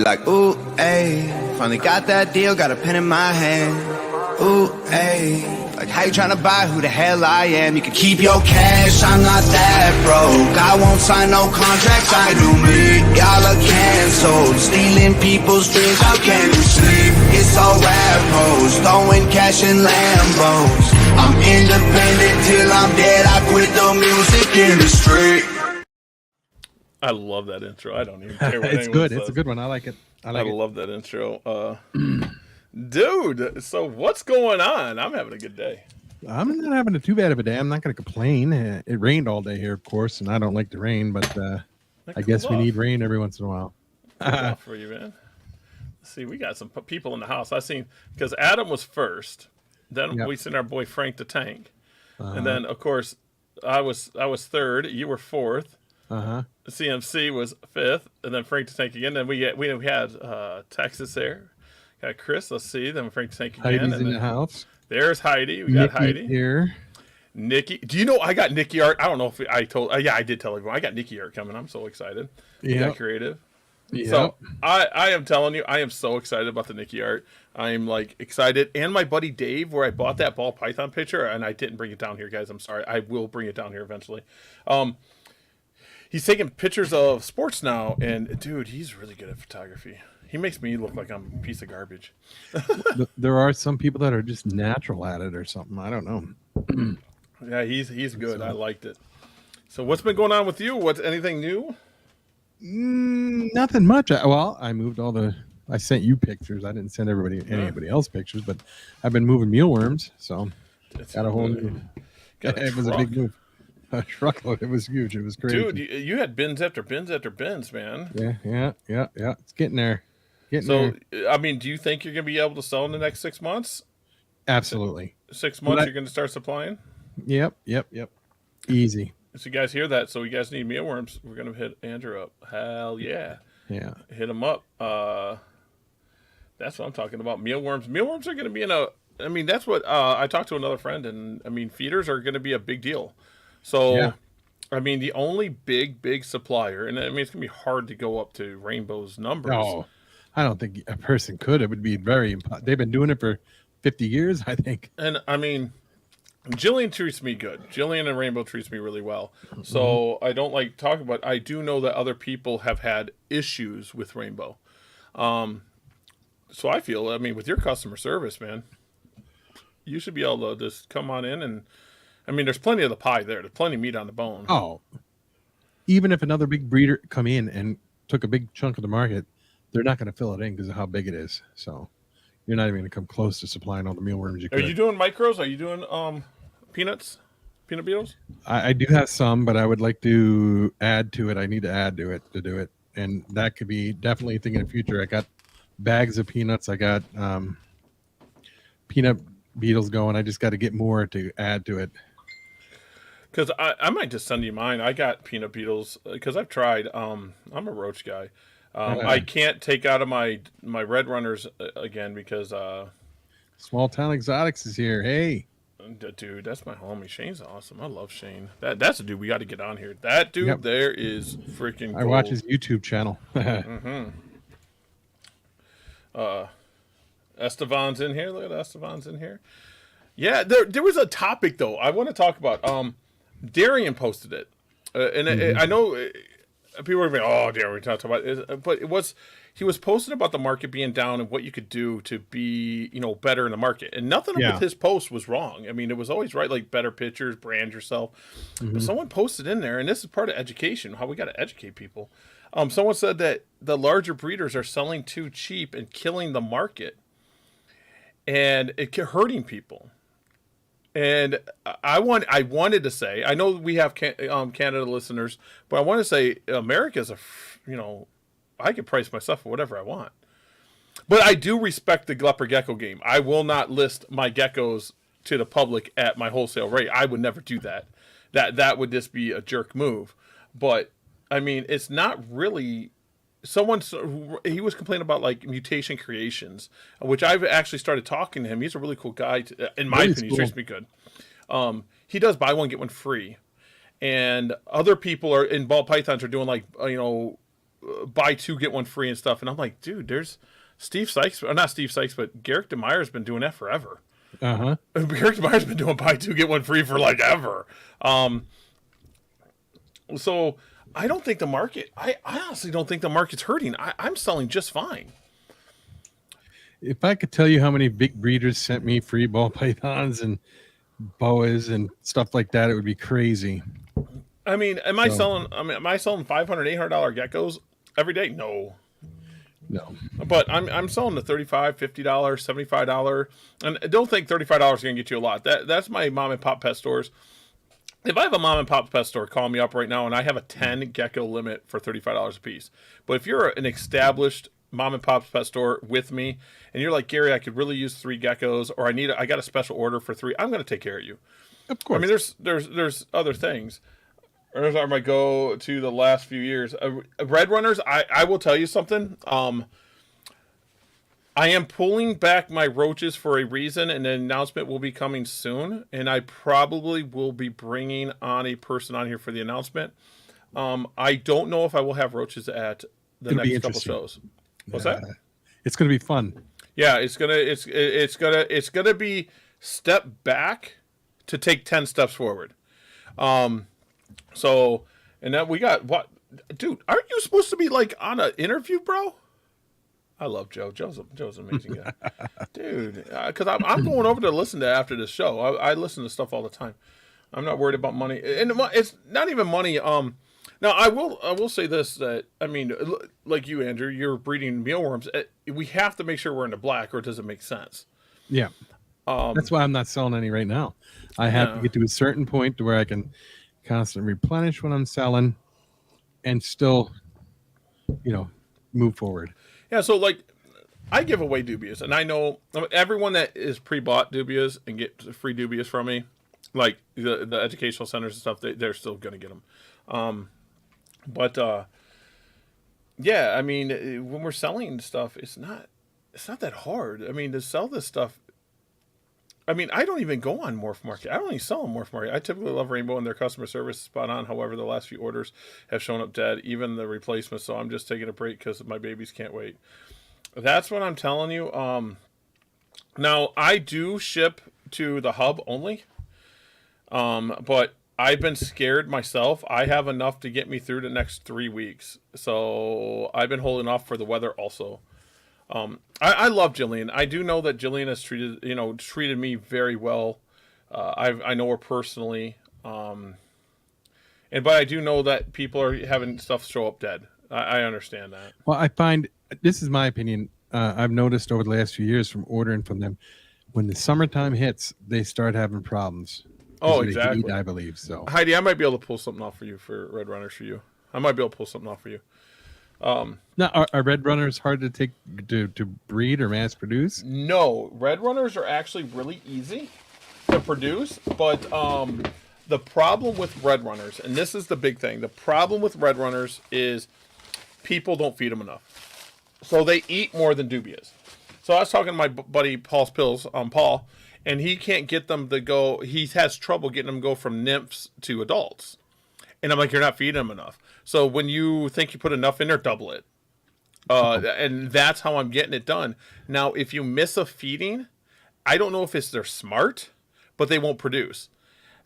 Like, ooh, ayy, finally got that deal, got a pen in my hand. Ooh, ayy, like how you tryna buy who the hell I am? You can keep your cash, I'm not that broke. I won't sign no contracts, I do me. Y'all are canceled, stealing people's dreams, how can you sleep? It's all rap hoes, throwing cash in Lambos. I'm independent till I'm dead, I quit the music industry. I love that intro. I don't even care what It's anyone good. says. It's a good one. I like it. I like it. love that intro. Dude, so what's going on? I'm having a good day. I'm not having too bad of a day. I'm not going to complain. It rained all day here, of course, and I don't like the rain, but I guess we need rain every once in a while. Cool off for you, man. Let's see, we got some people in the house. I seen because Adam was first, then we seen our boy Frank the Tank, and then of course I was third. You were fourth. CMC was fifth, and then Frank the Tank again. Then we had Texas there. Got Chris. Let's see. Then Frank the Tank again. Heidi's in the house. There's Heidi. We got Heidi here. Nikki. Do you know I got Nikki art? I don't know if I told. Yeah, I did tell everyone. I got Nikki art coming. I'm so excited. We got creative. Yep. So I am telling you, I am so excited about the Nikki art. I am like excited. And my buddy Dave, where I bought that ball python picture, and I didn't bring it down here, guys. I'm sorry. I will bring it down here eventually. He's taking pictures of sports now, and dude, he's really good at photography. He makes me look like I'm a piece of garbage. There are some people that are just natural at it or something. I don't know. Yeah, he's good. I liked it. So what's been going on with you? What's anything new? Nothing much. I moved all the. I sent you pictures. I didn't send anybody else pictures, but I've been moving mealworms, so got a whole new. It was a big move. A truckload. It was huge. It was crazy. Dude, you had bins after bins after bins, man. Yeah. It's getting there. I mean, do you think you're going to be able to sell in the next 6 months? Absolutely. 6 months, you're going to start supplying? Yep. Easy. So you guys hear that? So you guys need mealworms. We're going to hit Andrew up. Hell yeah. Yeah. Hit him up. That's what I'm talking about. Mealworms. Mealworms are going to be I mean, that's what I talked to another friend, and I mean, feeders are going to be a big deal. So, I mean, the only big supplier, and I mean, it's going to be hard to go up to Rainbow's numbers. No, I don't think a person could. It would be very, they've been doing it for 50 years, I think. And I mean, Jillian treats me good. Jillian and Rainbow treats me really well. So I don't like talking about, I do know that other people have had issues with Rainbow. So I feel, I mean, with your customer service, man, you should be able to just come on in and, I mean, there's plenty of the pie there. There's plenty of meat on the bone. Oh, even if another big breeder come in and took a big chunk of the market, they're not going to fill it in because of how big it is. So you're not even going to come close to supplying all the mealworms you could. Are you doing micros? Are you doing peanuts? Peanut beetles? I do have some, but I would like to add to it. I need to add to it to do it. And that could be definitely a thing in the future. I got bags of peanuts. I got peanut beetles going. I just got to get more to add to it. Because I might just send you mine. I got peanut beetles because I've tried. I'm a roach guy. I can't take out of my red runners again because Small Town Exotics is here. Hey, dude, that's my homie. Shane's awesome. I love Shane. That's a dude we got to get on here. That dude there is freaking gold. I watch his YouTube channel. Estevan's in here. Look at Estevan's in here. Yeah, there was a topic though I want to talk about. Darian posted it, and I know people are going, "Oh, Darian, talking about it," but he was posting about the market being down and what you could do to be, better in the market. And nothing with his post was wrong. I mean, it was always right, like better pictures, brand yourself. But someone posted in there, and this is part of education, how we got to educate people. Someone said that the larger breeders are selling too cheap and killing the market, and it hurting people. And I wanted to say, I know we have Canada listeners, but I want to say America's I can price myself for whatever I want. But I do respect the leopard gecko game. I will not list my geckos to the public at my wholesale rate. I would never do that. That would just be a jerk move. But I mean, it's not really. He was complaining about like mutation creations, which I've actually started talking to him. He's a really cool guy. In my opinion, he treats me good. He does buy one, get one free. And other people are in ball pythons are doing like, buy two get one free and stuff. And I'm like, dude, there's Steve Sykes, or not Steve Sykes, but Garrick DeMeyer's been doing that forever. Uh-huh. Garrick DeMeyer's been doing buy two get one free for like ever. So I don't think the market. I honestly don't think the market's hurting. I'm selling just fine. If I could tell you how many big breeders sent me free ball pythons and boas and stuff like that, it would be crazy. I mean, am I selling $500, $800 geckos every day? No. But I'm selling the $35, $50, $75, and I don't think $35 is going to get you a lot. That's my mom and pop pet stores. If I have a mom and pop pet store, call me up right now, and I have a 10 gecko limit for $35 a piece. But if you're an established mom and pop pet store with me, and you're like, Gary, I could really use 3 geckos, or I got a special order for 3, I'm going to take care of you. Of course. I mean, there's other things. Those are my go to the last few years. Red Runners, I will tell you something. I am pulling back my roaches for a reason, and an announcement will be coming soon. And I probably will be bringing on a person on here for the announcement. I don't know if I will have roaches at the next couple shows. What's that? It's going to be fun. Yeah, it's gonna be step back to take 10 steps forward. So, and then we got what, dude? Aren't you supposed to be like on an interview, bro? I love Joe. Joe's an amazing guy, dude. Because I'm going over to listen to after this show. I listen to stuff all the time. I'm not worried about money, and it's not even money. Now I will say this, that I mean, like you, Andrew, you're breeding mealworms. We have to make sure we're in the black, or it doesn't make sense. Yeah, that's why I'm not selling any right now. I have to get to a certain point to where I can constantly replenish what I'm selling, and still, move forward. Yeah, so like, I give away dubias, and I know everyone that is pre-bought dubias and get free dubias from me, like the educational centers and stuff, they're still gonna get them. But yeah, I mean, when we're selling stuff, it's not that hard. I mean, to sell this stuff. I mean, I don't even go on Morph Market. I don't even sell on Morph Market. I typically love Rainbow, and their customer service is spot on. However, the last few orders have shown up dead, even the replacements. So I'm just taking a break because my babies can't wait. That's what I'm telling you. Now, I do ship to the hub only, but I've been scared myself. I have enough to get me through the next 3 weeks. So I've been holding off for the weather also. I love Jillian. I do know that Jillian has treated me very well. I know her personally. But I do know that people are having stuff show up dead. I understand that. Well, I find, this is my opinion, I've noticed over the last few years from ordering from them, when the summertime hits, they start having problems. Oh, exactly. Heat, I believe so. Heidi, I might be able to pull something off for you for Red Runners for you. I might be able to pull something off for you. Now, are Red Runners hard to take to breed or mass produce? No, Red Runners are actually really easy to produce, but the problem with Red Runners, and this is the big thing, the problem with Red Runners is people don't feed them enough. So they eat more than dubias. So I was talking to my buddy Paul's Pills, Paul, and he can't get them to go, he has trouble getting them to go from nymphs to adults. And I'm like, you're not feeding them enough. So when you think you put enough in there, double it. And that's how I'm getting it done. Now, if you miss a feeding, I don't know if they're smart, but they won't produce.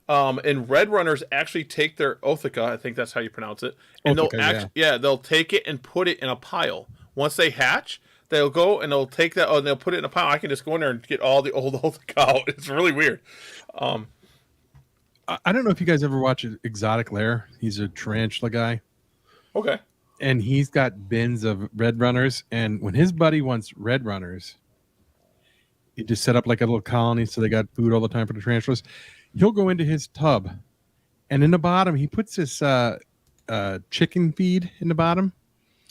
And Red Runners actually take their Othica, I think that's how you pronounce it, and they'll take it and put it in a pile. Once they hatch, they'll go and they'll take that and they'll put it in a pile. I can just go in there and get all the old Othica out. It's really weird. I don't know if you guys ever watch Exotic Lair. He's a tarantula guy. Okay. And he's got bins of Red Runners. And when his buddy wants Red Runners, he just set up like a little colony so they got food all the time for the tarantulas. He'll go into his tub, and in the bottom, he puts this chicken feed in the bottom.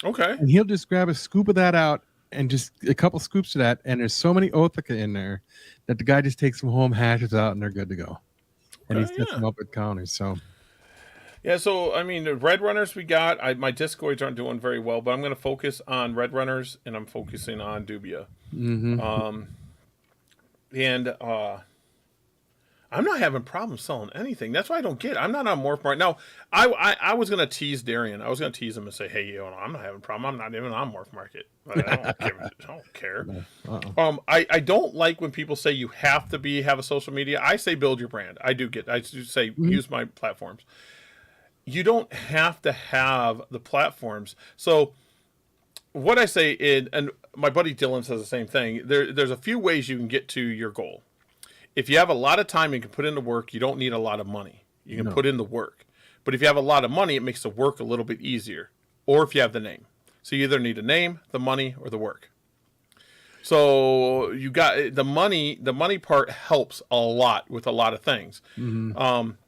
Okay. And he'll just grab a scoop of that out and just a couple scoops of that. And there's so many Othica in there that the guy just takes them home, hashes out, and they're good to go. And he sets them up at counters. So, yeah. So I mean, the Red Runners we got. My discoids aren't doing very well, but I'm going to focus on Red Runners, and I'm focusing on Dubia. Mm-hmm. I'm not having problems selling anything. That's why I don't get it. I'm not on Morph Market. Now, I was going to tease Darian. I was going to tease him and say, hey, I'm not having a problem. I'm not even on Morph Market. I don't care. I don't like when people say you have to have a social media. I say build your brand. I do say use my platforms. You don't have to have the platforms. So what I say, and my buddy Dylan says the same thing, there's a few ways you can get to your goal. If you have a lot of time and can put in the work, you don't need a lot of money. You can put in the work. But if you have a lot of money, it makes the work a little bit easier. Or if you have the name. So you either need a name, the money, or the work. So you got the money. The money part helps a lot with a lot of things.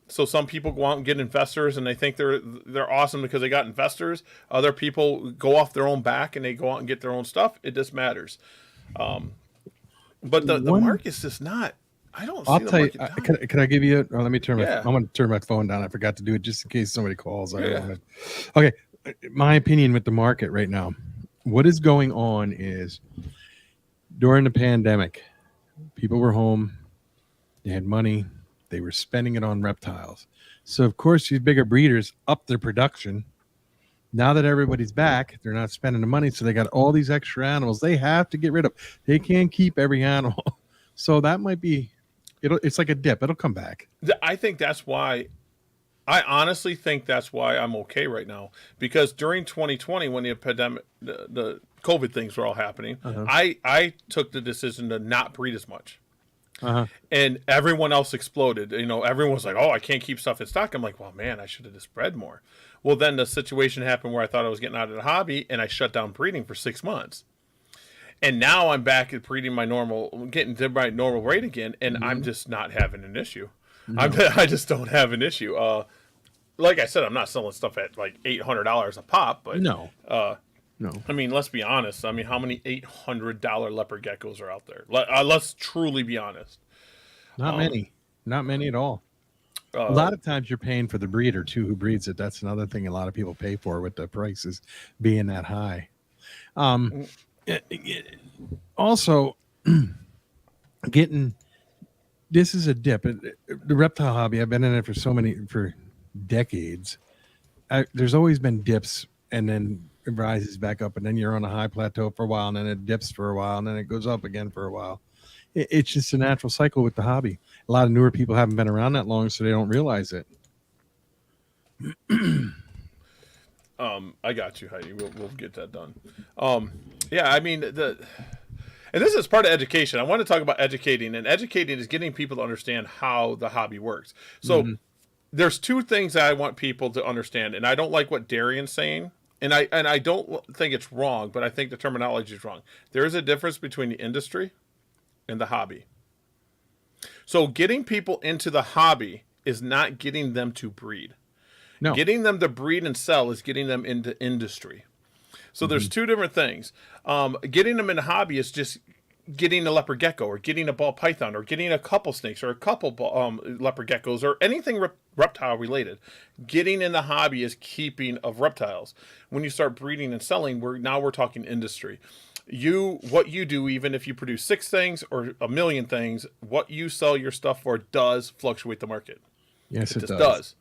So some people go out and get investors, and they think they're awesome because they got investors. Other people go off their own back and they go out and get their own stuff. It just matters. But the market's just not. I don't. I'll tell you. Can I give you? Let me turn my. I'm going to turn my phone down. I forgot to do it just in case somebody calls. Okay. My opinion with the market right now. What is going on is during the pandemic, people were home. They had money. They were spending it on reptiles. So of course these bigger breeders upped their production. Now that everybody's back, they're not spending the money, so they got all these extra animals they have to get rid of. They can't keep every animal. So that might be. It's like a dip. It'll come back. I think that's why. I honestly think that's why I'm okay right now. Because during 2020, when the epidemic, the COVID things were all happening, I took the decision to not breed as much. And everyone else exploded. Everyone was like, "Oh, I can't keep stuff in stock." I'm like, "Well, man, I should have just bred more." Well, then the situation happened where I thought I was getting out of the hobby, and I shut down breeding for 6 months. And now I'm back at breeding getting to my normal rate again, and I'm just not having an issue. No. I just don't have an issue. Like I said, I'm not selling stuff at like $800 a pop, but no. I mean, let's be honest. I mean, how many $800 leopard geckos are out there? Let's truly be honest. Not many at all. A lot of times you're paying for the breeder too, who breeds it. That's another thing a lot of people pay for with the prices being that high. Also, this is a dip. The reptile hobby, I've been in it for decades. There's always been dips, and then it rises back up, and then you're on a high plateau for a while, and then it dips for a while, and then it goes up again for a while. It's just a natural cycle with the hobby. A lot of newer people haven't been around that long, so they don't realize it. I got you, Heidi. We'll get that done. Yeah, I mean, and this is part of education. I want to talk about educating, and educating is getting people to understand how the hobby works. So there's two things that I want people to understand, and I don't like what Darian's saying, and I don't think it's wrong, but I think the terminology is wrong. There is a difference between the industry and the hobby. So getting people into the hobby is not getting them to breed. No. Getting them to breed and sell is getting them into industry. So there's two different things. Getting them in the hobby is just getting a leopard gecko or getting a ball python or getting a couple snakes or a couple leopard geckos or anything reptile related. Getting in the hobby is keeping of reptiles. When you start breeding and selling, we're talking industry. What you do, even if you produce 6 things or 1 million things, what you sell your stuff for does fluctuate the market. Yes, it does.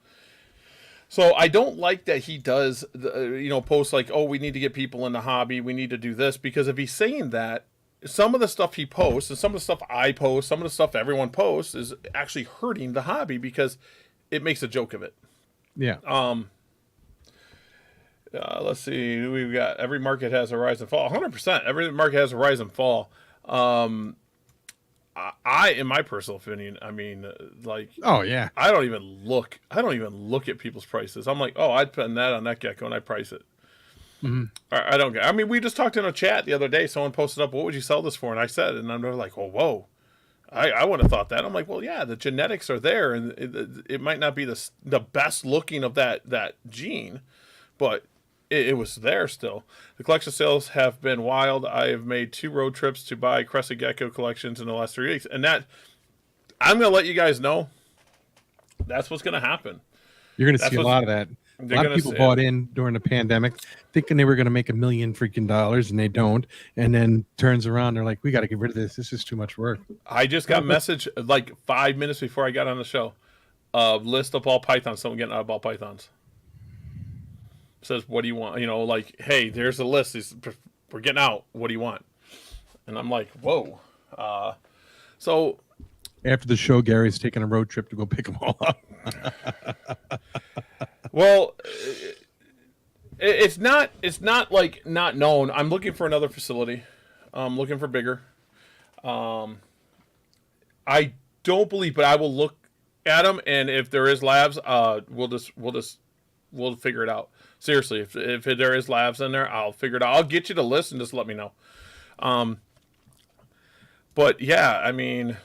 So I don't like that he does, posts like, "Oh, we need to get people in the hobby. We need to do this," because if he's saying that, some of the stuff he posts and some of the stuff I post, some of the stuff everyone posts is actually hurting the hobby because it makes a joke of it. Yeah. Let's see. We've got every market has a rise and fall. 100%. Every market has a rise and fall. In my personal opinion, I mean, oh yeah, I don't even look at people's prices. I'm like, oh, I'd spend that on that gecko and I price it. I don't get. I mean, we just talked in a chat the other day. Someone posted up, "What would you sell this for?" And I said, and I'm like, "Oh, whoa." I wouldn't have thought that. I'm like, well, yeah, the genetics are there, and it might not be the best looking of that gene, but it was there still. The collection sales have been wild. I have made 2 road trips to buy crested gecko collections in the last 3 weeks. And that, I'm going to let you guys know, that's what's going to happen. You're going to see a lot of that. A lot of people bought in during the pandemic thinking they were going to make $1 million freaking dollars, and they don't. And then turns around, they're like, we got to get rid of this. This is too much work. I just got a message like 5 minutes before I got on the show. List of ball pythons. Someone getting out of ball pythons. Says, what do you want? You know, like, hey, there's a list. We're getting out. What do you want? And I'm like, whoa. So after the show, Gary's taking a road trip to go pick them all up. Well, it's not like not known. I'm looking for another facility. I'm looking for bigger. I don't believe, but I will look at them, and if there is labs, we'll figure it out. Seriously, if there is labs in there, I'll figure it out. I'll get you the list and just let me know. But yeah, I mean,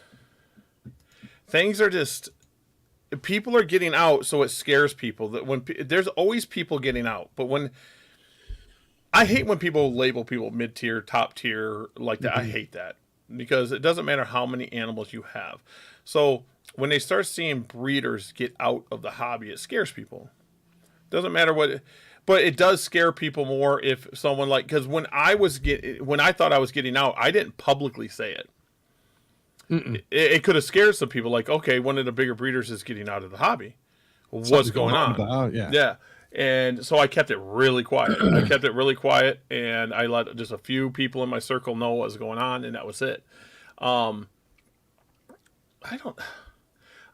things are just, people are getting out, so it scares people. That when there's always people getting out, but when I hate when people label people mid-tier, top tier like that. I hate that because it doesn't matter how many animals you have. So when they start seeing breeders get out of the hobby, it scares people. Doesn't matter what, but it does scare people more if someone like, because when I thought I was getting out, I didn't publicly say it. It could have scared some people, like, okay, one of the bigger breeders is getting out of the hobby. What's going on? Yeah. And so I kept it really quiet. And I let just a few people in my circle know what was going on, and that was it. I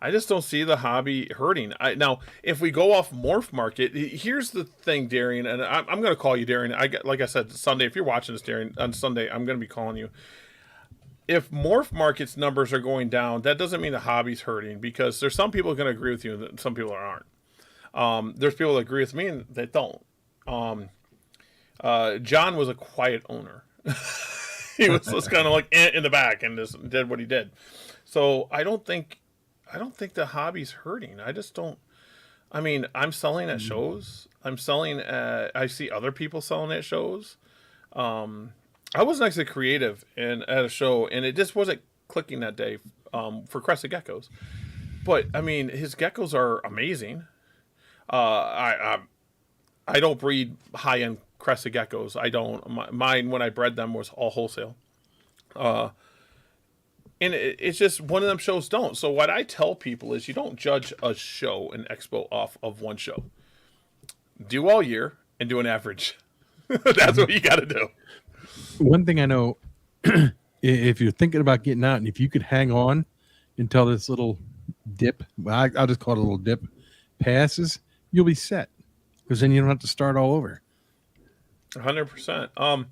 just don't see the hobby hurting. Now, if we go off Morph Market, here's the thing, Darian, and I'm going to call you Darian. Like I said, Sunday, if you're watching this, Darian, on Sunday, I'm going to be calling you. If Morph Market's numbers are going down, that doesn't mean the hobby's hurting, because there's some people going to agree with you and some people aren't. There's people that agree with me and that don't. John was a quiet owner. He was just kind of like in the back and just did what he did. So I don't think the hobby's hurting. I just don't. I mean, I'm selling at shows. I see other people selling at shows. I wasn't actually creative at a show, and it just wasn't clicking that day for crested geckos. But I mean, his geckos are amazing. I don't breed high end crested geckos. I don't. Mine, when I bred them, was all wholesale. And it's just one of them shows don't. So what I tell people is, you don't judge a show, an expo, off of one show. Do all year and do an average. That's what you got to do. One thing I know, if you're thinking about getting out, and if you could hang on until this little dip, I'll just call it a little dip, passes, you'll be set, because then you don't have to start all over. 100%.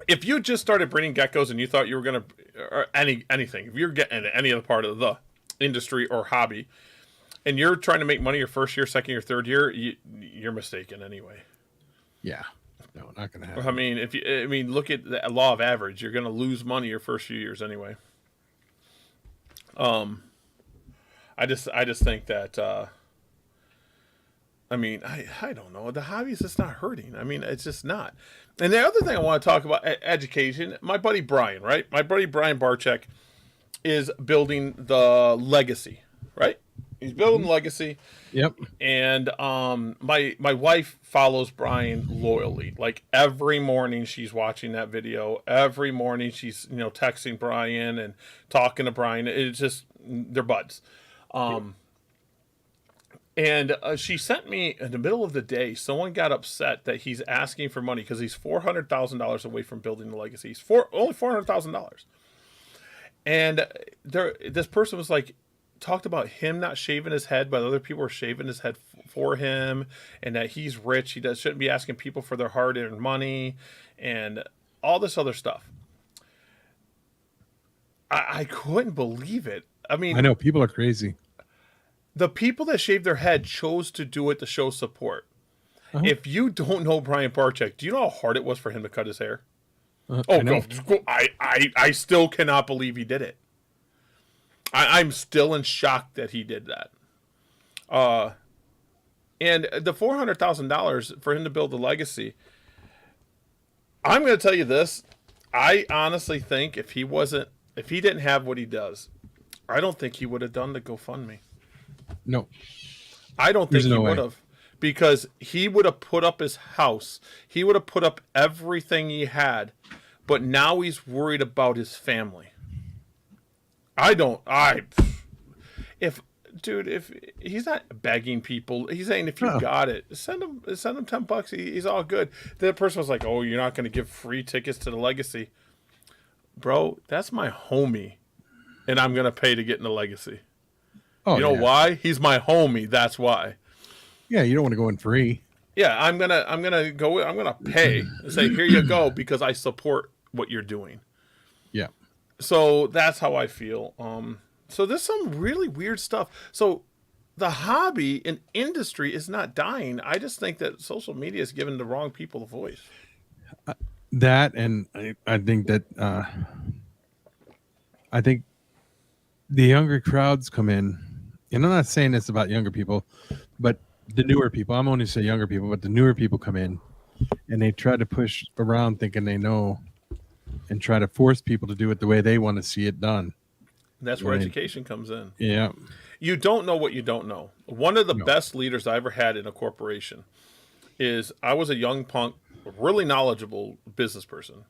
If you just started breeding geckos and you thought you were going to, or anything, if you're getting into any other part of the industry or hobby, and you're trying to make money your first year, second year, third year, you're mistaken anyway. Yeah. No, not going to happen. I mean, look at the law of average. You're going to lose money your first few years anyway. I just think that, I mean, I don't know. The hobby is just not hurting. I mean, it's just not. And the other thing I want to talk about, education, my buddy Brian, right? My buddy Brian Barczyk is building the legacy, right? He's building legacy. Yep. And my wife follows Brian loyally. Like every morning she's watching that video. Every morning she's, texting Brian and talking to Brian. It's just, they're buds. And she sent me in the middle of the day, someone got upset that he's asking for money because he's $400,000 away from building the legacy. He's only $400,000. And this person was like, talked about him not shaving his head, but other people were shaving his head for him, and that he's rich. He shouldn't be asking people for their hard-earned money and all this other stuff. I couldn't believe it. I mean, I know people are crazy. The people that shaved their head chose to do it to show support. Uh-huh. If you don't know Brian Barczyk, do you know how hard it was for him to cut his hair? I still cannot believe he did it. I'm still in shock that he did that. And the $400,000 for him to build a legacy, I'm going to tell you this. I honestly think if he didn't have what he does, I don't think he would have done the GoFundMe. No. I don't think he would have. because he would have put up his house. He would have put up everything he had, but now he's worried about his family. If he's not begging people, he's saying if you got it, send him $10. He's all good. The person was like, "Oh, you're not going to give free tickets to the Legacy, bro? That's my homie, and I'm going to pay to get in the Legacy. You know why? He's my homie. That's why. Yeah, you don't want to go in free. Yeah, I'm gonna pay and say here you go because I support what you're doing. Yeah. So that's how I feel. So there's some really weird stuff. So the hobby and industry is not dying. I just think that social media is giving the wrong people a voice. That, and I think that I think the younger crowds come in, and I'm not saying this about younger people, but the newer people. I'm only saying younger people, but the newer people come in, and they try to push around thinking they know, and try to force people to do it the way they want to see it done. That's where education comes in. Yeah. You don't know what you don't know. One of the best leaders I ever had in a corporation is I was a young punk, really knowledgeable business person.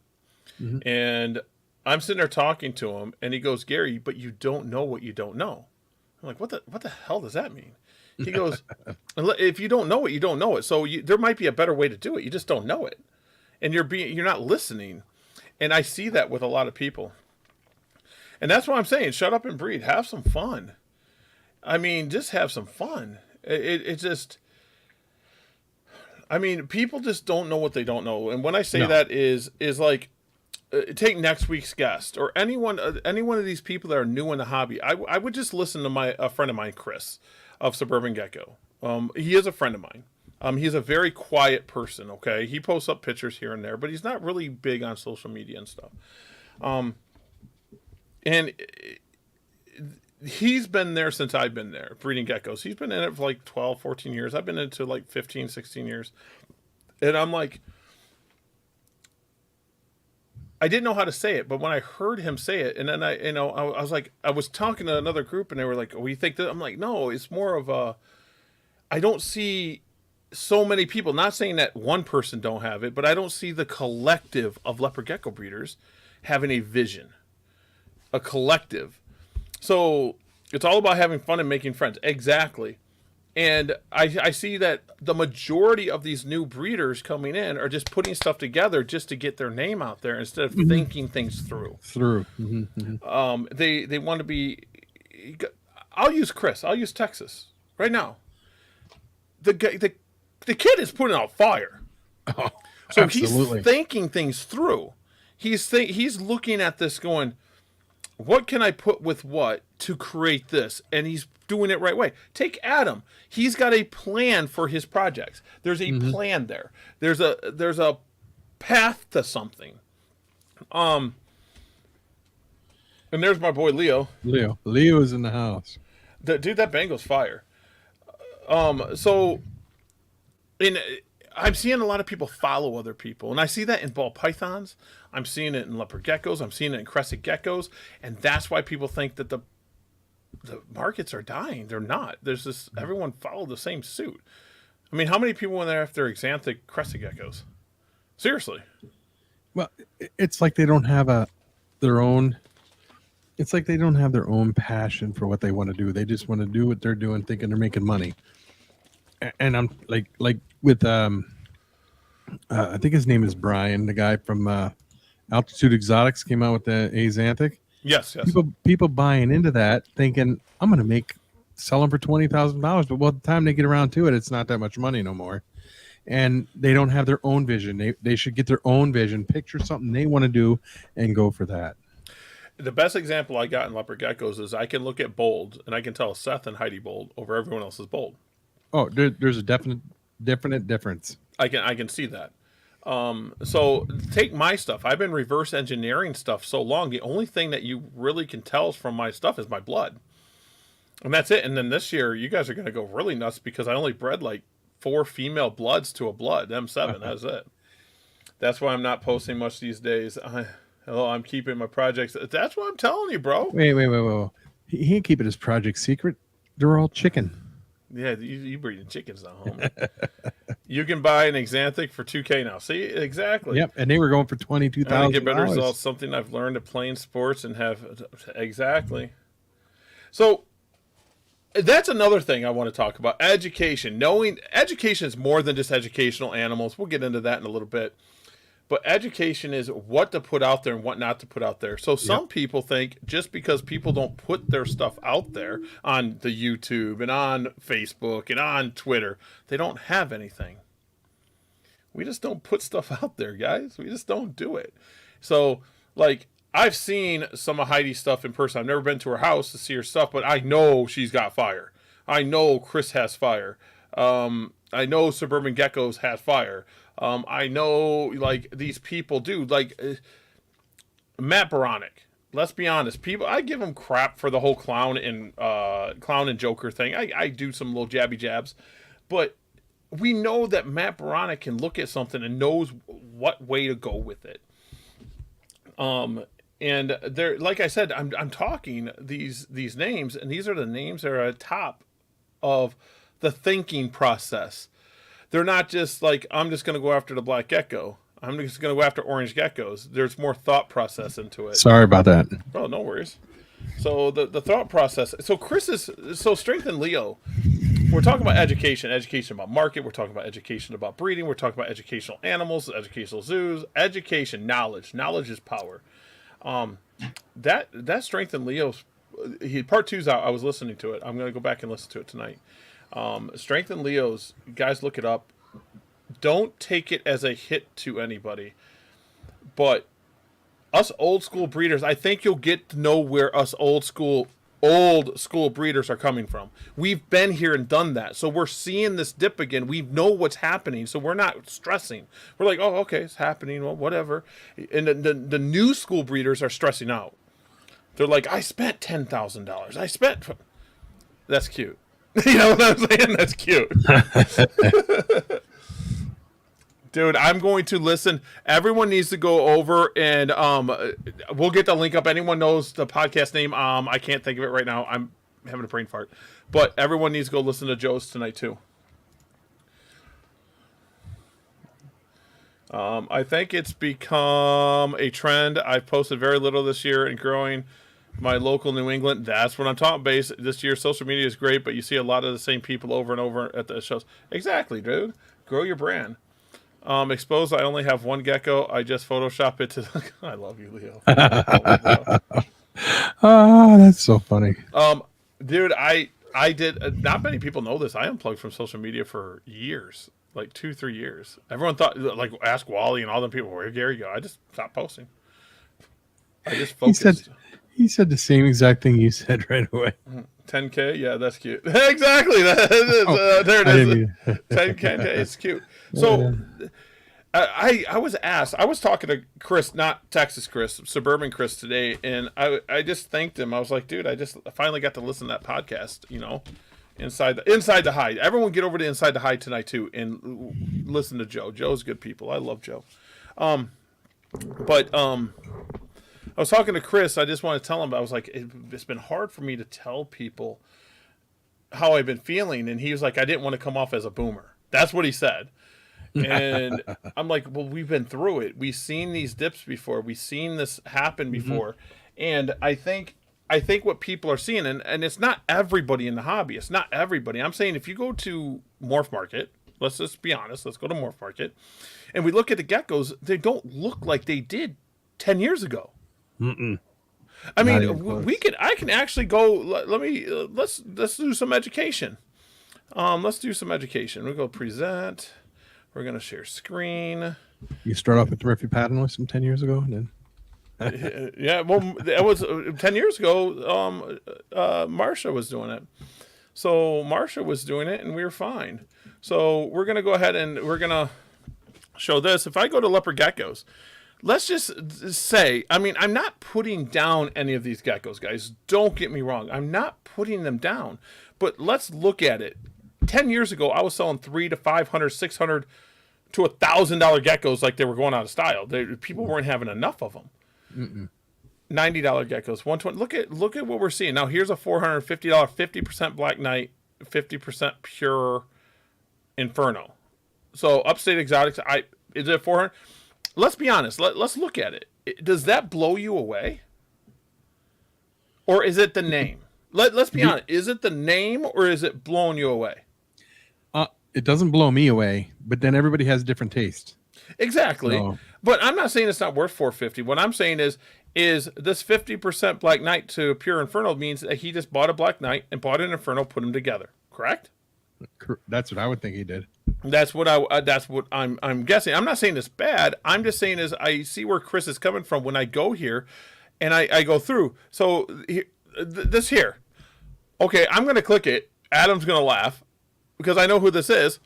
Mm-hmm. And I'm sitting there talking to him, and he goes, "Gary, but you don't know what you don't know." I'm like, what the hell does that mean? He goes, "If you don't know it, you don't know it. So there might be a better way to do it. You just don't know it. And you're not listening." And I see that with a lot of people. And that's what I'm saying. Shut up and breathe. Have some fun. I mean, just have some fun. It just, I mean, people just don't know what they don't know. And when I say that is like, take next week's guest or any one of these people that are new in the hobby. I would just listen to a friend of mine, Chris, of Suburban Gecko. He is a friend of mine. He's a very quiet person. Okay, he posts up pictures here and there, but he's not really big on social media and stuff. And he's been there since I've been there, breeding geckos. He's been in it for like 12, 14 years. I've been into like 15, 16 years. And I'm like, I didn't know how to say it, but when I heard him say it, and then I was like, I was talking to another group and they were like, "Oh, you think that?" I'm like, no, it's more of I don't see so many people, not saying that one person don't have it, but I don't see the collective of leopard gecko breeders having a vision. A collective. So it's all about having fun and making friends. Exactly. And I see that the majority of these new breeders coming in are just putting stuff together just to get their name out there instead of thinking things through. They want to be. I'll use Chris. I'll use Texas right now. The kid is putting out fire. Oh, so absolutely. He's thinking things through. He's looking at this going, what can I put with what to create this? And he's doing it right way. Take Adam. He's got a plan for his projects. There's a plan there. There's a path to something. And there's my boy Leo. Leo's in the house. Dude, that Bengal's fire. So I'm seeing a lot of people follow other people, and I see that in ball pythons. I'm seeing it in leopard geckos. I'm seeing it in crested geckos, and that's why people think that the markets are dying. They're not. There's this. Everyone followed the same suit. I mean, how many people went there after xanthic crested geckos? Seriously. Well, it's like they don't have their own. It's like they don't have their own passion for what they want to do. They just want to do what they're doing, thinking they're making money. And I'm like with I think his name is Brian, the guy from Altitude Exotics came out with the Axanthic. Yes. People buying into that, thinking I'm going to sell them for $20,000, but by the time they get around to it, it's not that much money no more. And they don't have their own vision. They should get their own vision, picture something they want to do, and go for that. The best example I got in leopard geckos is I can look at Bold and I can tell Seth and Heidi Bold over everyone else's Bold. Oh, there's a definite difference. I can see that. So take my stuff. I've been reverse engineering stuff so long. The only thing that you really can tell from my stuff is my blood. And that's it. And then this year, you guys are going to go really nuts because I only bred like 4 female bloods to a blood, M7. That's it. That's why I'm not posting much these days. I'm keeping my projects. That's what I'm telling you, bro. Wait. He ain't keeping his project secret. They're all chicken. Yeah, you breeding chickens now, homie. You can buy an Xanthic for $2K now. See, exactly. Yep, and they were going for To $22,000. get better results, something I've learned at playing sports and have exactly. So that's another thing I want to talk about. Education. Knowing education is more than just educational animals. We'll get into that in a little bit. But education is what to put out there and what not to put out there. So some people think just because people don't put their stuff out there on the YouTube and on Facebook and on Twitter, they don't have anything. We just don't put stuff out there, guys. We just don't do it. So, like, I've seen some of Heidi's stuff in person. I've never been to her house to see her stuff, but I know she's got fire. I know Chris has fire. I know Suburban Geckos has fire. I know, like, these people do. Like, Matt Baronic. Let's be honest. People, I give him crap for the whole clown and Joker thing. I do some little jabby jabs. But we know that Matt Baronic can look at something and knows what way to go with it. And they're, like I said, I'm talking these names, and these are the names that are at the top of the thinking process. They're not just like, I'm just going to go after the black gecko. I'm just going to go after orange geckos. There's more thought process into it. Sorry about that. Oh, no worries. So the thought process. So Strength in Leo. We're talking about education about market. We're talking about education about breeding. We're talking about educational animals, educational zoos, education, knowledge. Knowledge is power. That Strength in Leo's, part 2's out. I was listening to it. I'm going to go back and listen to it tonight. Strength in Leo's, guys, look it up. Don't take it as a hit to anybody. But us old school breeders, I think you'll get to know where us old school breeders are coming from. We've been here and done that. So we're seeing this dip again. We know what's happening. So we're not stressing. We're like, oh, okay, it's happening. Well, whatever. And the new school breeders are stressing out. They're like, I spent $10,000. That's cute. You know what I'm saying? That's cute. Dude, I'm going to listen. Everyone needs to go over and we'll get the link up. Anyone knows the podcast name? I can't think of it right now. I'm having a brain fart. But everyone needs to go listen to Joe's tonight too. I think it's become a trend. I've posted very little this year and growing my local New England. That's what I'm talking about. This year, social media is great, but you see a lot of the same people over and over at the shows. Exactly, dude. Grow your brand. Exposed, I only have one gecko. I just Photoshop it to. I love you, Leo. Oh, that's so funny. Dude, I did. Not many people know this. I unplugged from social media for years, like 2-3 years. Everyone thought, like, ask Wally and all them people, where Gary go? I just stopped posting. I just focused. He said the same exact thing you said right away. 10K, yeah, that's cute. Exactly, there it is. 10K, it's cute. So, I was asked. I was talking to Chris, not Texas Chris, Suburban Chris today, and I just thanked him. I was like, dude, I finally got to listen to that podcast. You know, Inside the Hide. Everyone get over to Inside the Hide tonight too, and listen to Joe. Joe's good people. I love Joe. I was talking to Chris. I just want to tell him. I was like, it's been hard for me to tell people how I've been feeling, and he was like, I didn't want to come off as a boomer. That's what he said. And I'm like, well, we've been through it. We've seen these dips before. We've seen this happen before. And I think what people are seeing, and it's not everybody in the hobby. It's not everybody. I'm saying if you go to Morph Market, let's just be honest. Let's go to Morph Market, and we look at the geckos. They don't look like they did 10 years ago. Mm-mm. I mean, I can actually go. Let's do some education. Let's do some education. We'll go present. We're gonna share screen. You start off with the Murphy pattern with some 10 years ago, and then yeah, well, that was 10 years ago. Marsha was doing it, so Marsha was doing it, and we were fine. So we're gonna go ahead and we're gonna show this. If I go to leopard geckos. Let's just say, I mean, I'm not putting down any of these geckos, guys. Don't get me wrong. I'm not putting them down. But let's look at it. 10 years ago, I was selling $300 to $500, $600 to $1,000 geckos like they were going out of style. People weren't having enough of them. $90 geckos, $120. Look at what we're seeing. Now, here's a $450, 50% Black Knight 50% pure Inferno. So Upstate Exotics, is it 400? Let's be honest. Let's look at it. Does that blow you away? Or is it the name? Let's be honest. Is it the name or is it blowing you away? It doesn't blow me away, but then everybody has different taste. Exactly. So, but I'm not saying it's not worth $450. What I'm saying is this 50% Black Knight to pure Inferno means that he just bought a Black Knight and bought an Inferno, put them together. Correct? That's what I would think he did. That's what I'm guessing. I'm not saying it's bad. I'm just saying is I see where Chris is coming from when I go here, and I go through. So this here, okay, I'm gonna click it. Adam's gonna laugh because I know who this is.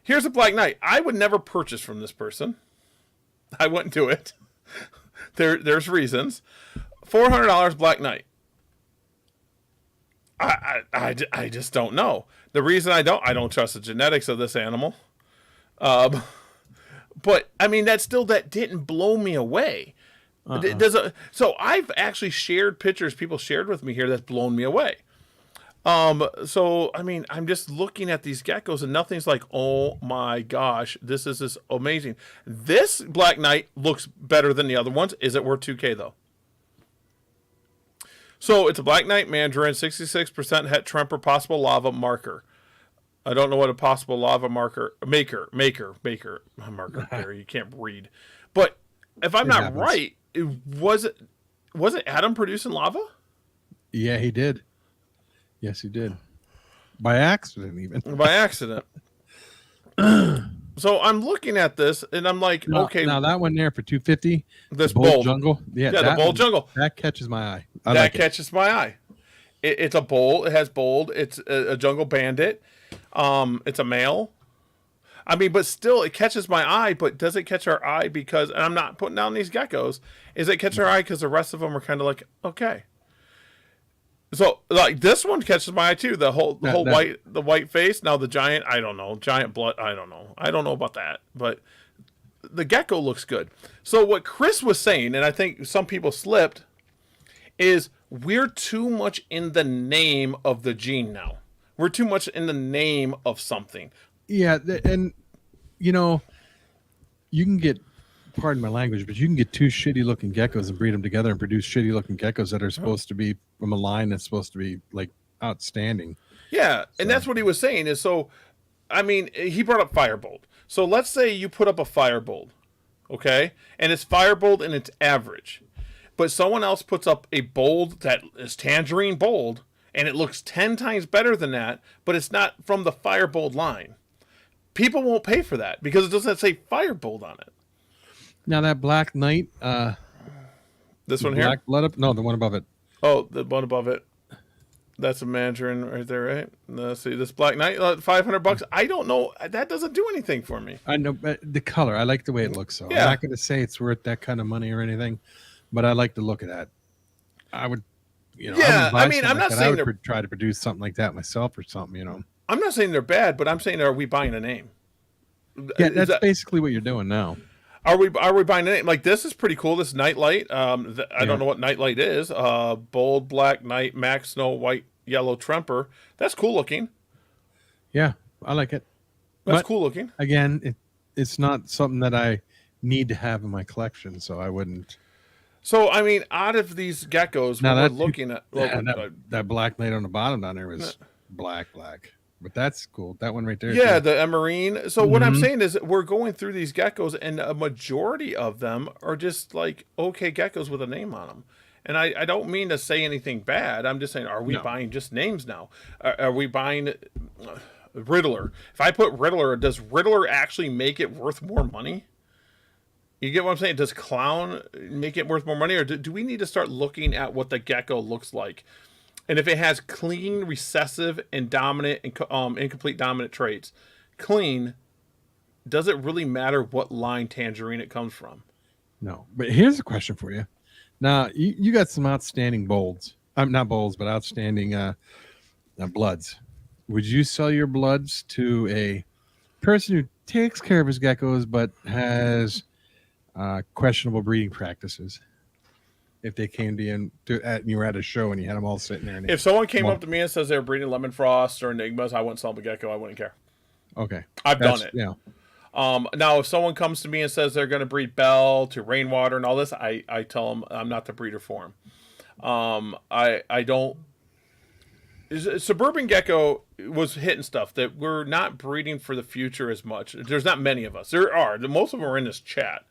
Here's a Black Knight. I would never purchase from this person. I wouldn't do it. There's reasons. $400 Black Knight. I just don't know. The reason I don't trust the genetics of this animal. But I mean that didn't blow me away. So I've actually shared pictures people shared with me here that's blown me away. So I mean I'm just looking at these geckos and nothing's like, oh my gosh, this is amazing. This Black Knight looks better than the other ones. Is it worth $2K though? So it's a Black Knight Mandarin, 66% het tremper, possible lava marker. I don't know what a possible lava marker maker there. You can't read. But if I'm not right, was it Adam producing lava? Yeah, he did. Yes, he did. By accident, even. By accident. So I'm looking at this and I'm like, okay. Now that one there for $250. This bold jungle. Yeah, the bold jungle. That catches my eye. That catches my eye. It's a bold. It has bold. It's a jungle bandit. It's a male. I mean, but still, it catches my eye. But does it catch our eye because? And I'm not putting down these geckos. Is it catch our eye because the rest of them are kind of like okay. So like this one catches my eye too. The white face. Now the giant. I don't know. Giant blood. I don't know. I don't know about that. But the gecko looks good. So what Chris was saying, and I think some people slipped, is we're too much in the name of the gene now. We're too much in the name of something. Yeah, and you know, you can get, pardon my language, but you can get two shitty looking geckos and breed them together and produce shitty looking geckos that are supposed to be from a line that's supposed to be like outstanding. Yeah, so. And that's what he was saying is so. I mean, he brought up Firebolt. So let's say you put up a Firebolt, okay, and it's Firebolt and it's average, but someone else puts up a bold that is Tangerine Bold. And it looks 10 times better than that, but it's not from the Firebolt line. People won't pay for that because it doesn't say Firebolt on it. Now that Black Knight, this one Black here? Blood up? No, the one above it. Oh, the one above it. That's a Mandarin right there, right? Let's see, this Black Knight, $500. I don't know. That doesn't do anything for me. I know, but the color, I like the way it looks. So yeah. I'm not going to say it's worth that kind of money or anything, but I like the look of that. I would. You know, yeah, I mean, I'm not saying I would try to produce something like that myself or something. You know, I'm not saying they're bad, but I'm saying, are we buying a name? Yeah, that's basically what you're doing now. Are we buying a name? Like this is pretty cool. This Nightlight. I don't know what Nightlight is. Bold Black Knight, Max Snow White Yellow Tremper. That's cool looking. Yeah, I like it. That's cool looking. Again, it's not something that I need to have in my collection, so I wouldn't. So, I mean, out of these geckos, now we're looking at... that Black Knight on the bottom down there was black. But that's cool. That one right there. Yeah, the Emerine. So what I'm saying is we're going through these geckos, and a majority of them are just like, okay, geckos with a name on them. And I don't mean to say anything bad. I'm just saying, are we buying just names now? Are we buying Riddler? If I put Riddler, does Riddler actually make it worth more money? You get what I'm saying? Does Clown make it worth more money? Or do we need to start looking at what the gecko looks like? And if it has clean, recessive, and dominant, and incomplete dominant traits, clean, does it really matter what line Tangerine it comes from? No. But here's a question for you. Now, you got some outstanding bolds. Not bolds, but outstanding bloods. Would you sell your bloods to a person who takes care of his geckos but has... questionable breeding practices? if they came to you and you were at a show and you had them all sitting there. And If someone came up to me and says they're breeding lemon frost or enigmas, I wouldn't sell them a gecko. I wouldn't care. Okay, I've done it. Yeah. Now, if someone comes to me and says they're going to breed bell to rainwater and all this, I tell them I'm not the breeder for them. I don't. Suburban gecko was hitting stuff that we're not breeding for the future as much. There's not many of us. There are. Most of them are in this chat.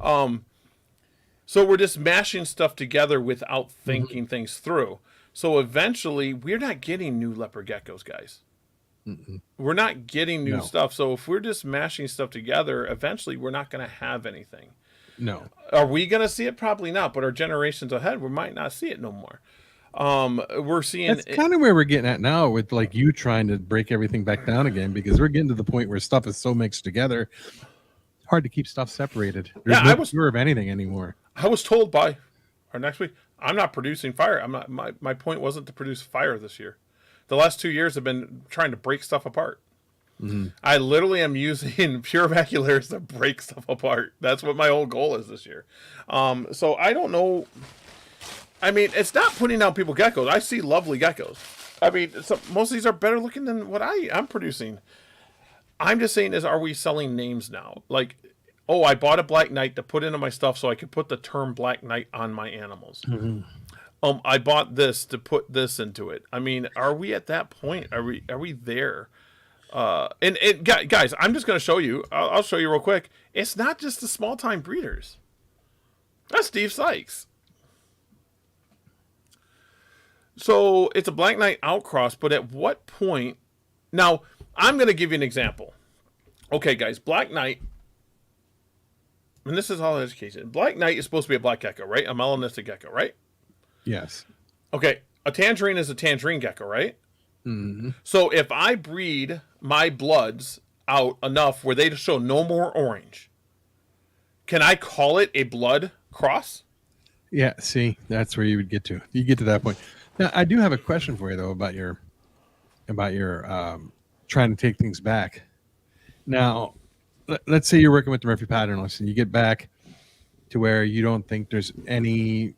So we're just mashing stuff together without thinking things through. So eventually, we're not getting new leopard geckos, guys. We're not getting new stuff. So if we're just mashing stuff together, eventually we're not going to have anything. No. Are we going to see it? Probably not. But our generations ahead, we might not see it no more. We're seeing that's kind of where we're getting at now with like you trying to break everything back down again, because we're getting to the point where stuff is so mixed together. It's hard to keep stuff separated. There's no sure of anything anymore. I was told by our next week, I'm not producing fire. I'm not. My point wasn't to produce fire this year. The last 2 years have been trying to break stuff apart. I literally am using pure maculars to break stuff apart. That's what my whole goal is this year. So I don't know. I mean, it's not putting down people geckos. I see lovely geckos. I mean, most of these are better looking than what I'm producing. I'm just saying are we selling names now? Like, oh, I bought a Black Knight to put into my stuff so I could put the term Black Knight on my animals. I bought this to put this into it. I mean, are we at that point? Are we there? And guys, I'm just going to show you. I'll show you real quick. It's not just the small time breeders. That's Steve Sykes. So it's a Black Knight outcross, but at what point? Now, I'm going to give you an example. Okay, guys, Black Knight, and this is all education. Black Knight is supposed to be a black gecko, right? A melanistic gecko, right? Yes. Okay, a tangerine is a tangerine gecko, right? So if I breed my bloods out enough where they show no more orange, can I call it a blood cross? Yeah, see, that's where you would get to. You get to that point. Now, I do have a question for you though about your trying to take things back. Now, let's say you're working with the Murphy pattern list and you get back to where you don't think there's any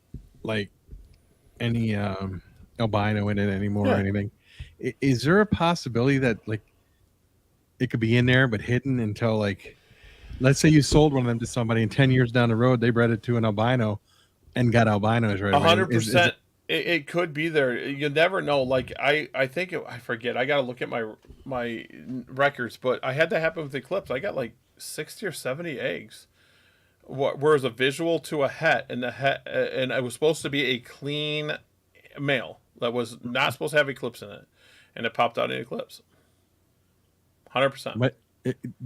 albino in it anymore or anything. Is there a possibility that like it could be in there but hidden until like, let's say you sold one of them to somebody and 10 years down the road they bred it to an albino and got albinos right away? 100%. It could be there. You never know. Like I think I forget. I got to look at my records, but I had that happen with Eclipse. I got like 60 or 70 eggs. Whereas a visual to a het, and and it was supposed to be a clean male that was not supposed to have Eclipse in it, and it popped out in Eclipse. 100%. But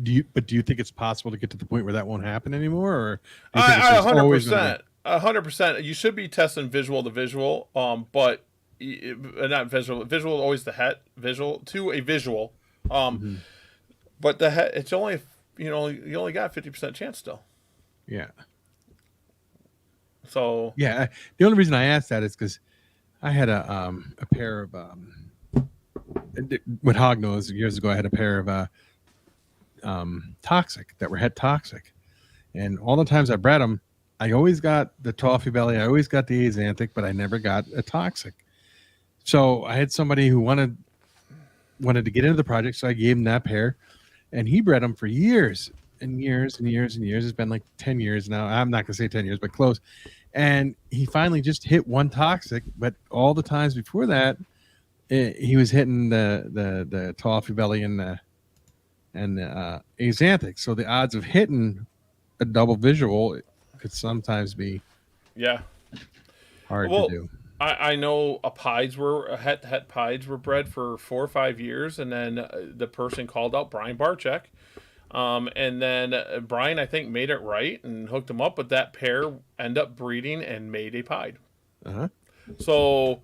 do you think it's possible to get to the point where that won't happen anymore? Or 100%. 100%. You should be testing visual to visual, but not visual. Visual always the het visual to a visual. But the het, it's only you only got 50% chance still. Yeah. So yeah, the only reason I asked that is because I had a pair of with hognose years ago. I had a pair of toxic that were het toxic, and all the times I bred them, I always got the toffee belly, I always got the axanthic, but I never got a toxic. So I had somebody who wanted to get into the project, so I gave him that pair, and he bred them for years and years and years and years. It's been like 10 years now. I'm not gonna say 10 years, but close. And he finally just hit one toxic, but all the times before that, he was hitting the toffee belly and the axanthic. So the odds of hitting a double visual could sometimes be hard to do. I know pieds were het pieds were bred for 4 or 5 years, and then the person called out Brian Barczyk, and then Brian I think made it right and hooked him up, but that pair ended up breeding and made a pied. So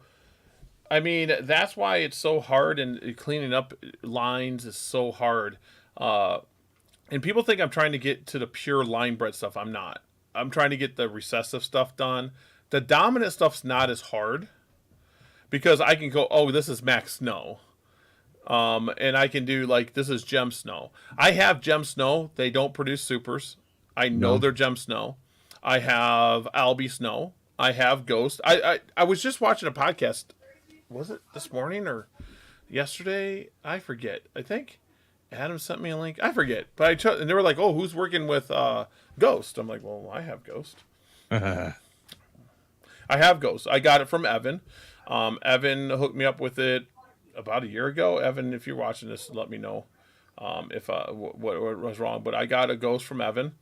I mean, that's why it's so hard, and cleaning up lines is so hard. And people think I'm trying to get to the pure line bred stuff. I'm not. I'm trying to get the recessive stuff done. The dominant stuff's not as hard because I can go, oh, this is Max Snow. And I can do like, this is Gem Snow. I have Gem Snow. They don't produce supers. I know they're Gem Snow. I have Albie Snow. I have ghost. I was just watching a podcast. Was it this morning or yesterday? I forget. I think Adam sent me a link. I forget. But and they were like, "Oh, who's working with Ghost?" I'm like, "Well, I have Ghost. I have Ghost. I got it from Evan. Evan hooked me up with it about a year ago. Evan, if you're watching this, let me know if what was wrong. But I got a Ghost from Evan.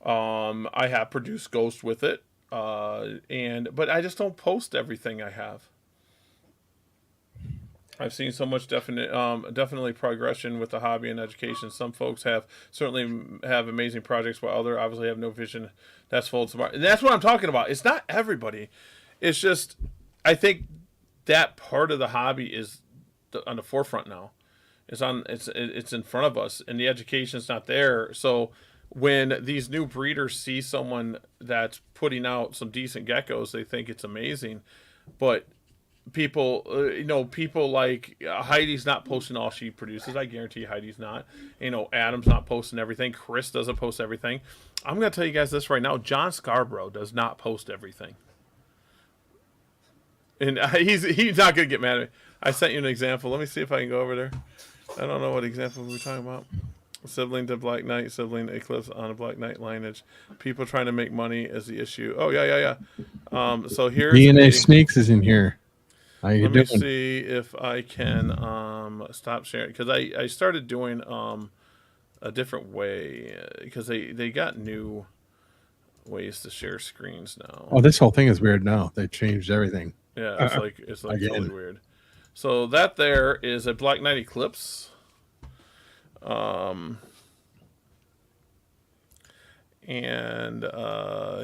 I have produced Ghost with it, but I just don't post everything I have. I've seen so much definitely progression with the hobby and education. Some folks certainly have amazing projects, while others obviously have no vision. That's full smart, and that's what I'm talking about. It's not everybody. It's just I think that part of the hobby is on the forefront now. It's in front of us, and the education's not there. So when these new breeders see someone that's putting out some decent geckos, they think it's amazing, but people like Heidi's not posting all she produces. I guarantee Heidi's not. Adam's not posting everything. Chris doesn't post everything. I'm going to tell you guys this right now. John Scarborough does not post everything. And he's not going to get mad at me. I sent you an example. Let me see if I can go over there. I don't know what example we're talking about. Sibling to Black Knight, sibling Eclipse on a Black Knight lineage. People trying to make money is the issue. Oh, yeah. So here's... DNA Snakes is in here. Let me see if I can stop sharing, because I started doing a different way, because they got new ways to share screens now. Oh, this whole thing is weird now. They changed everything. Yeah, it's like totally weird. So that there is a Black Knight Eclipse. And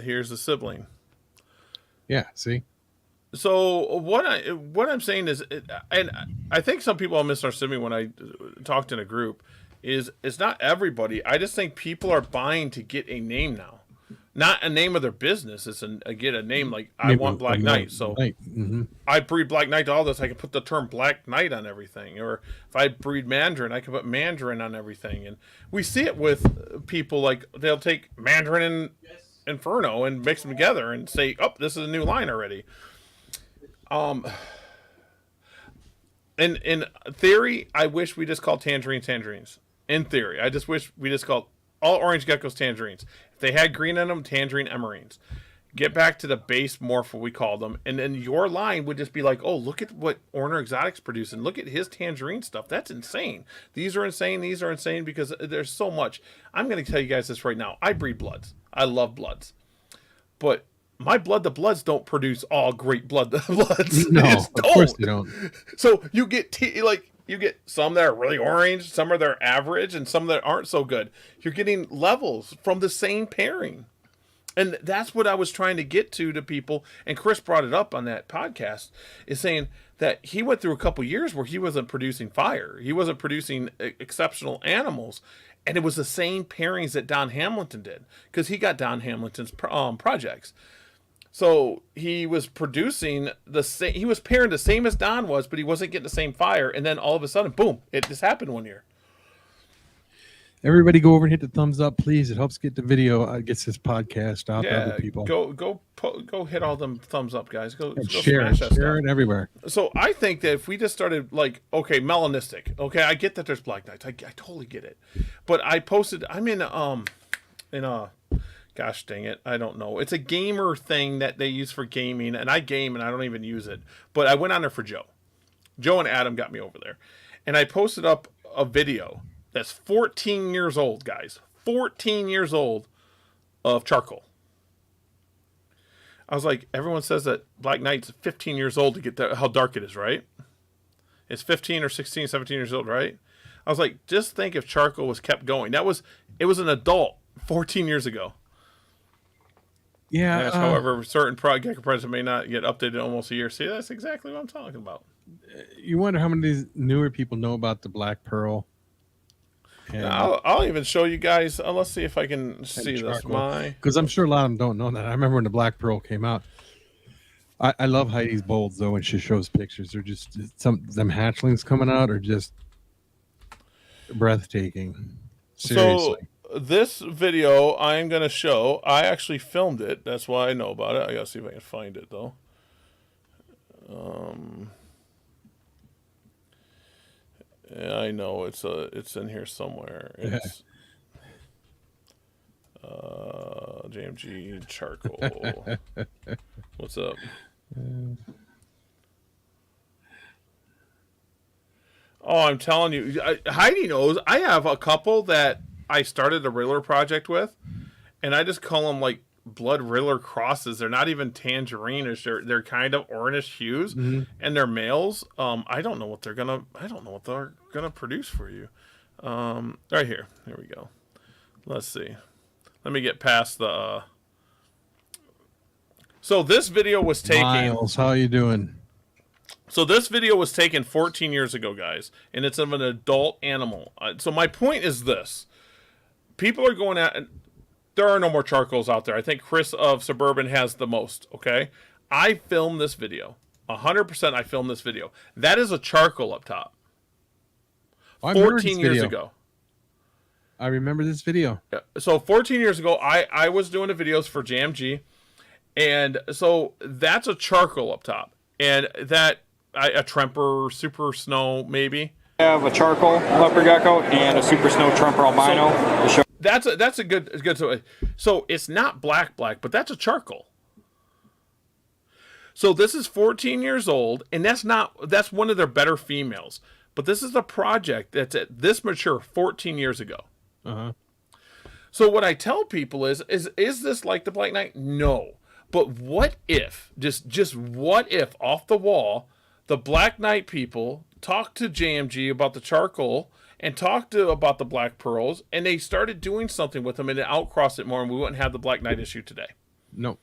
here's the sibling. Yeah, see? So what I'm saying is, and I think some people misunderstood me when I talked in a group, is it's not everybody. I just think people are buying to get a name now, not a name of their business. It's get a name like I want Black Knight. So I breed Black Knight to all this. I can put the term Black Knight on everything. Or if I breed Mandarin, I can put Mandarin on everything. And we see it with people, like they'll take Mandarin and Inferno and mix them together and say, "Oh, this is a new line already." In theory, I wish we just called tangerines. In theory, I just wish we just called all orange geckos tangerines. If they had green in them, tangerine emerines. Get back to the base morph, what we call them, and then your line would just be like, "Oh, look at what Orner Exotics producing. Look at his tangerine stuff. That's insane. These are insane. These are insane because there's so much." I'm going to tell you guys this right now. I breed bloods. I love bloods, but my blood to bloods don't produce all great blood to bloods. No, of course they don't. So you get you get some that are really orange, some are they're average, and some that aren't so good. You're getting levels from the same pairing. And that's what I was trying to get to people. And Chris brought it up on that podcast, is saying that he went through a couple years where he wasn't producing fire. He wasn't producing exceptional animals. And it was the same pairings that Don Hamilton did, because he got Don Hamilton's projects. So he was producing the same, he was pairing the same as Don was, but he wasn't getting the same fire. And then all of a sudden, boom, it just happened one year. Everybody go over and hit the thumbs up, please. It helps get the video, gets this podcast out to other people. Go hit all them thumbs up, guys. Go share it everywhere. So I think that if we just started like, okay, melanistic. Okay, I get that there's Black Knights. I totally get it. But I'm in gosh dang it, I don't know. It's a gamer thing that they use for gaming, and I game and I don't even use it. But I went on there for Joe. Joe and Adam got me over there. And I posted up a video that's 14 years old, guys. 14 years old of charcoal. I was like, everyone says that Black Knight's 15 years old to get how dark it is, right? It's 15 or 16, 17 years old, right? I was like, just think if charcoal was kept going. It was an adult 14 years ago. Yeah. However, certain gecko predators may not get updated in almost a year. See, that's exactly what I'm talking about. You wonder how many of these newer people know about the Black Pearl. I'll even show you guys. Let's see if I can see this. Because I'm sure a lot of them don't know that. I remember when the Black Pearl came out. I love Heidi's bolds though when she shows pictures. They're just them hatchlings coming out are just breathtaking. Seriously. this video I'm going to show, I actually filmed it. That's why I know about it. I got to see if I can find it, though. Yeah, I know it's in here somewhere. It's JMG charcoal. What's up? Oh, I'm telling you, Heidi knows. I have a couple that I started a Riddler project with, and I just call them like blood Riddler crosses. They're not even tangerine-ish. They're kind of orange hues, and they're males. I don't know what they're gonna produce for you. Right here. Here we go. Let's see. Let me get past the. So this video was taken. Miles, how you doing? So this video was taken 14 years ago, guys, and it's of an adult animal. So my point is this. People are going at... There are no more charcoals out there. I think Chris of Suburban has the most, okay? I filmed this video. 100% I filmed this video. That is a charcoal up top. 14 years ago. I remember this video. So 14 years ago, I was doing the videos for JMG, and so that's a charcoal up top. And that... a Tremper Super Snow, maybe. I have a charcoal leopard gecko and a Super Snow Tremper albino. So that's a good. So it's not black, but that's a charcoal. So this is 14 years old, and that's one of their better females. But this is a project that's at this mature 14 years ago. So what I tell people is this like the Black Knight? No. But what if, just what if off the wall, the Black Knight people talked to JMG about the charcoal and talked about the black pearls, and they started doing something with them and it outcrossed it more, and we wouldn't have the Black Knight issue today. No.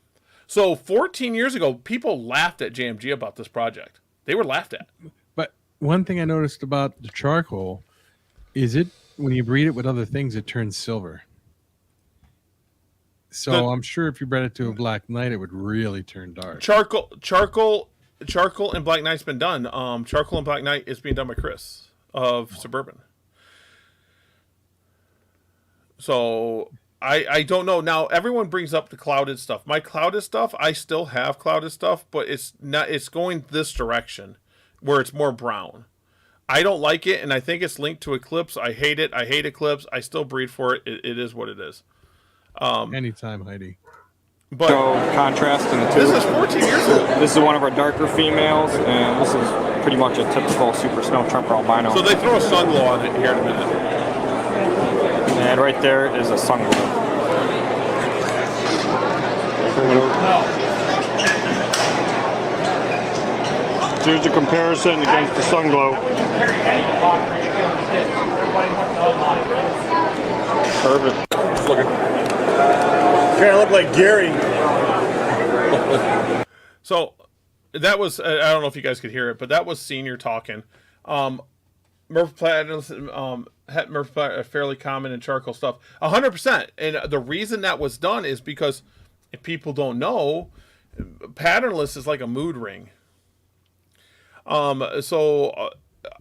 So 14 years ago, people laughed at JMG about this project. They were laughed at. But one thing I noticed about the charcoal is when you breed it with other things, it turns silver. So I'm sure if you bred it to a Black Knight, it would really turn dark. Charcoal and Black Knight's been done. Charcoal and Black Knight is being done by Chris of Suburban. So I don't know. Now everyone brings up the clouded stuff. My clouded stuff, I still have clouded stuff, but it's going this direction where it's more brown. I don't like it, and I think it's linked to Eclipse. I hate it. I hate Eclipse. I still breed for it. It is what it is. Anytime, Heidi. But contrast in the two. This is 14 years old. This is one of our darker females, and this is pretty much a typical Super Snow Tremper albino. So they throw a sun glow on it here in a minute. And right there is a sun glow. Here's a comparison against the sun glow. Perfect. Kind of look like Gary. So that was, I don't know if you guys could hear it, but that was Senior talking. Murph Platinum, Murph Platinum, fairly common in charcoal stuff. 100%. And the reason that was done is because if people don't know, patternless is like a mood ring. So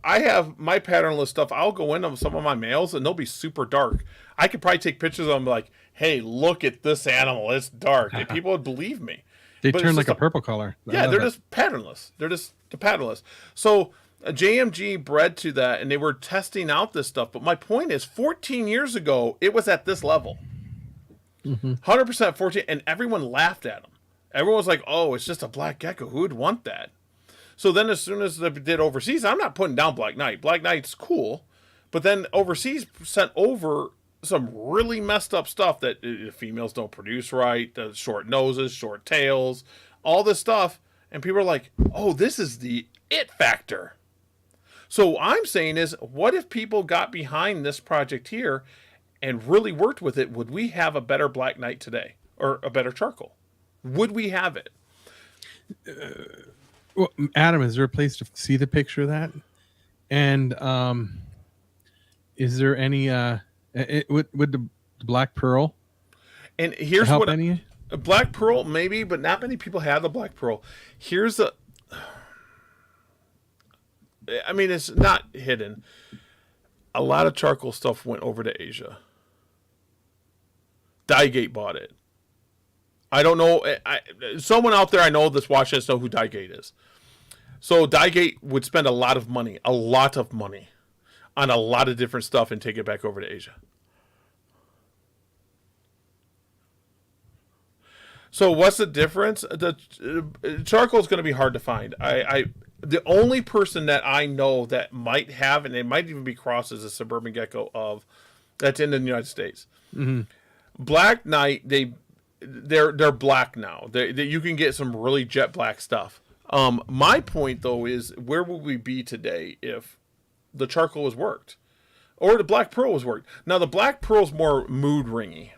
I have my patternless stuff. I'll go into some of my males and they'll be super dark. I could probably take pictures of them like, hey, look at this animal. It's dark. And people would believe me. They turn like a purple color. Yeah, they're just patternless. They're just patternless. So JMG bred to that, and they were testing out this stuff. But my point is, 14 years ago, it was at this level. 100% 14, and everyone laughed at them. Everyone was like, oh, it's just a black gecko. Who would want that? So then as soon as they did overseas, I'm not putting down Black Knight. Black Knight's cool. But then overseas sent over some really messed up stuff that females don't produce right, the short noses, short tails, all this stuff. And people are like, oh, this is the it factor. So what I'm saying is, what if people got behind this project here and really worked with it? Would we have a better Black Knight today? Or a better charcoal? Would we have it? Well, Adam, is there a place to see the picture of that? And is there any with the black pearl? And here's help what any? A black pearl maybe, but not many people have the black pearl. Here's a. I mean, it's not hidden. A lot of charcoal stuff went over to Asia. Dygate bought it. I don't know. Someone out there I know that's watching us know who Dygate is. So Dygate would spend a lot of money on a lot of different stuff and take it back over to Asia. So what's the difference? The charcoal is going to be hard to find. The only person that I know that might have, and it might even be crossed as a suburban gecko that's in the United States. Mm-hmm. Black Knight, they're black now. You can get some really jet black stuff. My point though is, where would we be today if the charcoal was worked, or the black pearl was worked? Now the black pearl's more mood ringy,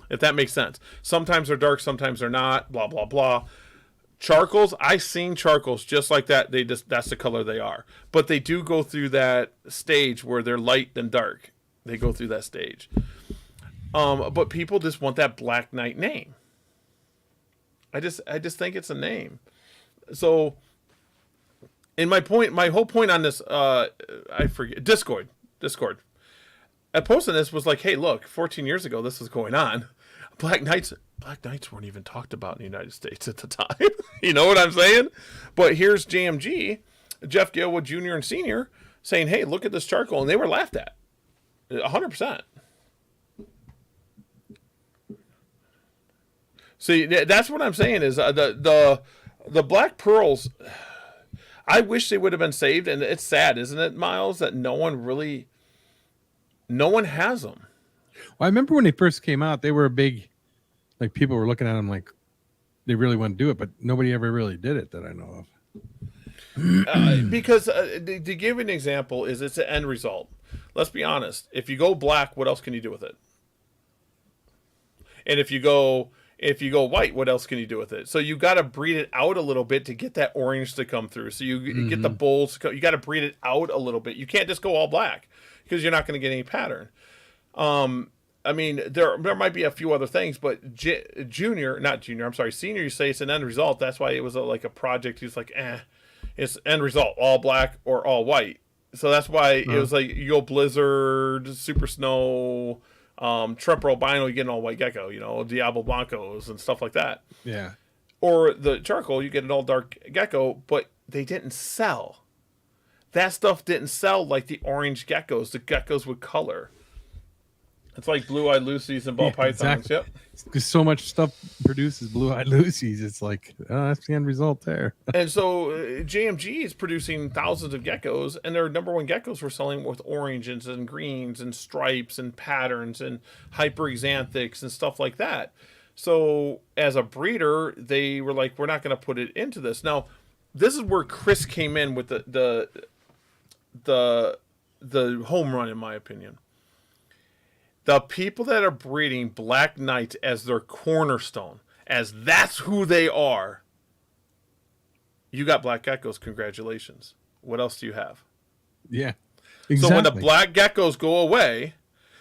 if that makes sense. Sometimes they're dark, sometimes they're not. Blah blah blah. Charcoals, I've seen charcoals just like that. That's the color they are, but they do go through that stage where they're light and dark. They go through that stage. But people just want that Black Knight name. I just think it's a name. So, in my whole point on this, I forget, Discord. I posted this was like, hey, look, 14 years ago, this was going on. Black Knights weren't even talked about in the United States at the time. You know what I'm saying? But here's JMG, Jeff Gilwood Jr. and Sr. saying, hey, look at this charcoal. And they were laughed at. 100%. See, that's what I'm saying is the black pearls, I wish they would have been saved. And it's sad, isn't it, Miles, that no one has them. Well, I remember when they first came out, they were a big, like, people were looking at them like they really want to do it, but nobody ever really did it that I know of. Because to give an example, it's an end result. Let's be honest. If you go black, what else can you do with it? And if you go white, what else can you do with it? So you got to breed it out a little bit to get that orange to come through. So you get the bulls. You got to breed it out a little bit. You can't just go all black because you're not going to get any pattern. I mean, there might be a few other things, but senior, you say it's an end result. That's why it was like a project. He's like, it's end result, all black or all white. So that's why it was like, you go Blizzard, Super Snow, Tremper Albino, you get an all white gecko, Diablo Blancos and stuff like that. Yeah. Or the charcoal, you get an all dark gecko, but they didn't sell. That stuff didn't sell like the orange geckos, the geckos with color. It's like blue-eyed Lucy's and ball pythons. Exactly. Yep. Because so much stuff produces blue-eyed Lucy's. It's like, that's the end result there. And so JMG is producing thousands of geckos, and their number one geckos were selling with oranges and greens and stripes and patterns and hyperexanthics and stuff like that. So as a breeder, they were like, we're not going to put it into this. Now, this is where Chris came in with the home run, in my opinion. The people that are breeding Black Knights as their cornerstone, as that's who they are, you got black geckos. Congratulations. What else do you have? Yeah, exactly. So when the black geckos go away,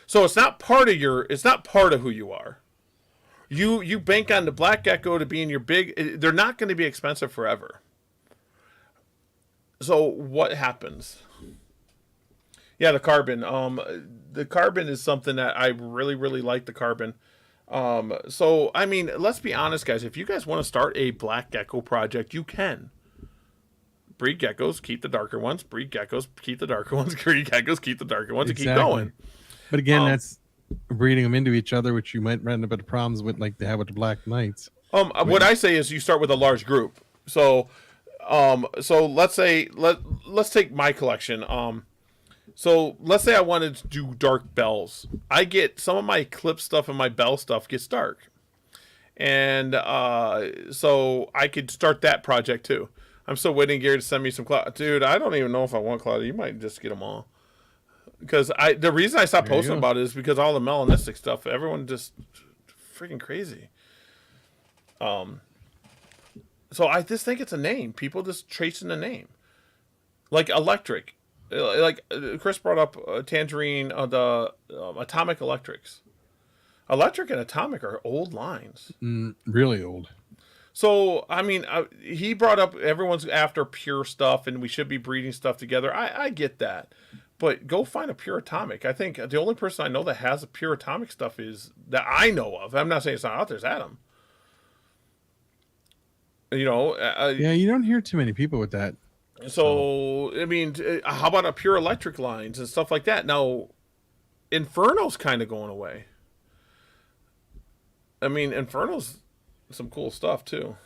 so it's not part of who you are. You bank on the black gecko to be in your big. They're not going to be expensive forever. So what happens? Yeah, the carbon. The carbon is something that I really, really like. The carbon. So I mean, let's be honest, guys. If you guys want to start a black gecko project, you can. Breed geckos, keep the darker ones. Breed geckos, keep the darker ones. Breed geckos, keep the darker ones, exactly. And keep going. But again, that's breeding them into each other, which you might run into problems with, like they have with the Black Knights. What I say is you start with a large group. So let's say let's take my collection. So let's say I wanted to do dark bells. I get some of my clip stuff and my bell stuff gets dark. And so I could start that project too. I'm still waiting Gary to send me some cloud. Dude, I don't even know if I want cloud. You might just get them all. Because the reason I stopped posting about it is because all the melanistic stuff, everyone just freaking crazy. So I just think it's a name. People just tracing a name. Like electric. Like Chris brought up Tangerine, the Atomic Electrics. Electric and Atomic are old lines. Really old. So, I mean, he brought up everyone's after pure stuff and we should be breeding stuff together. I get that. but go find a pure atomic. I think the only person I know that has a pure atomic stuff is that I know of. I'm not saying it's not out there. It's Adam. You know. Yeah, you don't hear too many people with that. So I mean, how about a pure electric lines and stuff like that? Now, Inferno's kind of going away. I mean, Inferno's some cool stuff too.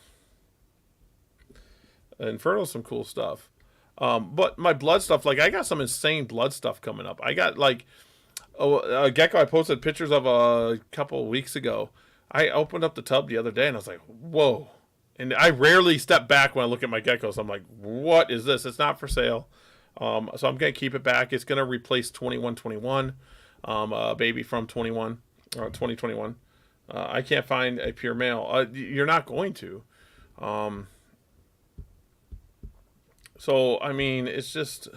Inferno's some cool stuff. But my blood stuff, like I got some insane blood stuff coming up. I got like a gecko I posted pictures of a couple of weeks ago. I opened up the tub the other day and I was like, whoa. And I rarely step back when I look at my geckos. I'm like, what is this? It's not for sale. So I'm going to keep it back. It's going to replace 2121, a baby from 2021. I can't find a pure male. You're not going to. So, I mean, it's just...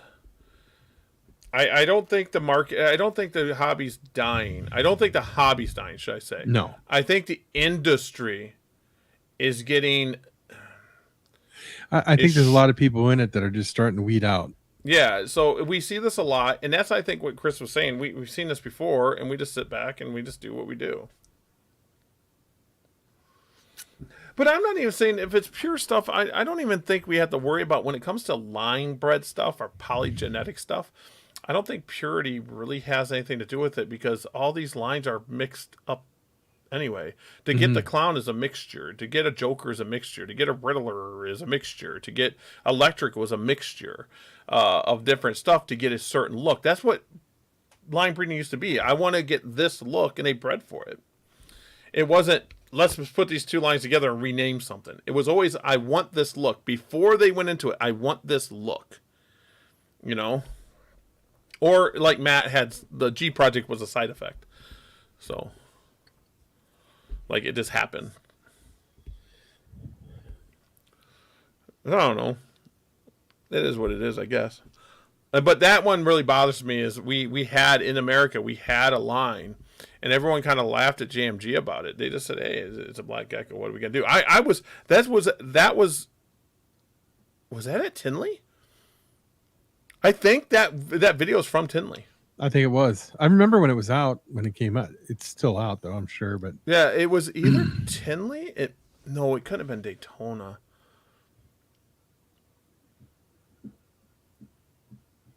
I don't think the market... I don't think the hobby's dying. I don't think the hobby's dying, should I say. No. I think the industry is getting... I think there's a lot of people in it that are just starting to weed out. Yeah, so we see this a lot, and that's, I think, what Chris was saying. We've seen this before, and we just sit back and we just do what we do. But I'm not even saying if it's pure stuff, I don't even think we have to worry about when it comes to line bred stuff or polygenetic stuff. I don't think purity really has anything to do with it because all these lines are mixed up anyway. To get the clown is a mixture. To get a Joker is a mixture. To get a Riddler is a mixture. To get electric was a mixture of different stuff to get a certain look. That's what line breeding used to be. I want to get this look, and they bred for it. It wasn't, let's just put these two lines together and rename something. It was always, I want this look. Before they went into it, I want this look. You know? Or like Matt had, the G Project was a side effect. So, like it just happened. I don't know. It is what it is, I guess. But that one really bothers me is we had, in America, we had a line. And everyone kind of laughed at JMG about it. They just said, "Hey, it's a black gecko. What are we gonna do?" Was that at Tinley? I think that video is from Tinley. I think it was. I remember when it was out, when it came out. It's still out though, I'm sure. But yeah, it was either Tinley. It couldn't have been Daytona.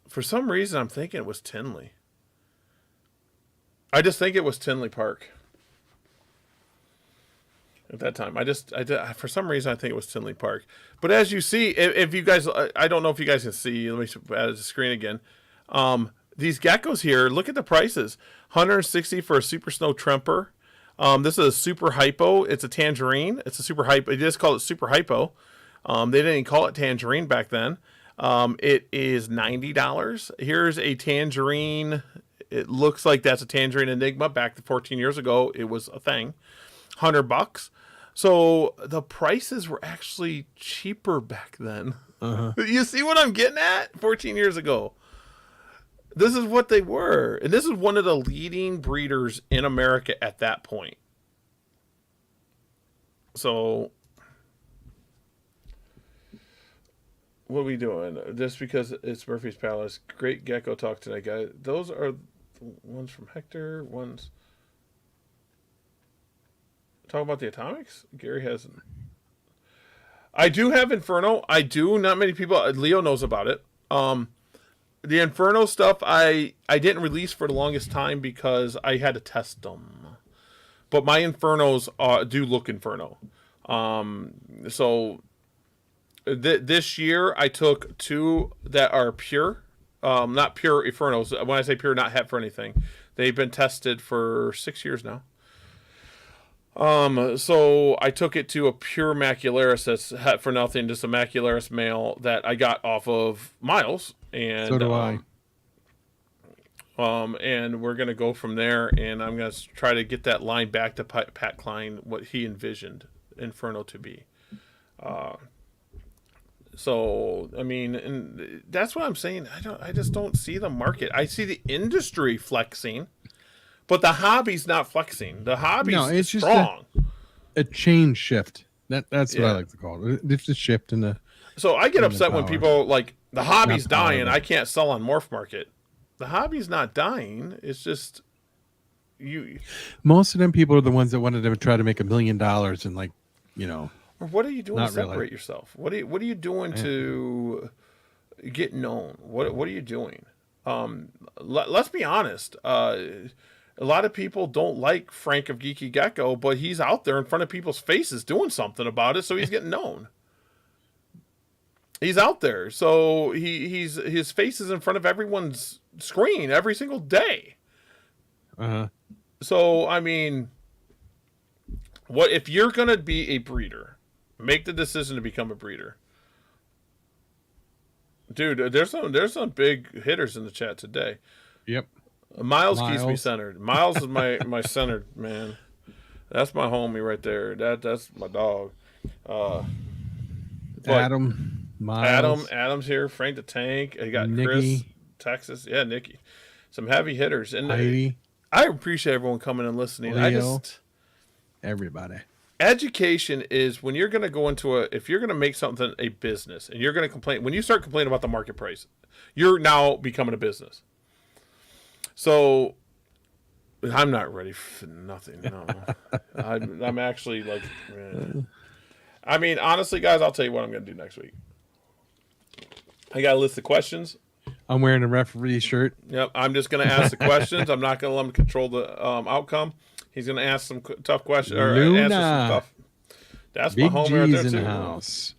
For some reason, I'm thinking it was Tinley. I just think it was Tinley Park at that time. I for some reason I think it was Tinley Park. But as you see, if you guys, I don't know if you guys can see. Let me add the screen again. These geckos here, look at the prices: $160 for a Super Snow Tremper. This is a Super Hypo. It's a Tangerine. It's a Super Hypo. They just call it Super Hypo. They didn't even call it Tangerine back then. It is $90. Here's a Tangerine. It looks like that's a Tangerine Enigma. Back to 14 years ago, it was a thing. $100. So the prices were actually cheaper back then. You see what I'm getting at? 14 years ago. This is what they were. And this is one of the leading breeders in America at that point. So what are we doing? Just because it's Murphy's Palace. Great gecko talk tonight, guys. Those are ones from Hector. Ones. Talk about the atomics? Gary hasn't. I do have Inferno. I do. Not many people. Leo knows about it. The Inferno stuff I didn't release for the longest time because I had to test them. But my Infernos do look Inferno. So this year I took two that are pure. Not pure Infernos. When I say pure, not het for anything. They've been tested for 6 years now. So I took it to a pure Macularis that's het for nothing, just a Macularis male that I got off of Miles. And so do I. And we're gonna go from there, and I'm gonna try to get that line back to Pat Klein, what he envisioned Inferno to be. So I mean, and that's what I'm saying. I just don't see the market. I see the industry flexing, but the hobby's not flexing. The hobby's strong. Just a change shift. That's what I like to call it. It's a shift in the. So I get upset when people like the hobby's dying. I can't sell on Morph Market. the hobby's not dying. It's just you. Most of them people are the ones that wanted to try to make $1 million and like, you know, Or what are you doing to not separate realize. yourself? What are you doing to get known? What are you doing? Let's be honest. A lot of people don't like Frank of Geeky Gecko, but he's out there in front of people's faces doing something about it, so he's getting known. He's out there, so his face is in front of everyone's screen every single day. Uh-huh. So I mean, what if you're gonna be a breeder? Make the decision to become a breeder. Dude, there's some big hitters in the chat today. Yep. Miles keeps me Miles. centered. Miles is my centered man. That's my homie right there. That's my dog. But Miles, Adam's here. Frank the Tank. You got Nikki. Chris, Texas. Yeah, Nikki. Some heavy hitters. And Heidi, I appreciate everyone coming and listening. Leo. Everybody. Education is when you're going to go into if you're going to make something a business and you're going to complain, when you start complaining about the market price, you're now becoming a business. So I'm not ready for nothing. No, I'm actually like, I mean, honestly, guys, I'll tell you what I'm going to do next week. I got a list of questions. I'm wearing a referee shirt. Yep, I'm just going to ask the questions. I'm not going to let him control the outcome. He's going to ask some tough questions or answer some tough. That's Big my homie right there G's too. in the house.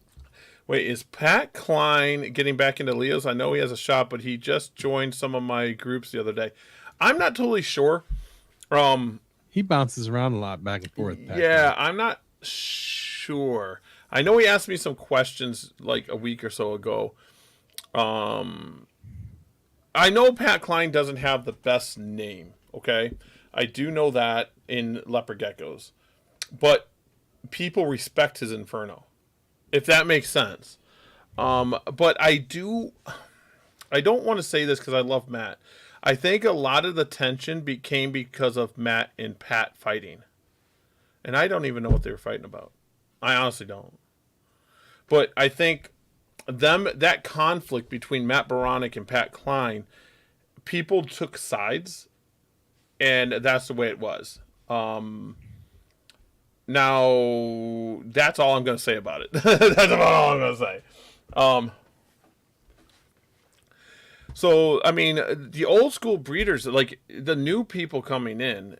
Wait, is Pat Klein getting back into Leo's? I know he has a shop, but he just joined some of my groups the other day. I'm not totally sure. He bounces around a lot back and forth. Yeah, I'm not sure. I know he asked me some questions like a week or so ago. I know Pat Klein doesn't have the best name, okay? I do know that in leopard geckos. But people respect his Inferno, if that makes sense. But I don't want to say this because I love Matt. I think a lot of the tension became because of Matt and Pat fighting. And I don't even know what they were fighting about. I honestly don't. But I think that conflict between Matt Baranek and Pat Klein, people took sides, and that's the way it was. Now, that's all I'm going to say about it. That's about all I'm going to say. So, I mean, the old school breeders, like the new people coming in,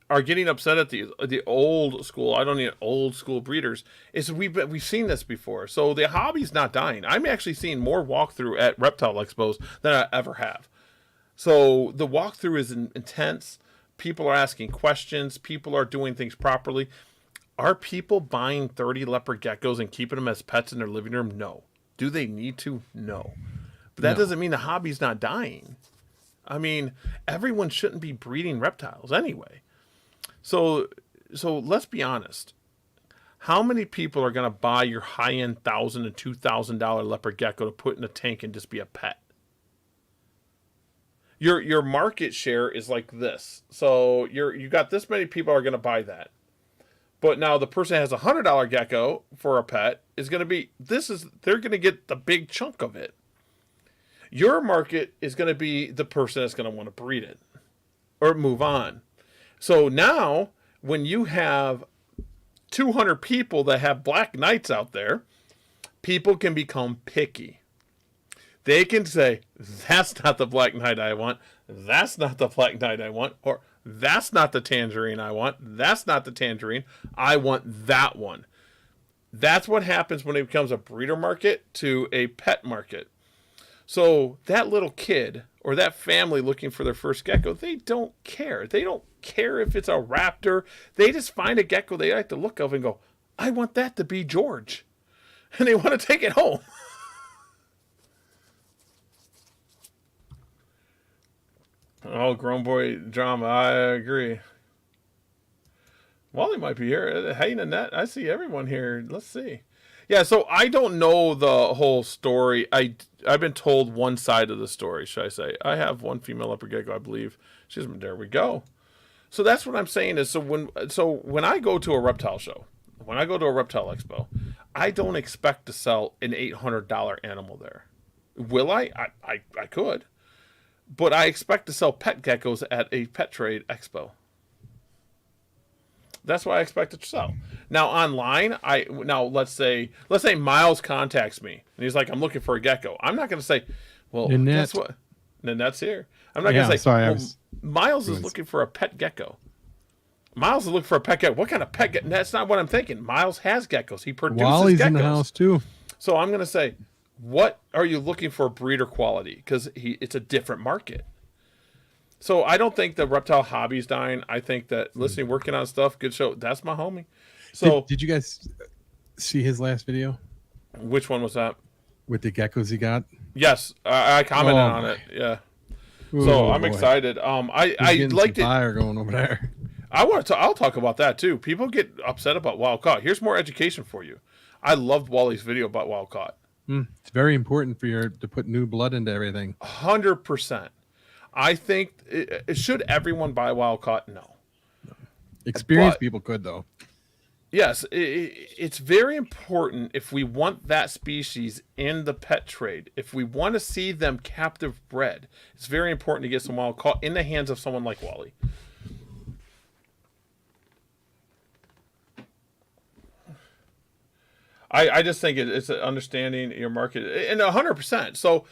are getting upset at the old school. I don't need old school breeders. We've seen this before. So the hobby's not dying. I'm actually seeing more walkthrough at reptile expos than I ever have. So the walkthrough is intense. People are asking questions. People are doing things properly. Are people buying 30 leopard geckos and keeping them as pets in their living room? No. Do they need to? No. But that doesn't mean the hobby's not dying. I mean, everyone shouldn't be breeding reptiles anyway. So let's be honest. How many people are going to buy your high-end $1,000 and $2,000 leopard gecko to put in a tank and just be a pet? Your market share is like this. So you got this many people are going to buy that. But now the person that has $100 gecko for a pet is going to be they're going to get the big chunk of it. Your market is going to be the person that's going to want to breed it or move on. So now when you have 200 people that have black knights out there, people can become picky. They can say, that's not the black knight I want. That's not the black knight I want. Or that's not the tangerine I want. That's not the tangerine. I want that one. That's what happens when it becomes a breeder market to a pet market. So that little kid or that family looking for their first gecko, they don't care. They don't care if it's a raptor. They just find a gecko they like the look of and go, I want that to be George. And they want to take it home. Oh, grown boy drama. I agree. Wally might be here. Hey, Nanette, I see everyone here. Let's see. Yeah, so I don't know the whole story. I've been told one side of the story, should I say. I have one female leopard gecko, I believe. There we go. So that's what I'm saying is, so when I go to a reptile show, when I go to a reptile expo, I don't expect to sell an $800 animal there. Will I? I could. but I expect to sell pet geckos at a pet trade expo. That's what I expect to sell. Now online, let's say Miles contacts me and he's like, I'm looking for a gecko. I'm not going to say, well, Nanette. guess what? Nanette's here. I'm not going to say, sorry, Miles is looking for a pet gecko. Miles is looking for a pet gecko. What kind of pet gecko? That's not what I'm thinking. Miles has geckos. He produces Wally's geckos. in the house too. So I'm going to say, what are you looking for breeder quality? Because it's a different market. So I don't think the reptile hobby's dying. I think that listening, working on stuff, good show. That's my homie. So Did you guys see his last video which one was that? with the geckos he got? Yes, I commented on it. Yeah. So I'm excited. I liked it. Fire going over there. I'll talk about that too. People get upset about wild caught. Here's more education for you. I loved Wally's video about wild caught. It's very important for to put new blood into everything. 100%. I think should everyone buy wild caught? No. Experienced people could though. Yes, it's very important if we want that species in the pet trade. If we want to see them captive bred, it's very important to get some wild caught in the hands of someone like Wally. I just think it's understanding your market and 100%. So,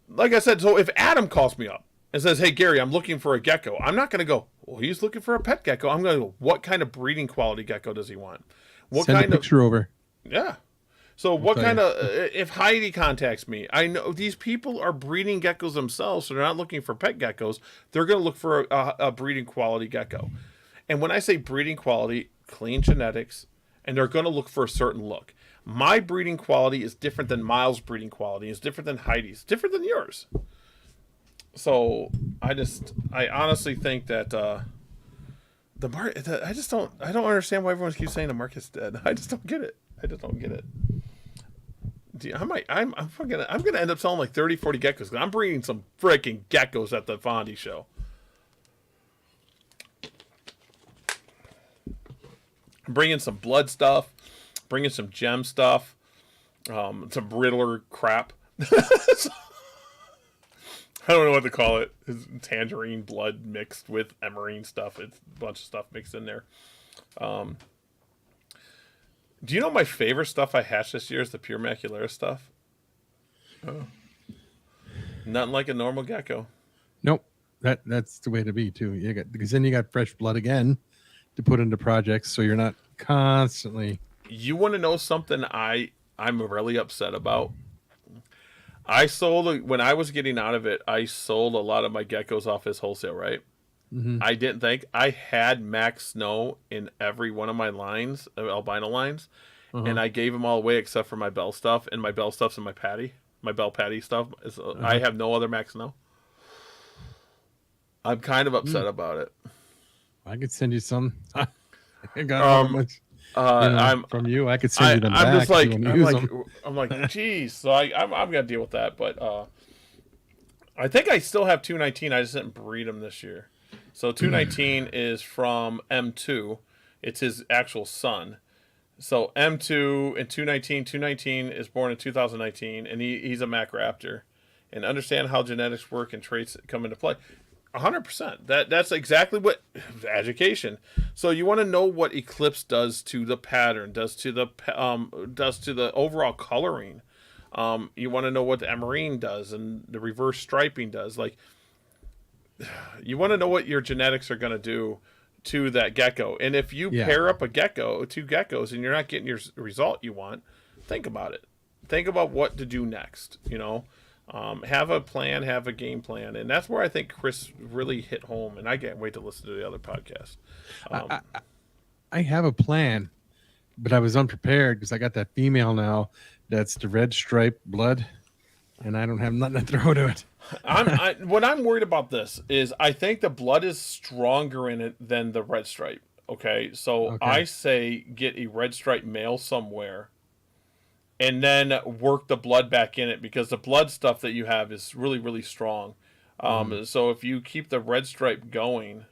like I said, so if Adam calls me up and says, "Hey Gary, I'm looking for a gecko," I'm not going to go, "Well, he's looking for a pet gecko." I'm going to go, "What kind of breeding quality gecko does he want? What Send kind a picture over. Yeah. So what kind of if Heidi contacts me, I know these people are breeding geckos themselves, so they're not looking for pet geckos. They're going to look for a breeding quality gecko. And when I say breeding quality, clean genetics, and they're going to look for a certain look. My breeding quality is different than Miles' breeding quality. It's different than Heidi's. Different than yours. So I honestly think that the market. I don't understand why everyone keeps saying the market's dead. I just don't get it. I'm gonna end up selling like 30, 40 geckos because I'm breeding some freaking geckos at the Fondy show. I'm bringing some blood stuff, bringing some gem stuff, some Riddler crap. I don't know what to call it. It's tangerine blood mixed with emerine stuff. It's a bunch of stuff mixed in there. Do you know my favorite stuff I hatched this year is the pure macularis stuff? Oh. Nothing like a normal gecko. Nope. That's the way to be too. Because then you got fresh blood again to put into projects, so you're not constantly. You want to know something I'm really upset about? I sold when I was getting out of it. I sold a lot of my geckos off as wholesale, right? Mm-hmm. I didn't think I had Max Snow in every one of my lines, albino lines, and I gave them all away except for my Bell stuff, and my Bell stuff's in my patty, my Bell patty stuff. I have no other Max Snow. I'm kind of upset about it. I could send you some. I got much. From you, I could send you them back. I'm just I'm like, geez. So I'm gonna deal with that, but I think I still have 219. I just didn't breed them this year. So 219 is from M2. It's his actual son. So M2 and 219 is born in 2019, and he's a Mac Raptor. And understand how genetics work and traits come into play. 100%. That's exactly what education. So you want to know what Eclipse does to the pattern, does to the overall coloring. You want to know what the emerine does and the reverse striping does. Like, you want to know what your genetics are going to do to that gecko. And if you pair up two geckos, and you're not getting your result you want, think about it. Think about what to do next. Have a plan, have a game plan, and that's where I think Chris really hit home. And I can't wait to listen to the other podcast. I have a plan, but I was unprepared because I got that female now. That's the red stripe blood, and I don't have nothing to throw to it. What I'm worried about this is I think the blood is stronger in it than the red stripe. Okay, so I say get a red stripe male somewhere, and then work the blood back in it because the blood stuff that you have is really, really strong. So if you keep the red stripe going,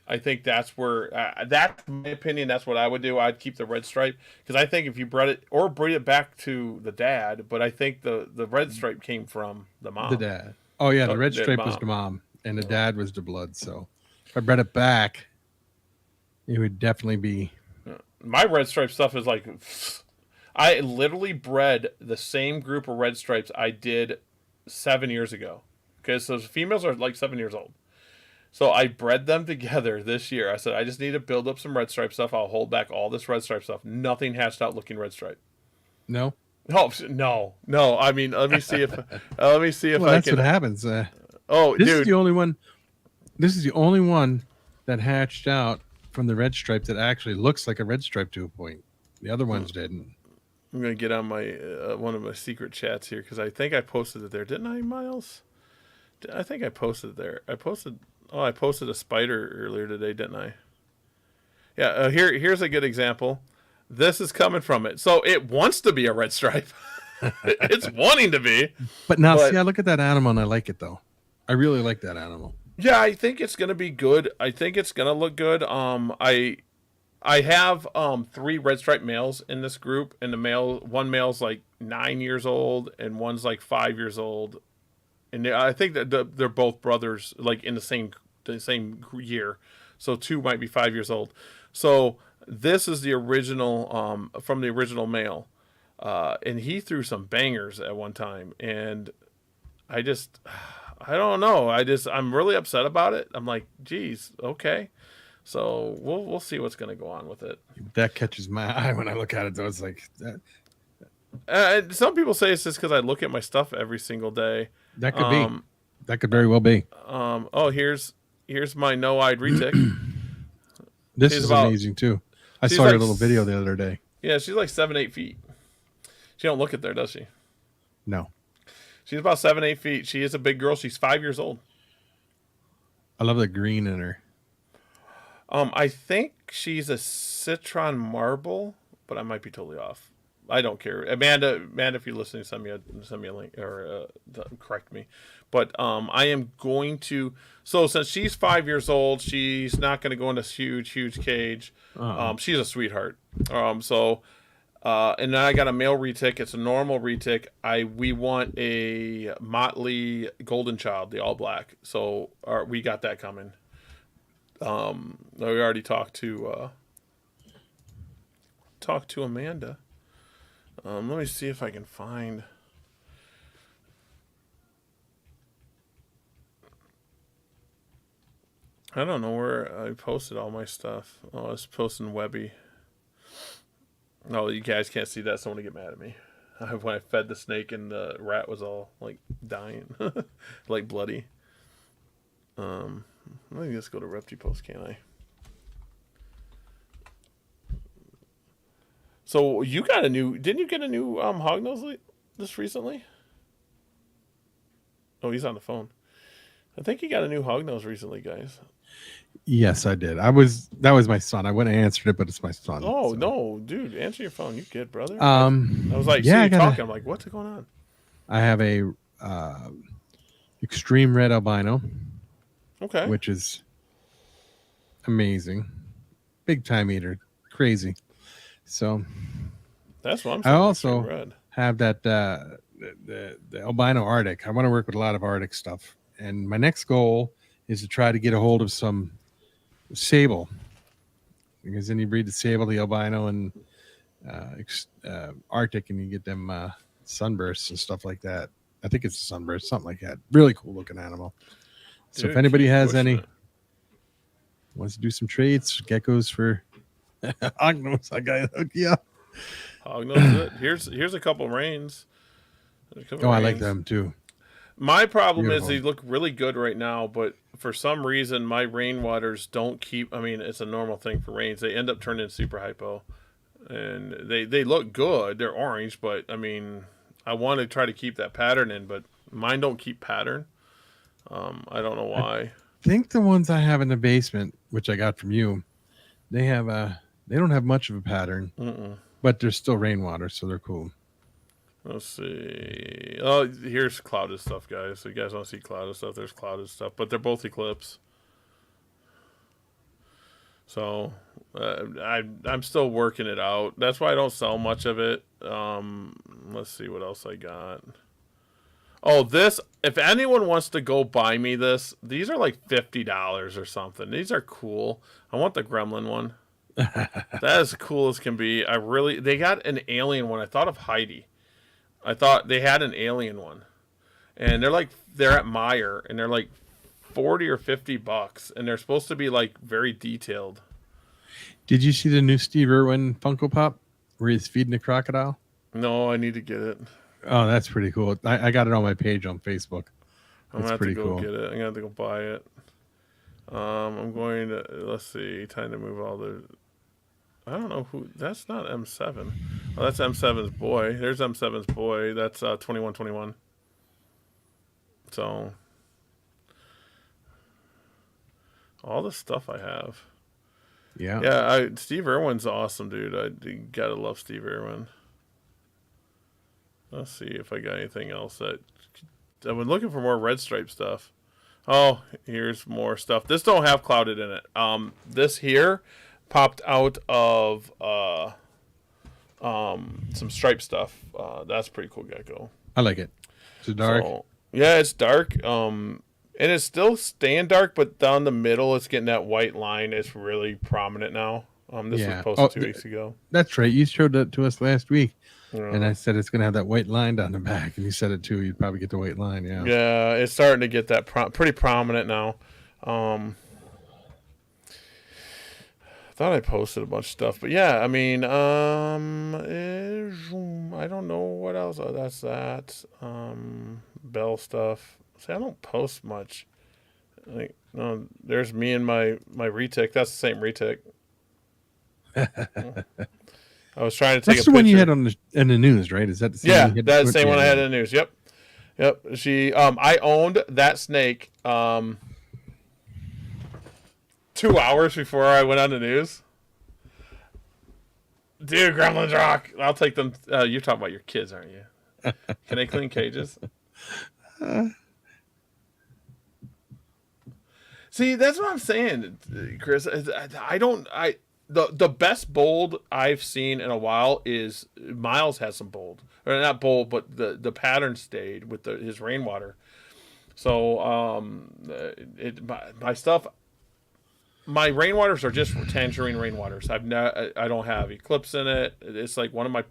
I think that's where, that's my opinion. That's what I would do. I'd keep the red stripe because I think if you bred it back to the dad, but I think the red stripe came from the mom. The dad. Oh yeah, the red Dead stripe was mom. the mom, and the dad was the blood. So if I bred it back, it would definitely be. My red stripe stuff is like, I literally bred the same group of red stripes I did 7 years ago. Okay, so the females are like 7 years old. So I bred them together this year. I said I just need to build up some red stripe stuff. I'll hold back all this red stripe stuff. Nothing hatched out looking red stripe. No. Oh no! I mean, let me see if Well, I that's can. what happens. Oh, This is dude, the only one. This is the only one that hatched out from the red stripe that actually looks like a red stripe to a point. The other ones didn't. I'm gonna get on my one of my secret chats here because I think I posted it there, didn't I, Miles? I think I posted it there. I posted. Oh, I posted a spider earlier today, didn't I? Yeah. Here's a good example. This is coming from it. So it wants to be a red stripe. It's wanting to be. But now, But see, I look at that animal and I like it though. I really like that animal. yeah, I think it's gonna be good. I think it's gonna look good. I have 3 red stripe males in this group, and one male's like 9 years old, and one's like 5 years old, and I think that they're both brothers, like in the same year, so 2 might be 5 years old. So this is the original from the original male, and he threw some bangers at one time, and I just I don't know. I'm really upset about it. I'm like, geez, okay. So we'll see what's going to go on with it. That catches my eye when I look at it though. It's like that. Some people say it's just because I look at my stuff every single day. That could be. That could very well be. Oh, here's my no-eyed retic. This She's is about- amazing too. I she's saw your like little video the other day. Yeah, she's like 7-8 feet. She don't look it there, does she? No, She's about 7-8 feet. She is a big girl. She's 5 years old. I love the green in her. I think she's a citron marble, but I might be totally off. I don't care. Amanda, if you're listening, send me a link or correct me. But I am going to. So since she's 5 years old, she's not going to go in this huge cage. She's a sweetheart. And then I got a male retic. It's a normal retic. We want a motley golden child, the all black. So we got that coming. We already talked to Amanda. Let me see if I can find. I don't know where I posted all my stuff. Oh, I was posting Webby. Oh, you guys can't see that. Someone will get mad at me. When I fed the snake and the rat was all like dying, like bloody. Let me just go to Reptile post, can't I? So you got didn't you get a new hognose this recently? Oh, he's on the phone. I think he got a new hognose recently, guys. Yes, I did. That was my son. I wouldn't have answered it, but it's my son. Oh, so. no, dude, answer your phone. You good, brother? I was like, yeah, see you talking. I'm like, what's going on? I have a extreme red albino, Okay. which is amazing. Big time eater. Crazy. So That's what I'm I saying. also Red. have that the albino Arctic. I want to work with a lot of Arctic stuff. And my next goal is to try to get a hold of some sable. Because then you breed the sable, the albino, and Arctic, and you get them sunbursts and stuff like that. I think it's a sunburst, something like that. Really cool looking animal. So Dude, if anybody keep has pushing any, it. wants to do some trades, geckos for hognose, I got hook you up. Hognose it. Here's a couple reins. Oh, I like them too. My problem is Beautiful. they look really good right now, but for some reason my rainwaters don't keep. I mean, it's a normal thing for rains. They end up turning super hypo, and they look good. They're orange, but I mean, I want to try to keep that pattern in, but mine don't keep pattern. I don't know why. I think the ones I have in the basement, which I got from you, they don't have much of a pattern, but they're still rainwater, so they're cool. Let's see. Oh, here's clouded stuff, guys. So you guys want to see clouded stuff? There's clouded stuff, but they're both eclipse. So I'm still working it out. That's why I don't sell much of it. Let's see what else I got. Oh, this, if anyone wants to go buy me this, these are like $50 or something. These are cool. I want the gremlin one. That is cool as can be. They got an alien one. I thought of Heidi. I thought they had an alien one. And they're at Meyer, and they're like 40 or $50, and they're supposed to be like very detailed. Did you see the new Steve Irwin Funko Pop where he's feeding a crocodile? No, I need to get it. Oh, that's pretty cool. I got it on my page on Facebook. That's pretty cool. Get it. I'm gonna have to go buy it. I'm going to, let's see, time to move all the. I don't know who. That's not M7. Oh, that's M7's boy. There's M7's boy. That's 2121. So all the stuff I have. Yeah. Steve Irwin's awesome, dude. You gotta love Steve Irwin. Let's see if I got anything else that I've been looking for more Red Stripe stuff. Oh, here's more stuff. This don't have clouded in it. This here popped out of some stripe stuff. That's pretty cool gecko. I like it. It's dark. So, yeah, it's dark. And it's still staying dark, but down the middle, it's getting that white line. It's really prominent now. This was posted 2 weeks ago. That's right. You showed that to us last week. And I said it's going to have that white line down the back. And you said it too. You'd probably get the white line. Yeah. Yeah, it's starting to get that pretty prominent now. I thought I posted a bunch of stuff. But yeah, I mean, I don't know what else. Oh, that's that. Bell stuff. See, I don't post much. No, there's me and my retic. That's the same retic. I was trying to take a picture. That's the one you had in the news, right? Is that the same? Yeah, that's the same one I had in the news. Yep. I owned that snake 2 hours before I went on the news. Dude, gremlins rock. I'll take them. You're talking about your kids, aren't you? Can they clean cages? See, that's what I'm saying, Chris. The best bold I've seen in a while is Miles has some bold, or not bold, but the pattern stayed with his rainwater. So my stuff, my rainwaters are just tangerine rainwaters. I don't have Eclipse in it. It's like one of my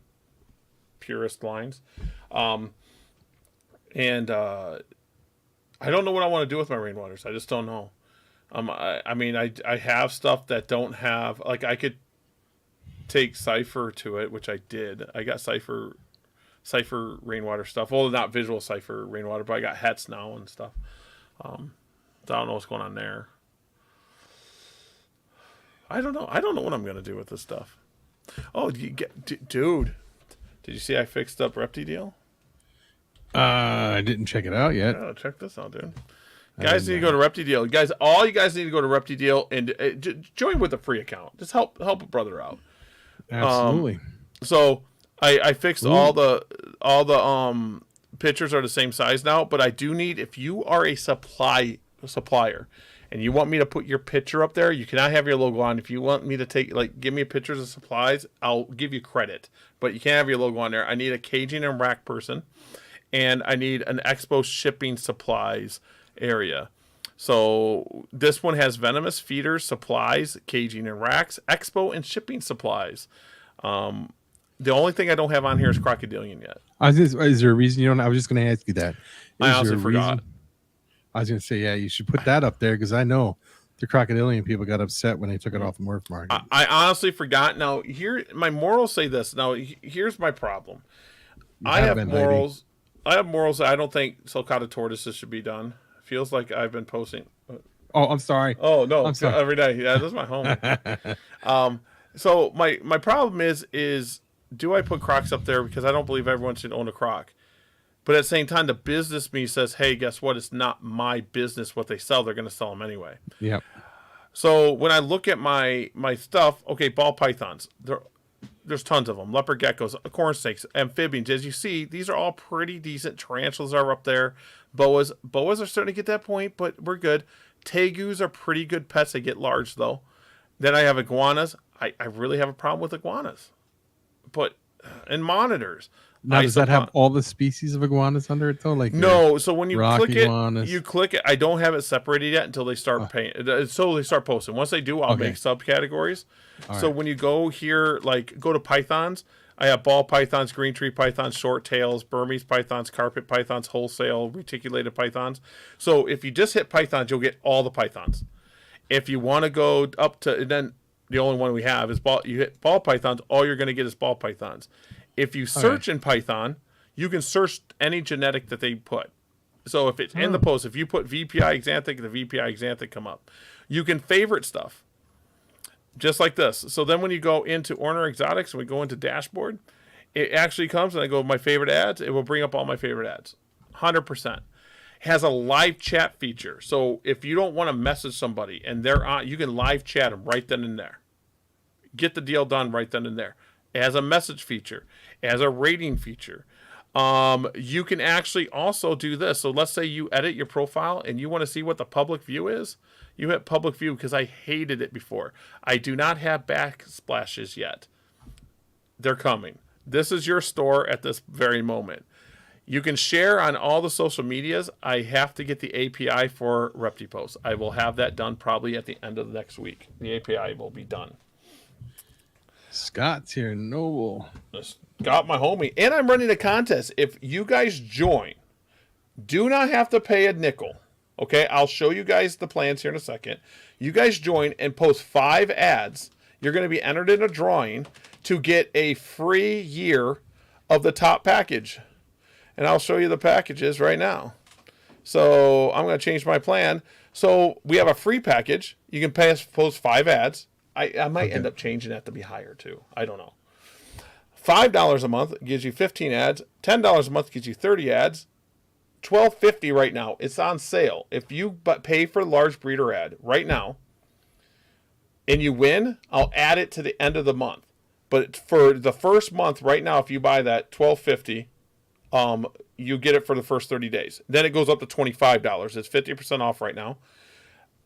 purest lines, and I don't know what I want to do with my rainwaters. I just don't know. I mean, I have stuff that don't have, like, I could take Cypher to it, which I did. I got Cypher rainwater stuff. Well, not visual Cypher rainwater, but I got Hets now and stuff. So I don't know what's going on there. I don't know. I don't know what I'm going to do with this stuff. Oh, dude, did you see I fixed up Reptile? I didn't check it out yet. Yeah, check this out, dude. Guys need to go to Reptile. Guys, all you guys need to go to Reptile and join with a free account. Just help a brother out. Absolutely. So I fixed all the pictures are the same size now, but I do need, if you are a supplier and you want me to put your picture up there, you cannot have your logo on. If you want me to give me pictures of supplies, I'll give you credit, but you can't have your logo on there. I need a caging and rack person, and I need an expo shipping supplies area. So this one has venomous feeders, supplies, caging and racks, expo and shipping supplies. The only thing I don't have on here is crocodilian yet. Is there a reason you don't? I was just going to ask you that. I honestly forgot. I was going to say, yeah, you should put that up there because I know the crocodilian people got upset when they took it off the Morph Market. I honestly forgot. Now, here, my morals say this. Now, here's my problem. I have morals that I don't think sulcata tortoises should be done. Feels like I've been posting. Oh, I'm sorry. Oh, no. I'm sorry. Every day. Yeah, this is my home. So my problem is do I put Crocs up there? Because I don't believe everyone should own a Croc. But at the same time, the business me says, hey, guess what? It's not my business what they sell. They're going to sell them anyway. Yep. So when I look at my stuff, okay, ball pythons. There's tons of them. Leopard geckos, corn snakes, amphibians. As you see, these are all pretty decent. Tarantulas are up there. Boas are starting to get that point, but we're good. Tegus are pretty good pets. They get large, though. Then I have iguanas. I really have a problem with iguanas. And monitors. Now, does that have all the species of iguanas under it though? Like no. So when you rock click iguanas? it, you click it. I don't have it separated yet until they start paying. So they start posting. Once they do, I'll make subcategories. So when you go here, like go to pythons, I have ball pythons, green tree pythons, short tails, Burmese pythons, carpet pythons, wholesale, reticulated pythons. So if you just hit pythons, you'll get all the pythons. If you want to go up to, and then the only one we have is ball. You hit ball pythons, all you're going to get is ball pythons. If you search in Python, you can search any genetic that they put. So if it's in the post, if you put VPI Xanthic, the VPI Xanthic come up. You can favorite stuff, just like this. So then when you go into Orner Exotics and we go into dashboard, it actually comes and I go my favorite ads. It will bring up all my favorite ads, 100%. Has a live chat feature. So if you don't want to message somebody and they're on, you can live chat them right then and there. Get the deal done right then and there. It has a message feature. It has a rating feature. You can actually also do this. So let's say you edit your profile and you want to see what the public view is. You hit public view because I hated it before. I do not have backsplashes yet. They're coming. This is your store at this very moment. You can share on all the social medias. I have to get the API for ReptiPost. I will have that done probably at the end of the next week. The API will be done. Scott's here, Noble. Scott, my homie. And I'm running a contest. If you guys join, do not have to pay a nickel. Okay, I'll show you guys the plans here in a second. You guys join and post 5 ads. You're going to be entered in a drawing to get a free year of the top package. And I'll show you the packages right now. So I'm going to change my plan. So we have a free package. You can post 5 ads. I might end up changing that to be higher too. I don't know. $5 a month gives you 15 ads. $10 a month gives you 30 ads. $12.50 right now. It's on sale. If you pay for large breeder ad right now and you win, I'll add it to the end of the month. But for the first month right now, if you buy that $12.50, you get it for the first 30 days. Then it goes up to $25. It's 50% off right now.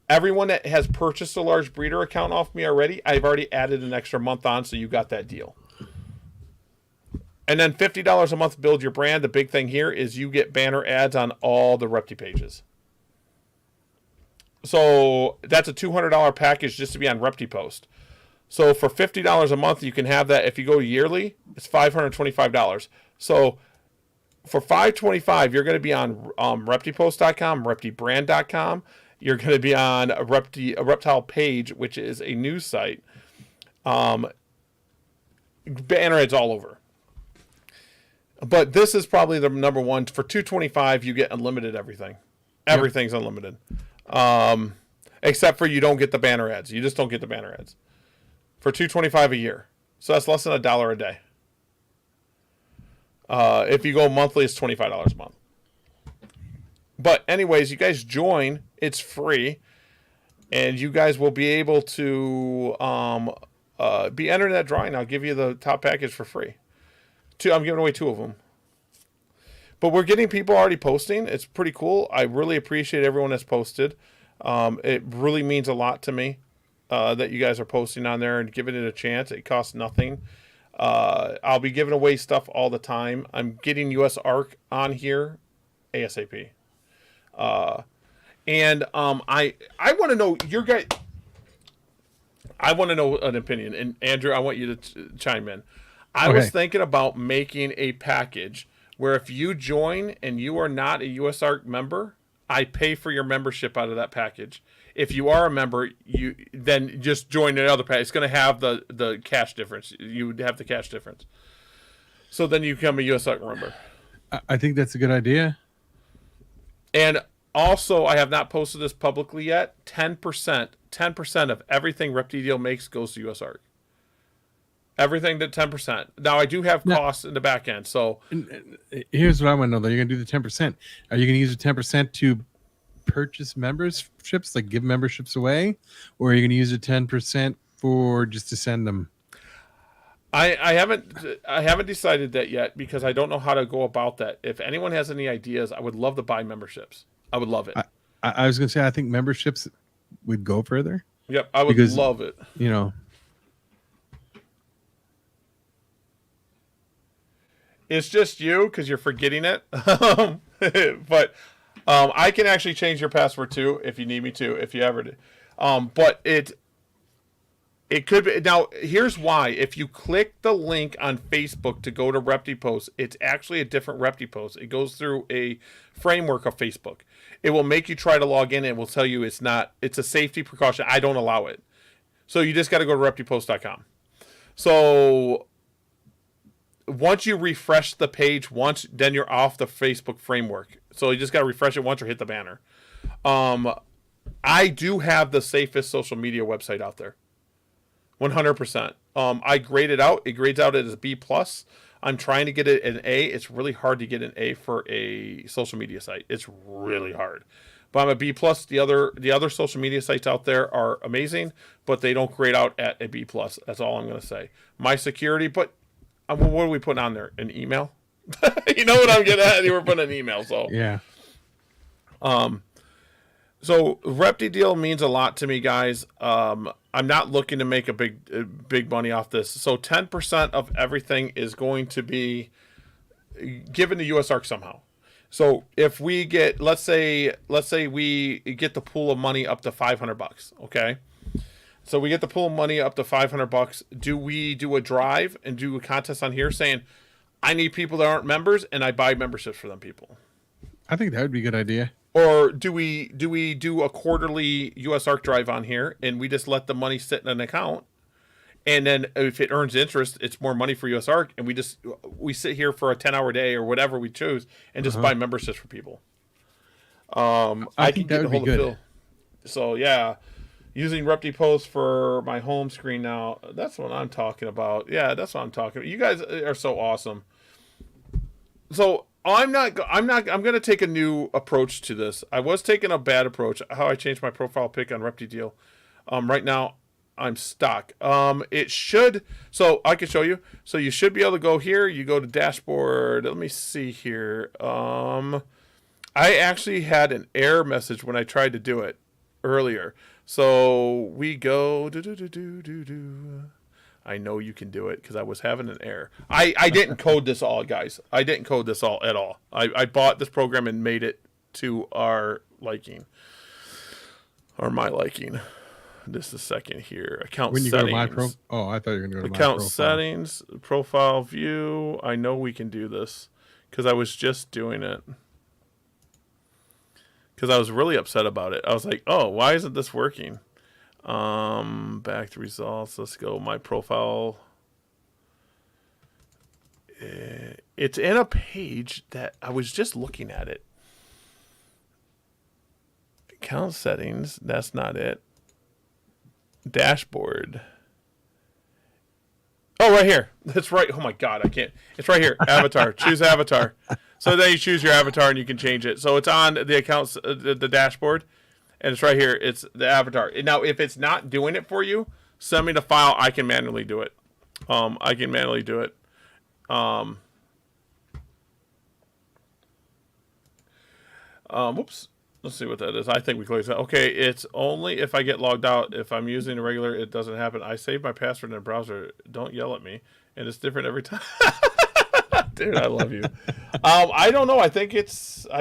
Everyone that has purchased a large breeder account off me already, I've already added an extra month on, so you got that deal. And then $50 a month build your brand. The big thing here is you get banner ads on all the Repti pages. So that's a $200 package just to be on ReptiPost. So for $50 a month, you can have that. If you go yearly, it's $525. So for $525, you're going to be on reptipost.com, reptibrand.com. You're going to be on a Reptile page, which is a news site. Banner ads all over. But this is probably the number one. For $225, you get unlimited everything. Everything's unlimited. Except for you don't get the banner ads. You just don't get the banner ads. For $225 a year. So that's less than $1 a day. If you go monthly, it's $25 a month. But anyways, you guys join. It's free. And you guys will be able to be entered in that drawing. I'll give you the top package for free. I'm giving away 2 of them. But we're getting people already posting. It's pretty cool. I really appreciate everyone that's posted. It really means a lot to me that you guys are posting on there and giving it a chance. It costs nothing. I'll be giving away stuff all the time. I'm getting US ARC on here ASAP. And I want to know your guys. I want to know an opinion. And Andrew, I want you to chime in. I was thinking about making a package where if you join and you are not a US ARC member, I pay for your membership out of that package. If you are a member, you then just join another package. It's going to have the cash difference. You would have the cash difference. So then you become a US ARC member. I think that's a good idea. And also, I have not posted this publicly yet. 10% of everything ReptiDeal makes goes to US ARC. Everything to 10%. Now I do have costs in the back end. So here's what I want to know though. You're gonna do the 10%. Are you gonna use the 10% to purchase memberships, like give memberships away? Or are you gonna use the 10% for just to send them? I haven't decided that yet because I don't know how to go about that. If anyone has any ideas, I would love to buy memberships. I would love it. I was gonna say I think memberships would go further. Yep, I would love it. You know. It's just you because you're forgetting it. But I can actually change your password too if you need me to, if you ever do. But it could be. Now, here's why. If you click the link on Facebook to go to ReptiPost, it's actually a different ReptiPost. It goes through a framework of Facebook. It will make you try to log in and it will tell you it's not. It's a safety precaution. I don't allow it. So you just got to go to reptipost.com. So once you refresh the page once, then you're off the Facebook framework. So you just got to refresh it once or hit the banner. I do have the safest social media website out there. 100%. I grade it out. It grades out as a B+. I'm trying to get it an A. It's really hard to get an A for a social media site. It's really hard. But I'm a B+. The other social media sites out there are amazing, but they don't grade out at a B+. That's all I'm going to say. My security, but what are we putting on there? An email? You know what I'm getting at? We're putting an email. So Yeah. So Repti deal means a lot to me, guys. I'm not looking to make a big money off this. So 10% of everything is going to be given to US Arc somehow. So if we get, let's say we get the pool of money up to $500, okay? So we get the pool of money up to $500. Do we do a drive and do a contest on here saying, I need people that aren't members and I buy memberships for them people? I think that would be a good idea. Or do we do a quarterly US Arc drive on here and we just let the money sit in an account, and then if it earns interest, it's more money for US Arc, and we sit here for a 10-hour day or whatever we choose and just buy memberships for people. I think that would be good. So yeah, using ReptiPost for my home screen now. That's what I'm talking about. Yeah, that's what I'm talking about. You guys are so awesome. So I'm going to take a new approach to this. I was taking a bad approach. How I changed my profile pic on Repti Deal. Right now, I'm stuck. It should. So I can show you. So you should be able to go here. You go to dashboard. Let me see here. I actually had an error message when I tried to do it earlier. So we go. I know you can do it because I was having an error. I didn't code this all, guys. I didn't code this all at all. I bought this program and made it to our liking. Or my liking. Just a second here. Account when you settings. Go to I thought you were going to go to account my settings, profile view. I know we can do this because I was just doing it. Because I was really upset about it. I was like, oh, why isn't this working? Back to results. Let's go. My profile. It's in a page that I was just looking at it. Account settings. That's not it. Dashboard. Oh, right here. That's right. Oh my God, I can't. It's right here. Avatar. Choose avatar. So then you choose your avatar and you can change it. So it's on the accounts, the dashboard. And it's right here. It's the avatar. Now, if it's not doing it for you, send me the file. I can manually do it. Whoops. Let's see what that is. I think we closed that. Okay, it's only if I get logged out. If I'm using a regular, it doesn't happen. I save my password in the browser. Don't yell at me. And it's different every time. Dude, I love you. I don't know. I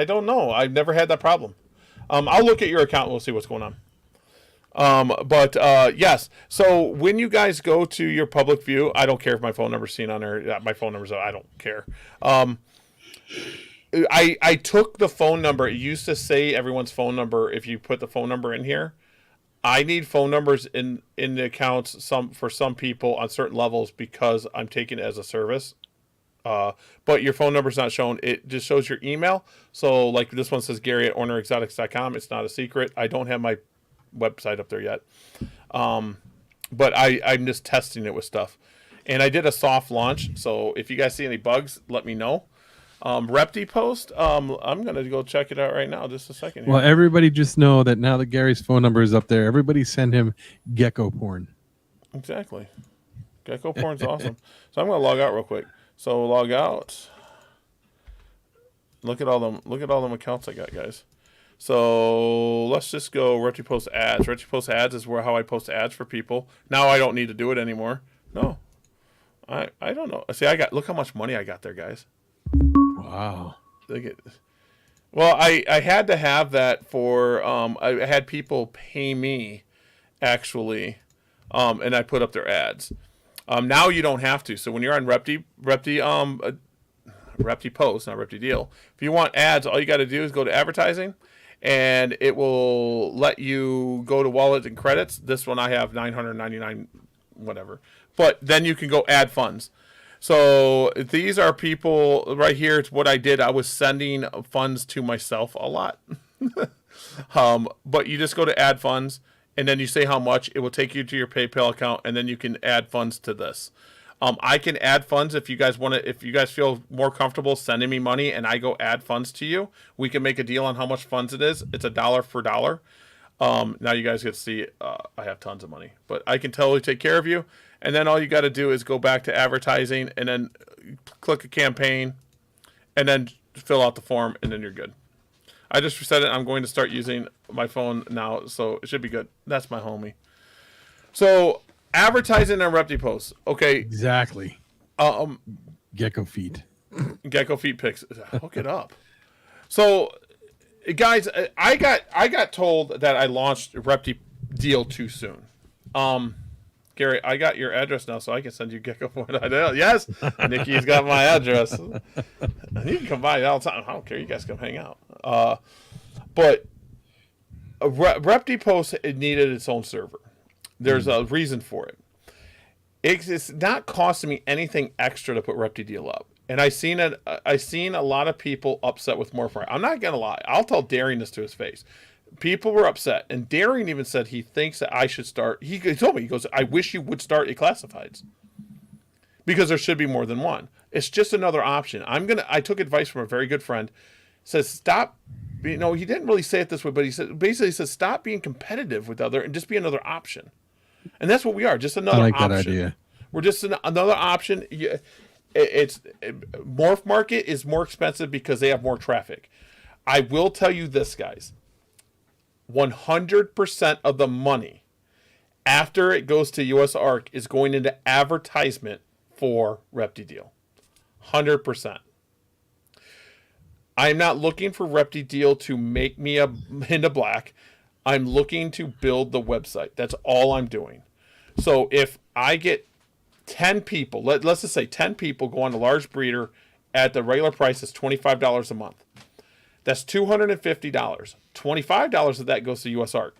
don't know. I've never had that problem. I'll look at your account and we'll see what's going on. But yes. So when you guys go to your public view, I don't care if my phone number's seen on there. Yeah, my phone number's I don't care. I took the phone number. It used to say everyone's phone number if you put the phone number in here. I need phone numbers in the accounts for some people on certain levels because I'm taking it as a service. But your phone number's not shown. It just shows your email. So like this one says Gary at ornerexotics.com. It's not a secret. I don't have my website up there yet. But I'm just testing it with stuff. And I did a soft launch. So if you guys see any bugs, let me know. ReptiPost. I'm going to go check it out right now. Just a second here. Well, everybody just know that now that Gary's phone number is up there, everybody send him gecko porn. Exactly. Gecko porn's awesome. So I'm going to log out real quick. So log out. Look at all them accounts I got, guys. So let's just go ReptiPost ads. ReptiPost ads is how I post ads for people. Now I don't need to do it anymore. No. I don't know. See, look how much money I got there, guys. Wow. Well, I had to have that for I had people pay me actually, and I put up their ads. Now you don't have to. So when you're on Repti Post, not Repti Deal, if you want ads, all you got to do is go to advertising, and it will let you go to wallet and credits. This one I have 999, whatever. But then you can go add funds. So these are people right here. It's what I did. I was sending funds to myself a lot. But you just go to add funds, and then you say how much. It will take you to your PayPal account, and then you can add funds to this. I can add funds if you guys want to. If you guys feel more comfortable sending me money, and I go add funds to you, we can make a deal on how much funds it is. It's $1 for $1. Now you guys get to see I have tons of money, but I can totally take care of you. And then all you got to do is go back to advertising, and then click a campaign, and then fill out the form, and then you're good. I just reset it. I'm going to start using my phone now, so it should be good. That's my homie. So advertising on Repti posts. Okay. Exactly. Gecko feet. Gecko feet pics. Hook it up. So, guys, I got told that I launched Repti Deal too soon. Gary, I got your address now, so I can send you Gecko Point. I know. Yes, Nikki's got my address. You can come by all the time. I don't care. You guys come hang out. But Repti Post needed its own server. There's a reason for it. It's not costing me anything extra to put Repti Deal up. And I seen a lot of people upset with more. I'm not gonna lie. I'll tell Darian this to his face. People were upset, and Darian even said he thinks that I should start. He told me, he goes, "I wish you would start a classifieds because there should be more than one. It's just another option." I took advice from a very good friend. Says stop. He didn't really say it this way, but he said stop being competitive with other and just be another option. And that's what we are, just another option. I like that idea. We're just another option. It's Morph Market is more expensive because they have more traffic. I will tell you this, guys. 100% of the money after it goes to US ARC is going into advertisement for Repti Deal. 100%. I'm not looking for Repti Deal to make me into black. I'm looking to build the website. That's all I'm doing. So if I get 10 people, let's just say 10 people go on a large breeder at the regular price is $25 a month. That's $250. $25 of that goes to US ARC.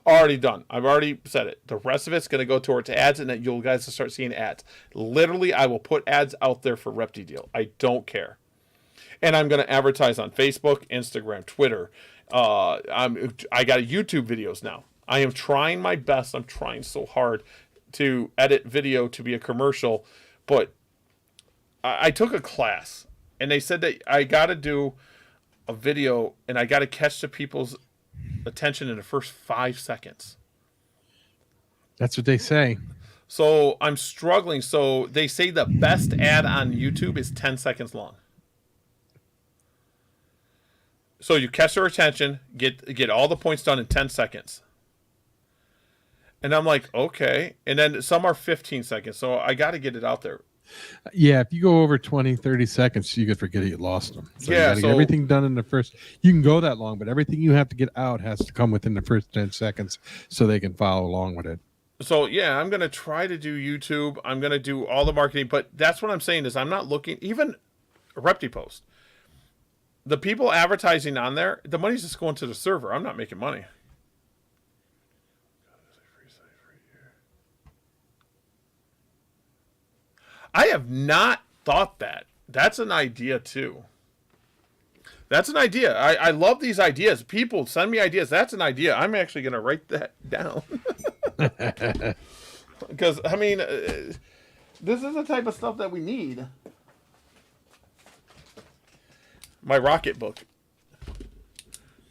Already done. I've already said it. The rest of it's going to go towards ads, and then you guys will start seeing ads. Literally, I will put ads out there for Repti Deal. I don't care. And I'm going to advertise on Facebook, Instagram, Twitter. I got YouTube videos now. I am trying my best. I'm trying so hard to edit video to be a commercial. But I took a class, and they said that I got to do a video, and I got to catch the people's attention in the first 5 seconds. That's what they say. So I'm struggling. So they say the best ad on YouTube is 10 seconds long. So you catch their attention, get all the points done in 10 seconds. And I'm like, okay. And then some are 15 seconds. So I got to get it out there. Yeah, if you go over 20, 30 seconds, you could forget you lost them. So yeah, you gotta get everything done in the first. You can go that long, but everything you have to get out has to come within the first 10 seconds so they can follow along with it. So, yeah, I'm going to try to do YouTube. I'm going to do all the marketing. But that's what I'm saying is I'm not looking, even Repti Post. The people advertising on there, the money's just going to the server. I'm not making money. I have not thought that. That's an idea, too. That's an idea. I love these ideas. People send me ideas. That's an idea. I'm actually going to write that down. Because, I mean, this is the type of stuff that we need. My Rocket book. You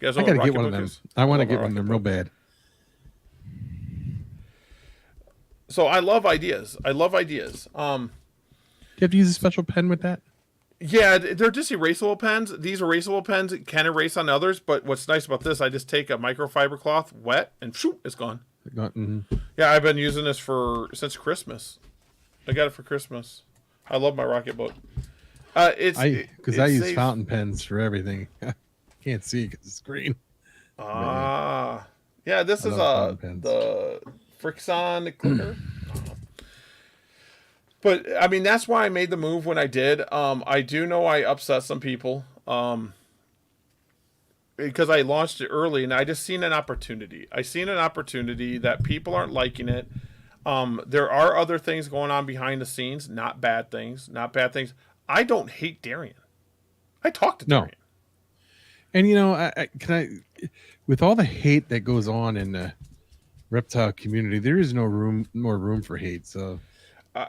guys know I got to get one of them. I want to get one of them real bad. So I love ideas. Do you have to use a special pen with that? Yeah, they're just erasable pens. These erasable pens can erase on others, but what's nice about this, I just take a microfiber cloth, wet, and shoop, it's gone. Yeah, I've been using this since Christmas. I got it for Christmas. I love my Rocket book. Because I use fountain pens for everything. Can't see because it's green. Yeah, this is the Frixon clicker. But I mean, that's why I made the move when I did. I do know I upset some people because I launched it early, and I just seen an opportunity. I seen an opportunity that people aren't liking it. There are other things going on behind the scenes, not bad things, not bad things. I don't hate Darian. I talk to Darian. And with all the hate that goes on in the reptile community, there is more room for hate. So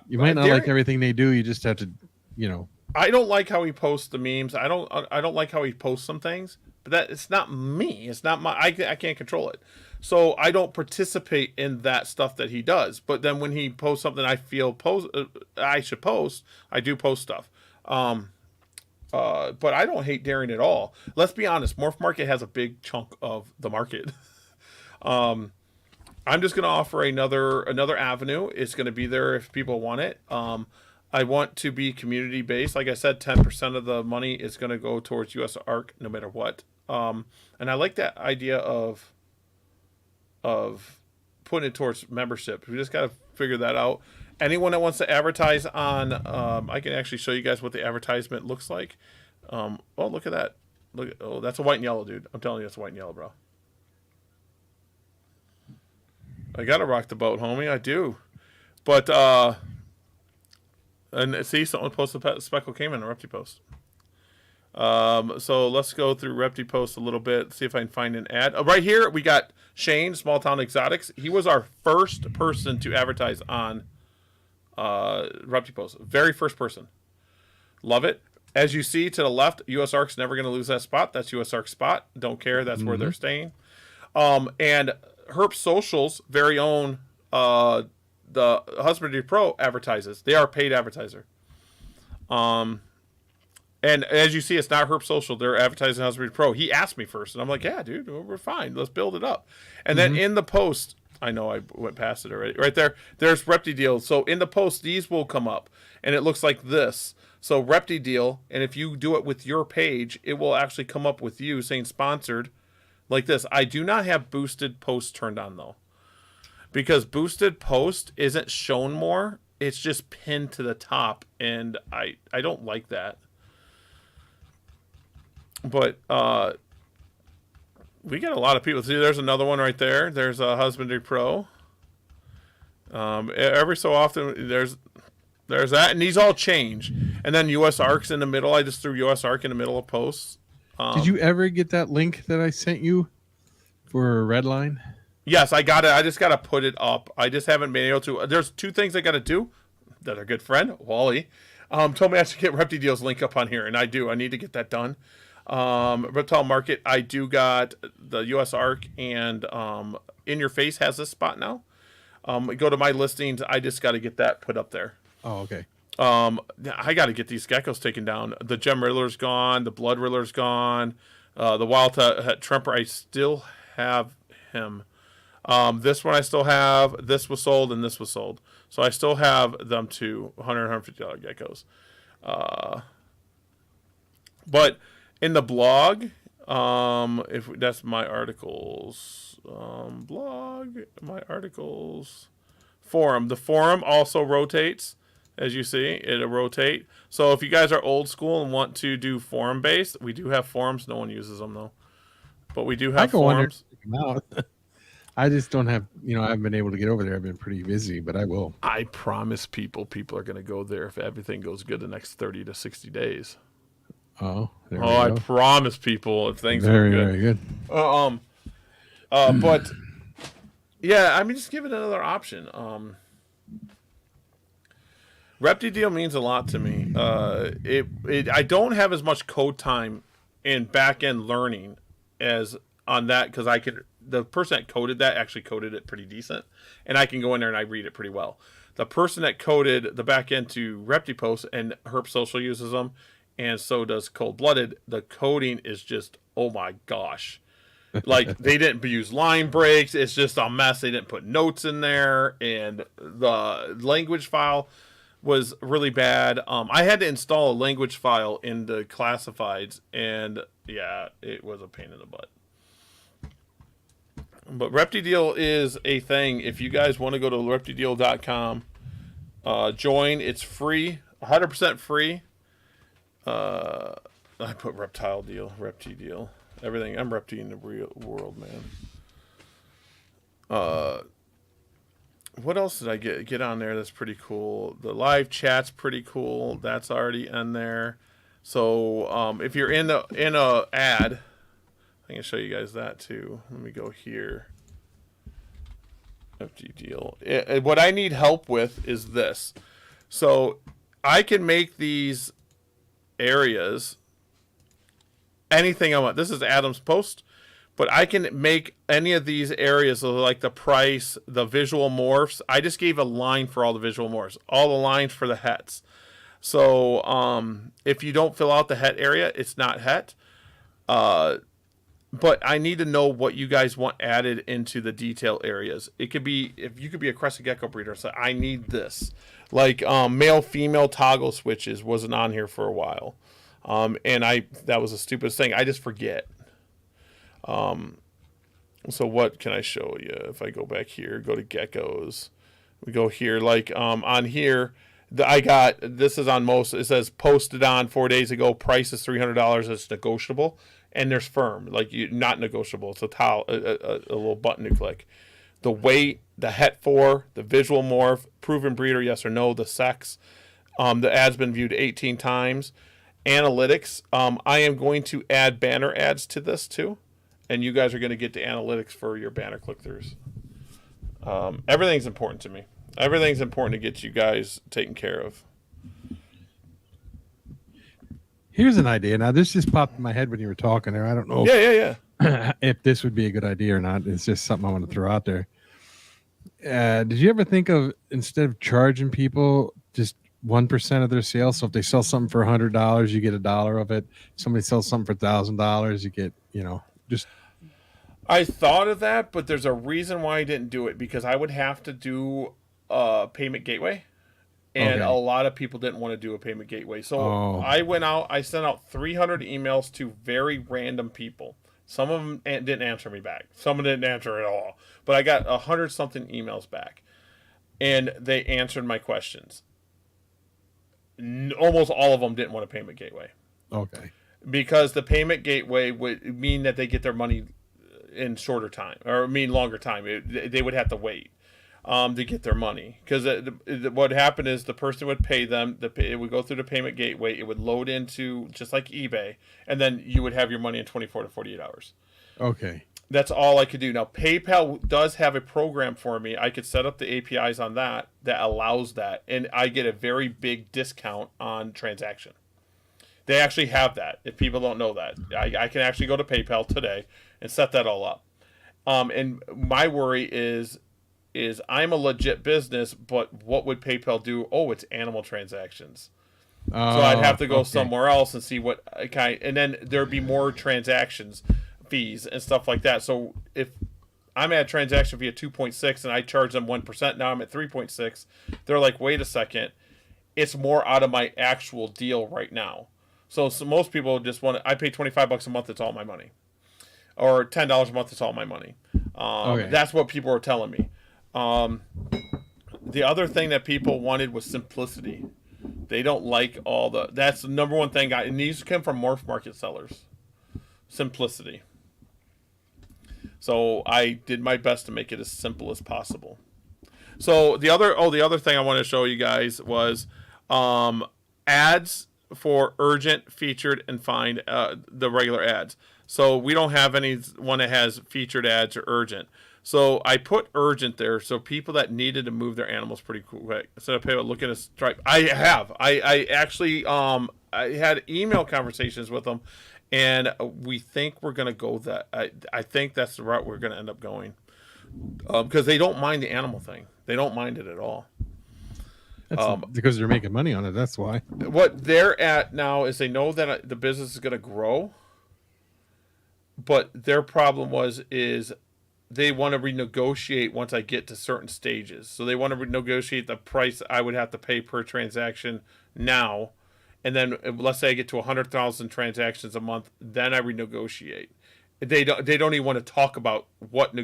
you might not like everything they do. You just have to, I don't like how he posts the memes. I don't like how he posts some things, but it's not me. It's not I can't control it. So I don't participate in that stuff that he does. But then when he posts something I feel I should post, I do post stuff. But I don't hate Darian at all. Let's be honest. Morph Market has a big chunk of the market. I'm just going to offer another avenue. It's going to be there if people want it. I want to be community based. Like I said, 10% of the money is going to go towards US ARC no matter what. And I like that idea of putting it towards membership. We just got to figure that out. Anyone that wants to advertise on, I can actually show you guys what the advertisement looks like. Oh, look at that. That's a white and yellow, dude. I'm telling you, it's white and yellow, bro. I gotta rock the boat, homie. I do. But, and see, someone posted Speckle Cayman on Repti Post. So let's go through Repti Post a little bit, see if I can find an ad. Right here, we got Shane, Small Town Exotics. He was our first person to advertise on Repti Post. Very first person. Love it. As you see to the left, US ARC's never going to lose that spot. That's US ARC spot. Don't care. That's where they're staying. And Herp Social's very own the Husbandry Pro advertises. They are a paid advertiser. And as you see, it's not Herp Social. They're advertising Husbandry Pro. He asked me first, and I'm like, yeah, dude, we're fine. Let's build it up. And then in the post, I know I went past it already. Right there, there's Repti Deal. So in the post, these will come up, and it looks like this. So Repti Deal, and if you do it with your page, it will actually come up with you saying sponsored like this. I do not have boosted posts turned on, though, because boosted post isn't shown more. It's just pinned to the top, and I don't like that. But we get a lot of people. See, there's another one right there. There's a Husbandry Pro. Every so often, there's that, and these all change. And then US ARC's in the middle. I just threw US ARC in the middle of posts. Did you ever get that link that I sent you for Redline? Yes, I got it. I just got to put it up. I just haven't been able to. There's two things I got to do that our good friend, Wally, told me I should get Repti Deal's link up on here, and I do. I need to get that done. Reptile Market, I do got the US ARC, and In Your Face has this spot now. Go to my listings. I just got to get that put up there. Oh, okay. I got to get these geckos taken down. The Gem Riddler's gone. The Blood Riddler's gone. The Wild Tremper, I still have him. This one I still have. This was sold, and this was sold. So I still have them two $100 and $150 geckos. But in the blog, if that's my articles, blog, my articles, forum. The forum also rotates, as you see. It'll rotate. So if you guys are old school and want to do forum based, we do have forums. No one uses them though, but we do have forums. I just don't have, I haven't been able to get over there. I've been pretty busy, but I will. I promise people are going to go there if everything goes good the next 30 to 60 days. Oh, I promise people if things are good. Very good. But yeah, I mean, just give it another option. Repti Deal means a lot to me. I don't have as much code time in back end learning as on that, because the person that coded that actually coded it pretty decent, and I can go in there and I read it pretty well. The person that coded the back end to Repti Post, and Herp Social uses them, and so does Cold Blooded. The coding is just, oh my gosh. Like, they didn't use line breaks. It's just a mess. They didn't put notes in there. And the language file, was really bad. I had to install a language file in the classifieds, and yeah, it was a pain in the butt. But Reptile is a thing. If you guys want to go to reptile.com, join. It's free, 100% free. I put reptile deal, everything. I'm reptile in the real world, man. What else did I get on there that's pretty cool? The live chat's pretty cool. That's already in there. So if you're in a ad, I can show you guys that too. Let me go here. FG deal. What I need help with is this. So I can make these areas anything I want. This is Adam's post. But I can make any of these areas, like the price, the visual morphs. I just gave a line for all the visual morphs, all the lines for the hets. So if you don't fill out the het area, it's not het. But I need to know what you guys want added into the detail areas. It could be, if you could be a crested gecko breeder, so I need this. Like male female toggle switches wasn't on here for a while. And that was the stupidest thing. I just forget. So what can I show you? If I go back here, go to geckos, we go here, like, on here, this is on most, it says posted on 4 days ago, price is $300, it's negotiable, and there's firm, like not negotiable. It's a little button to click. The weight, the het for, the visual morph, proven breeder, yes or no, the sex, the ad's been viewed 18 times, analytics. I am going to add banner ads to this too. And you guys are going to get the analytics for your banner click-throughs. Everything's important to me. Everything's important to get you guys taken care of. Here's an idea. Now, this just popped in my head when you were talking there. I don't know if this would be a good idea or not. It's just something I want to throw out there. Did you ever think of, instead of charging people just 1% of their sales, so if they sell something for $100, you get $1 of it. Somebody sells something for $1,000, you get, just... I thought of that, but there's a reason why I didn't do it, because I would have to do a payment gateway, and a lot of people didn't want to do a payment gateway. So I sent out 300 emails to very random people. Some of them didn't answer me back. Some didn't answer at all. But I got 100-something emails back, and they answered my questions. Almost all of them didn't want a payment gateway. Okay. Because the payment gateway would mean that they get their money in shorter time, or longer time. They would have to wait to get their money, because what happened is the person would pay them. It would go through the payment gateway. It would load into just like eBay, and then you would have your money in 24 to 48 hours. Okay. That's all I could do. Now, PayPal does have a program for me. I could set up the APIs on that allows that, and I get a very big discount on transaction. They actually have that. If people don't know that, I can actually go to PayPal today and set that all up. And my worry is I'm a legit business, but what would PayPal do? Oh, it's animal transactions. So I'd have to go somewhere else and see what and then there'd be more transactions fees and stuff like that. So if I'm at a transaction fee of 2.6 and I charge them 1%, now I'm at 3.6. They're like, wait a second, it's more out of my actual deal right now. So most people just want to, I pay $25 a month, that's all my money. Or $10 a month, that's all my money. That's what people are telling me. The other thing that people wanted was simplicity. They don't like that's the number one thing. It needs to come from morph market sellers. Simplicity. So I did my best to make it as simple as possible. So the other thing I want to show you guys was ads for urgent, featured, and find, the regular ads. So we don't have one that has featured ads or urgent. So I put urgent there, so people that needed to move their animals pretty quick. Instead of people looking at a stripe, I actually I had email conversations with them, and we think we're gonna go that. I think that's the route we're gonna end up going, because they don't mind the animal thing. They don't mind it at all. That's because they're making money on it. That's why. What they're at now is they know that the business is going to grow, but their problem is they want to renegotiate once I get to certain stages. So they want to renegotiate the price I would have to pay per transaction now, and then let's say I get to 100,000 transactions a month, then I renegotiate. They don't even want to talk about what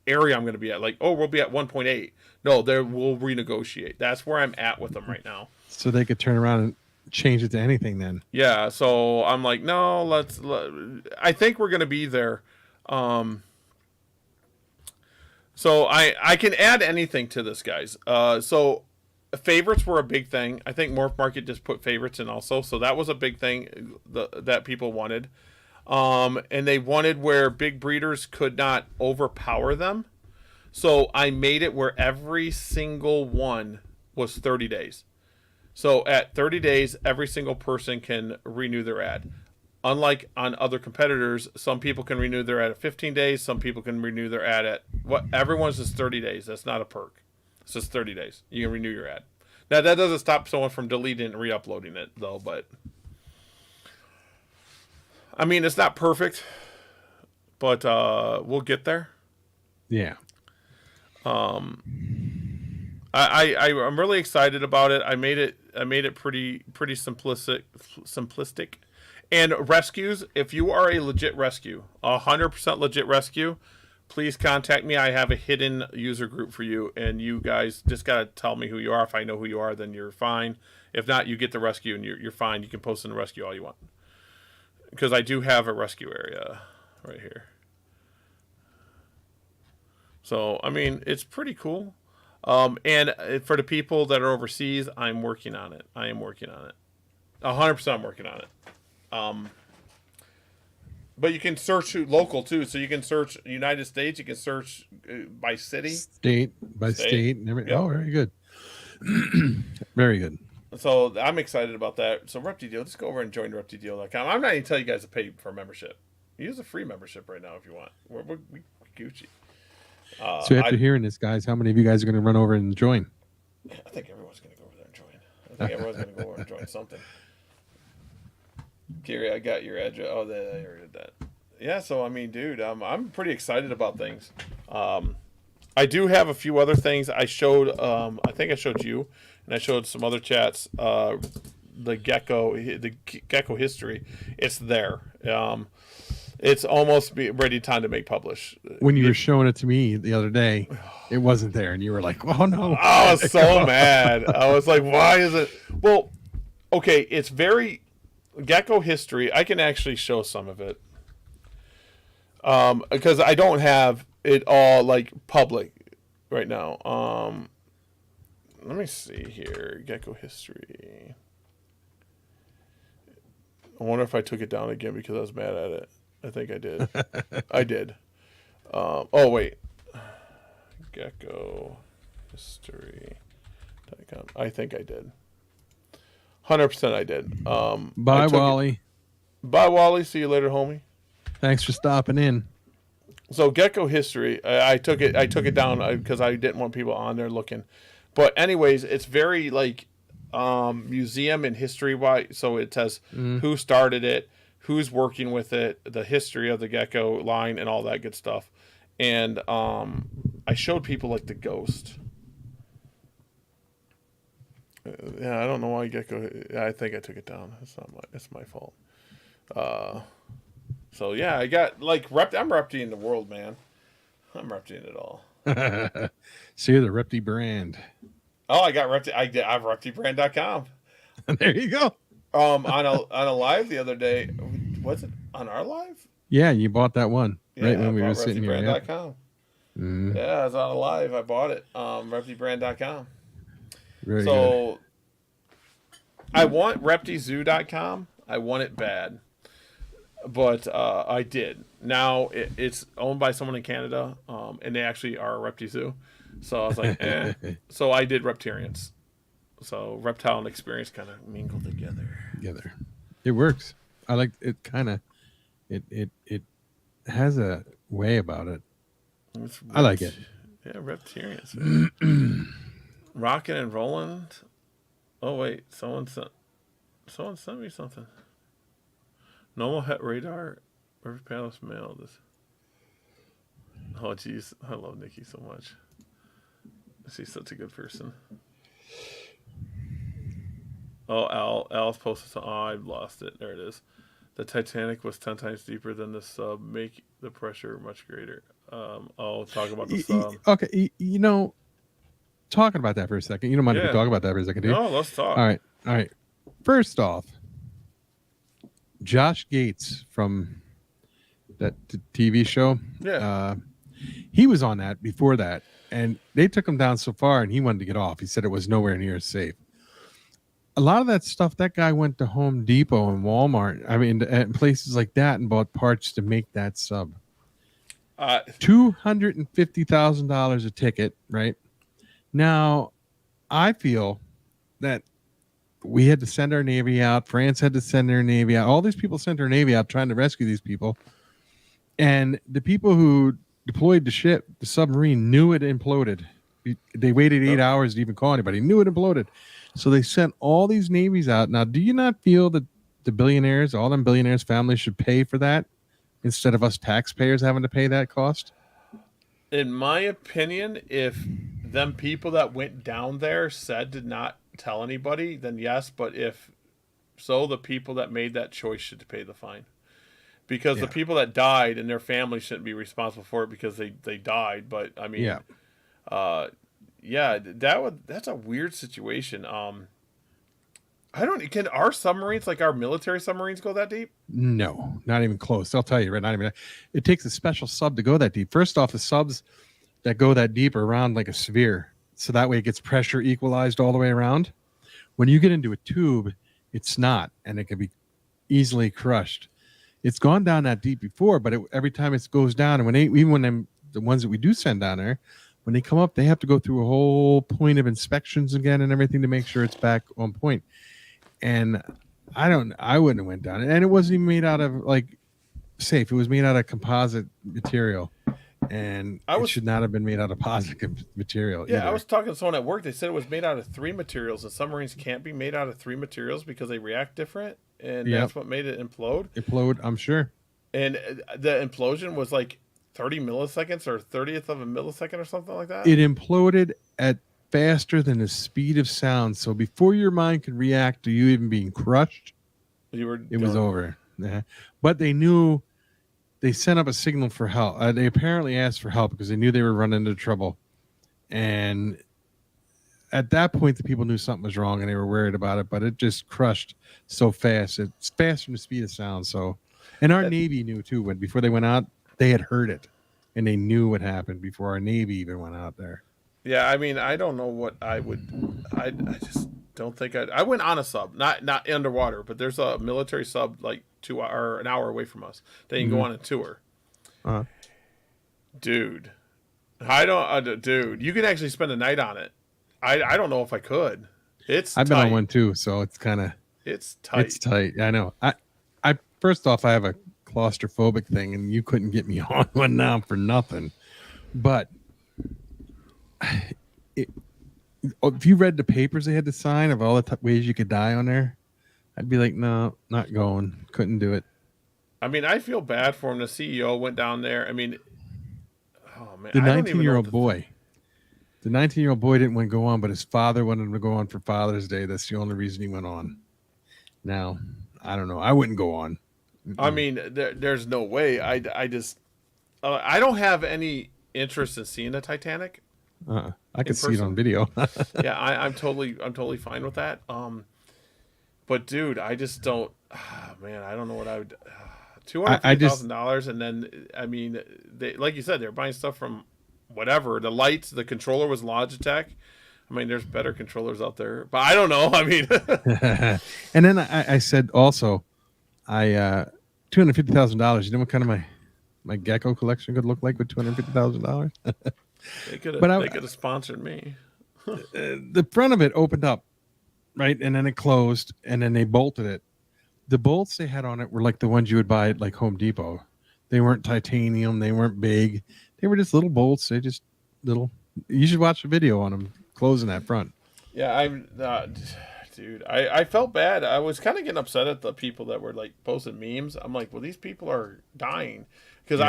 area I'm going to be at. Like, oh, we'll be at 1.8. No, we'll renegotiate. That's where I'm at with them right now. So they could turn around and change it to anything then. Yeah, so I'm like, no, I think we're going to be there. So I can add anything to this, guys. So favorites were a big thing. I think Morph Market just put favorites in also. So that was a big thing that people wanted. And they wanted where big breeders could not overpower them. So I made it where every single one was 30 days. So at 30 days, every single person can renew their ad. Unlike on other competitors, some people can renew their ad at 15 days. Some people can renew their ad at everyone's is 30 days. That's not a perk. It's just 30 days. You can renew your ad. Now that doesn't stop someone from deleting and re-uploading it though, but I mean it's not perfect, but we'll get there. Yeah. I'm really excited about it. I made it pretty simplistic. And rescues, if you are a legit rescue, 100% legit rescue, please contact me. I have a hidden user group for you, and you guys just got to tell me who you are. If I know who you are, then you're fine. If not, you get the rescue, and you're fine. You can post in the rescue all you want. Because I do have a rescue area right here. So, I mean, it's pretty cool. And for the people that are overseas, I'm working on it. I am working on it. 100% I'm working on it. But you can search local too, so you can search United States. You can search by city, state by state, and everything. Yep. Oh, very good, very good. So I'm excited about that. So Reptile, just go over and join reptideal.com. I'm not even telling you guys to pay for a membership. Use a free membership right now if you want. We Gucci. So after hearing this, guys, how many of you guys are going to run over and join? I think everyone's going to go over there and join. I think everyone's going to go over and join something. Gary, I got your address. Oh, I already did that. Yeah, so I mean, dude, I'm pretty excited about things. I do have a few other things. I showed. I think I showed you, and I showed some other chats. The gecko history. It's there. It's almost ready time to make publish. When you were showing it to me the other day, it wasn't there, and you were like, "Oh no!" I was so mad. I was like, "Why is it?" Well, okay, it's very. Gecko history, I can actually show some of it. Because I don't have it all like public right now. Let me see here. Gecko history. I wonder if I took it down again because I was mad at it. I think I did. I did. Oh wait. Gecko history.com. I think I did. 100% I did. Bye, Wally. Bye, Wally. See you later, homie. Thanks for stopping in. So gecko history, I took it down because I didn't want people on there looking. But anyways, it's very like museum and history wise. So it says who started it, who's working with it, the history of the gecko line, and all that good stuff. And I showed people like the ghost. Yeah, I don't know why gecko. I think I took it down. It's my fault. So yeah, I got like I'm reptiing the world, man. I'm reptiing it all. So you're the Repti brand. Oh, I got Repti. I have reptibrand.com. There you go. On a live the other day. Was it on our live? Yeah, you bought that one right when we were sitting here. Reptibrand.com. Yeah. Yeah, I was on a live. I bought it. Reptibrand.com. Very so good. I want reptizoo.com. I want it bad. But I did. Now it's owned by someone in Canada, and they actually are a reptizoo. So I was like, eh. So I did Reptarians. So Reptile and Experience kind of mingle together. It works. I like it. Kind of. It has a way about it. I like it. Yeah, Reptarians. Rockin' and rolling. Oh wait, someone sent me something. Normal het radar. River Palace mail. This. Oh, jeez. I love Nikki so much. She's such a good person. Oh, Al's posted something. Oh, I've lost it. There it is. The Titanic was 10 times deeper than the sub. Make the pressure much greater. I'll talk about the sub. Okay, talking about that for a second. You don't mind if we Yeah. talk about that for a second, do you? No, let's talk. All right. First off, Josh Gates from that TV show. Yeah. He was on that before that, and they took him down so far, and he wanted to get off. He said it was nowhere near safe. A lot of that stuff, that guy went to Home Depot and Walmart. I mean, and places like that, and bought parts to make that sub. $250,000 a ticket, right? Now, I feel that we had to send our Navy out. France had to send their Navy out. All these people sent their Navy out trying to rescue these people. And the people who deployed the ship, the submarine, knew it imploded. They waited 8 hours to even call anybody. Knew it imploded. So they sent all these navies out. Now, do you not feel that the billionaires, all them billionaires' families should pay for that instead of us taxpayers having to pay that cost? In my opinion, if them people that went down there said did not tell anybody, then yes. But if so, the people that made that choice should pay the fine. Because the people that died and their families shouldn't be responsible for it because they died. But I mean, that's a weird situation. Can our submarines, like our military submarines, go that deep? No, not even close. I'll tell you, right? Not even. It takes a special sub to go that deep. First off, the subs that go that deep are around like a sphere, so that way it gets pressure equalized all the way around. When you get into a tube, it's not, and it can be easily crushed. It's gone down that deep before, but every time it goes down, and the ones that we do send down there, when they come up, they have to go through a whole point of inspections again and everything to make sure it's back on point. And I wouldn't have went down, and it wasn't even made out of like safe. It was made out of composite material, and it should not have been made out of positive material. Yeah, either. I was talking to someone at work. They said it was made out of 3 materials, and submarines can't be made out of 3 materials because they react different, and that's what made it implode. I'm sure. And the implosion was like 30 milliseconds or 30th of a millisecond or something like that. It imploded at faster than the speed of sound. So before your mind could react to you even being crushed, it was over. Yeah. But they knew. They sent up a signal for help. They apparently asked for help because they knew they were running into trouble. And at that point, the people knew something was wrong and they were worried about it. But it just crushed so fast. It's faster than the speed of sound. So, and our Navy knew too. Before they went out, they had heard it, and they knew what happened before our Navy even went out there. Yeah, I mean, I don't know what I would. I just don't think I went on a sub, not underwater, but there's a military sub like 2 or an hour away from us. They can go on a tour. Dude, I don't. Dude, you can actually spend a night on it. I don't know if I could. I've been on one too, so it's kind of it's tight. It's tight. I know. I first off, I have a claustrophobic thing, and you couldn't get me on one now for nothing. But if you read the papers they had to sign of all the ways you could die on there, I'd be like, no, not going. Couldn't do it. I mean, I feel bad for him. The CEO went down there. I mean, oh man, the 19-year-old boy. The 19-year-old boy didn't want to go on, but his father wanted him to go on for Father's Day. That's the only reason he went on. Now, I don't know. I wouldn't go on. I mean, there's no way. I don't have any interest in seeing the Titanic. I could see it on video. Yeah, I'm totally fine with that. But dude, I just don't. Man, I don't know what I would. $250,000, and then I mean, they like you said, they're buying stuff from whatever. The lights, the controller was Logitech. I mean, there's better controllers out there, but I don't know. I mean, and then I said also, $250,000. You know what kind of my gecko collection could look like with $250,000? They could have sponsored me. The front of it opened up, right, and then it closed, and then they bolted it. The bolts they had on it were like the ones you would buy at like Home Depot. They weren't titanium. They weren't big. They were just little bolts. They just little. You should watch a video on them closing that front. Yeah, dude, I felt bad. I was kind of getting upset at the people that were like posting memes. I'm like, well, these people are dying because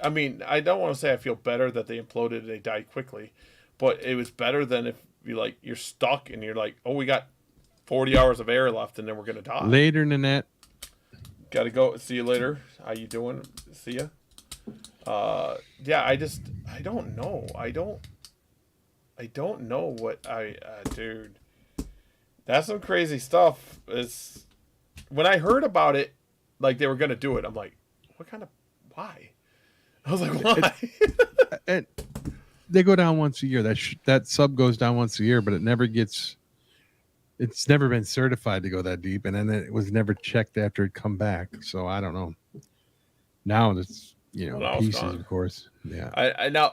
I mean, I don't want to say I feel better that they imploded and they died quickly, but it was better than if you're stuck and you're like, oh, we got 40 hours of air left and then we're gonna die. Later, Nanette. Gotta go. See you later. How you doing? See ya. Yeah, I don't know. I don't know what dude. That's some crazy stuff. It's when I heard about it, like they were gonna do it. I'm like, why? I was like, why? And they go down once a year. That sub goes down once a year, but it never gets. It's never been certified to go that deep, and then it was never checked after it come back. So I don't know. Now it's pieces, of course. Yeah. I now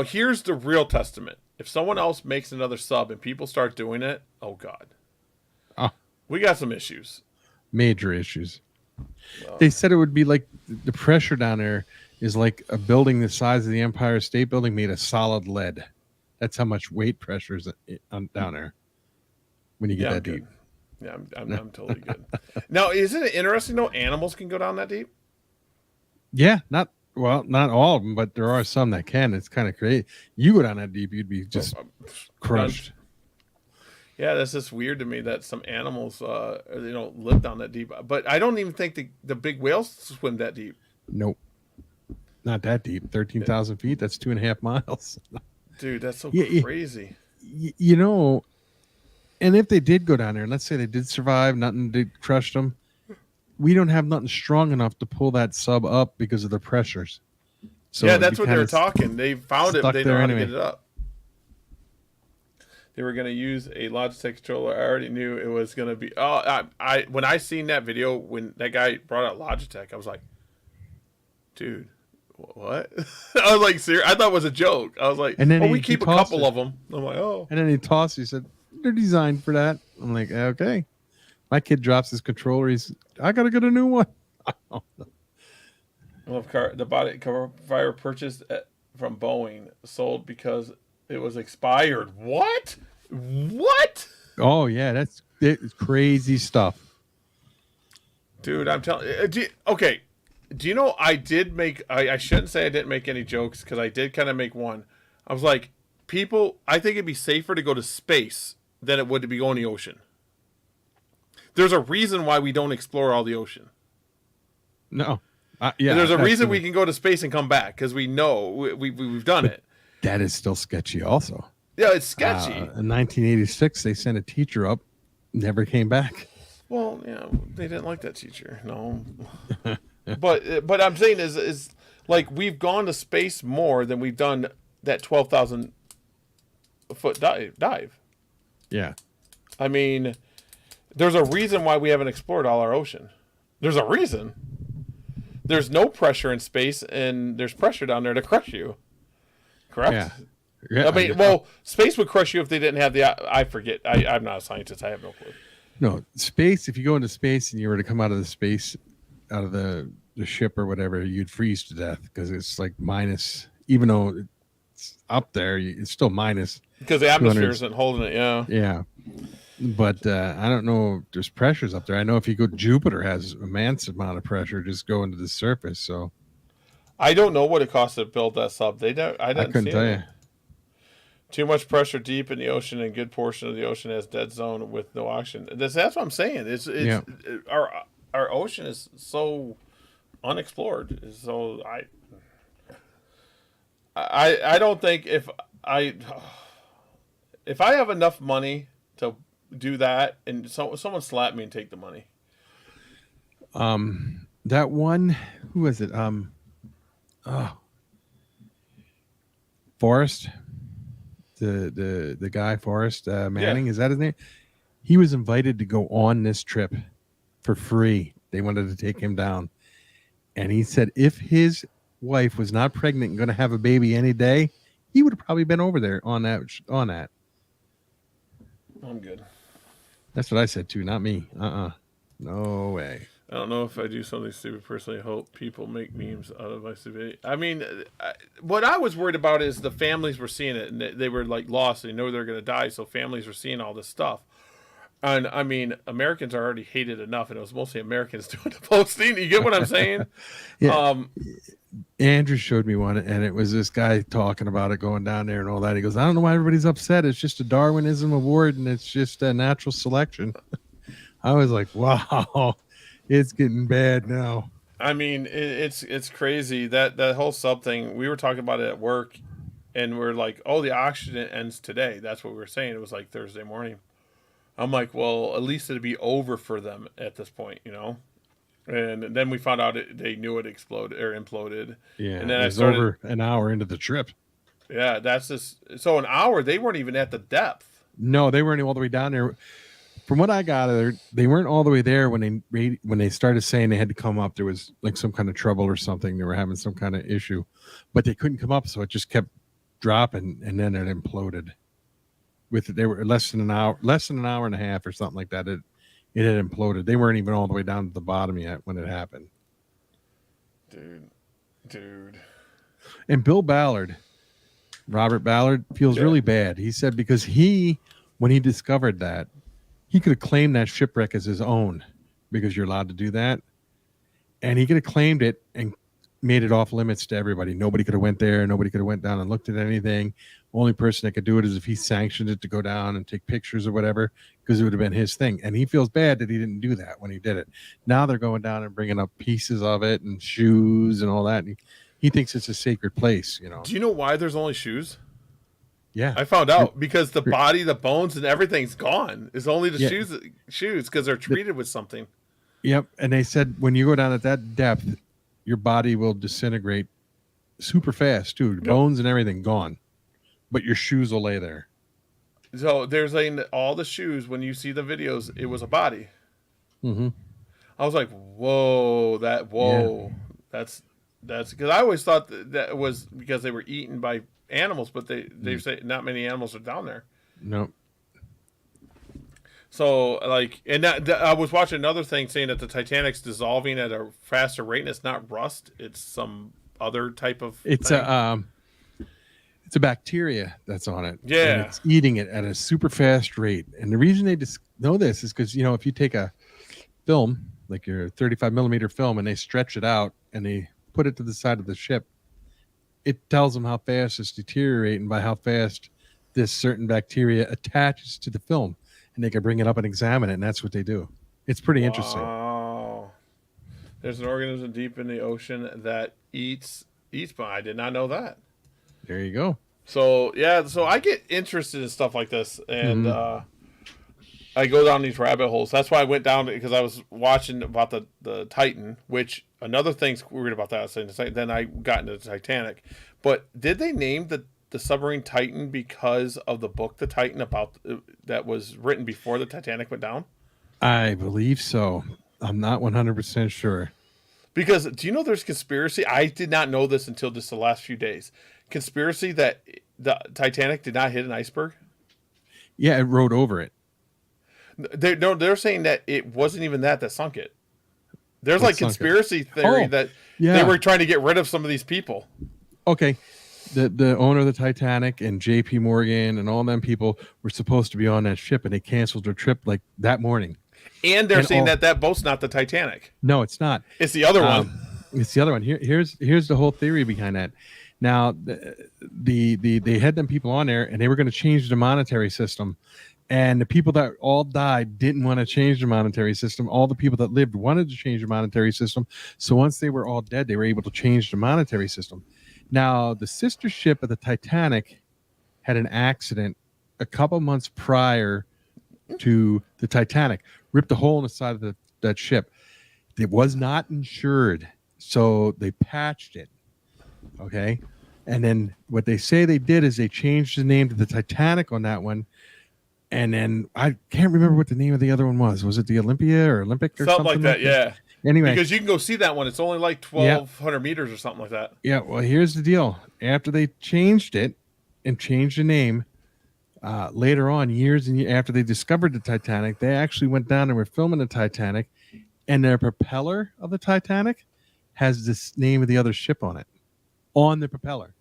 here's the real testament. If someone else makes another sub and people start doing it, oh god, we got some issues. Major issues. They said it would be like the pressure down there is like a building the size of the Empire State Building made of solid lead. That's how much weight pressure is down there when you get that deep. Yeah, I'm totally good. Now, isn't it interesting though? Animals can go down that deep. Yeah, not all of them, but there are some that can. It's kind of crazy. You go down that deep, you'd be just crushed. Yeah, that's just weird to me that some animals, live down that deep. But I don't even think the big whales swim that deep. Nope, not that deep. 13,000 feet. That's 2.5 miles. Dude, that's so crazy. And if they did go down there, and let's say they did survive, nothing did crush them, we don't have nothing strong enough to pull that sub up because of the pressures. So yeah, that's what they were talking. They found it, but they don't know how to get it up. They were going to use a Logitech controller. I already knew it was going to be. Oh, when I seen that video when that guy brought out Logitech, I was like, dude, what? I was like, serious? I thought it was a joke. I was like, and then we keep a couple of them. I'm like, oh. And then he tossed. He said, they're designed for that. I'm like, okay. My kid drops his controller. I got to get a new one. The body cover fire purchased from Boeing sold because it was expired. What? Oh yeah, it's crazy stuff, dude. I'm telling you. Okay, do you know I did make? I shouldn't say I didn't make any jokes because I did kind of make one. I was like, I think it'd be safer to go to space than it would to be going to the ocean. There's a reason why we don't explore all the ocean. No. Yeah. There's a reason we can go to space and come back because we know we've done it. That is still sketchy also. Yeah, it's sketchy. In 1986, they sent a teacher up, never came back. Well, yeah, they didn't like that teacher. No. but I'm saying is like we've gone to space more than we've done that 12,000 foot dive. Yeah. I mean, there's a reason why we haven't explored all our ocean. There's a reason. There's no pressure in space, and there's pressure down there to crush you. Correct? Yeah. I mean, space would crush you if they didn't have I forget. I'm not a scientist. I have no clue. No, space, if you go into space and you were to come out of the ship or whatever, you'd freeze to death because it's like minus, even though it's up there, it's still minus. Because the atmosphere isn't holding it, yeah. Yeah. But I don't know if there's pressures up there. I know if you go, Jupiter has a immense amount of pressure just going to the surface. So I don't know what it costs to build that sub. I couldn't tell you. Too much pressure deep in the ocean, and a good portion of the ocean has dead zone with no oxygen. That's what I'm saying. Our ocean is so unexplored. So I don't think if I have enough money to do that, and someone slap me and take the money. That one, who was it? Forrest, the guy Forrest Manning, is that his name? He was invited to go on this trip for free. They wanted to take him down, and he said if his wife was not pregnant and going to have a baby any day, he would have probably been over there on that. I'm good. That's what I said too, not me. No way. I don't know if I do something stupid. Personally, I hope people make memes out of my stupidity. I mean, what I was worried about is the families were seeing it, and they were like lost. They know they're going to die, so families were seeing all this stuff. And I mean, Americans are already hated enough, and it was mostly Americans doing the posting. You get what I'm saying? Yeah. Andrew showed me one, and it was this guy talking about it, going down there and all that. He goes, I don't know why everybody's upset. It's just a Darwinism award, and it's just a natural selection. I was like, wow, it's getting bad now. I mean, it's crazy that whole sub thing. We were talking about it at work, and we're like, "Oh, the auction ends today." That's what we were saying. It was like Thursday morning. I'm like, "Well, at least it'd be over for them at this point, you know." And then we found out they knew it exploded or imploded. Yeah, and then it I was started. over an hour into the trip. Yeah, that's just so an hour. They weren't even at the depth. No, they weren't all the way down there. From what I gathered, they weren't all the way there when they started saying they had to come up. There was like some kind of trouble or something. They were having some kind of issue, but they couldn't come up, so it just kept dropping, and then it imploded. They were less than an hour and a half or something like that. It had imploded. They weren't even all the way down to the bottom yet when it happened. Dude. And Robert Ballard, feels really bad. He said because when he discovered that, he could have claimed that shipwreck as his own because you're allowed to do that. And he could have claimed it and made it off limits to everybody. Nobody could have went there. Nobody could have went down and looked at anything. Only person that could do it is if he sanctioned it to go down and take pictures or whatever, because it would have been his thing. And he feels bad that he didn't do that when he did it. Now they're going down and bringing up pieces of it and shoes and all that. And he thinks it's a sacred place, you know. Do you know why there's only shoes? Yeah. I found out because the body, the bones, and everything's gone. It's only the shoes because they're treated with something. Yep. And they said when you go down at that depth, your body will disintegrate super fast, too. Bones and everything gone. But your shoes will lay there. So they're saying that all the shoes, when you see the videos, it was a body. Mm-hmm. I was like, whoa, that's because I always thought that was because they were eaten by animals, but they say not many animals are down there. No. So like, and I was watching another thing saying that the Titanic's dissolving at a faster rate, and it's not rust; it's some other type of. It's thing. It's a bacteria that's on it. Yeah, and it's eating it at a super fast rate. And the reason they know this is because if you take a film like your 35 millimeter film and they stretch it out and they put it to the side of the ship, it tells them how fast it's deteriorating by how fast this certain bacteria attaches to the film, and they can bring it up and examine it, and that's what they do. It's pretty interesting. Wow. There's an organism deep in the ocean that eats, but I did not know that. There you go. So so I get interested in stuff like this, and I go down these rabbit holes. That's why I went down, because I was watching about the Titan, which another thing's weird about that. I was saying, then I got into the Titanic. But did they name the submarine Titan because of the book The Titan about that was written before the Titanic went down? I believe so. I'm not 100% sure. Because do you know there's conspiracy? I did not know this until just the last few days. Conspiracy that the Titanic did not hit an iceberg. Yeah, it rode over it. They're saying that it wasn't even that sunk it. There's like conspiracy theory that they were trying to get rid of some of these people. Okay. The owner of the Titanic and JP Morgan and all them people were supposed to be on that ship, and they canceled their trip like that morning. And they're saying that boat's not the Titanic. No, it's not. It's the other one. It's the other one. Here's the whole theory behind that. Now, they had them people on there, and they were going to change the monetary system. And the people that all died didn't want to change the monetary system. All the people that lived wanted to change the monetary system. So once they were all dead, they were able to change the monetary system. Now, the sister ship of the Titanic had an accident a couple months prior to the Titanic. Ripped a hole in the side of that ship. It was not insured, so they patched it. Okay? And then what they say they did is they changed the name to the Titanic on that one. And then I can't remember what the name of the other one was. Was it the Olympia or Olympic or something like that? Yeah. Anyway, because you can go see that one. It's only like 1,200 meters or something like that. Yeah. Well, here's the deal. After they changed it and changed the name, later on, years and after they discovered the Titanic, they actually went down and were filming the Titanic, and their propeller of the Titanic has this name of the other ship on it, on the propeller.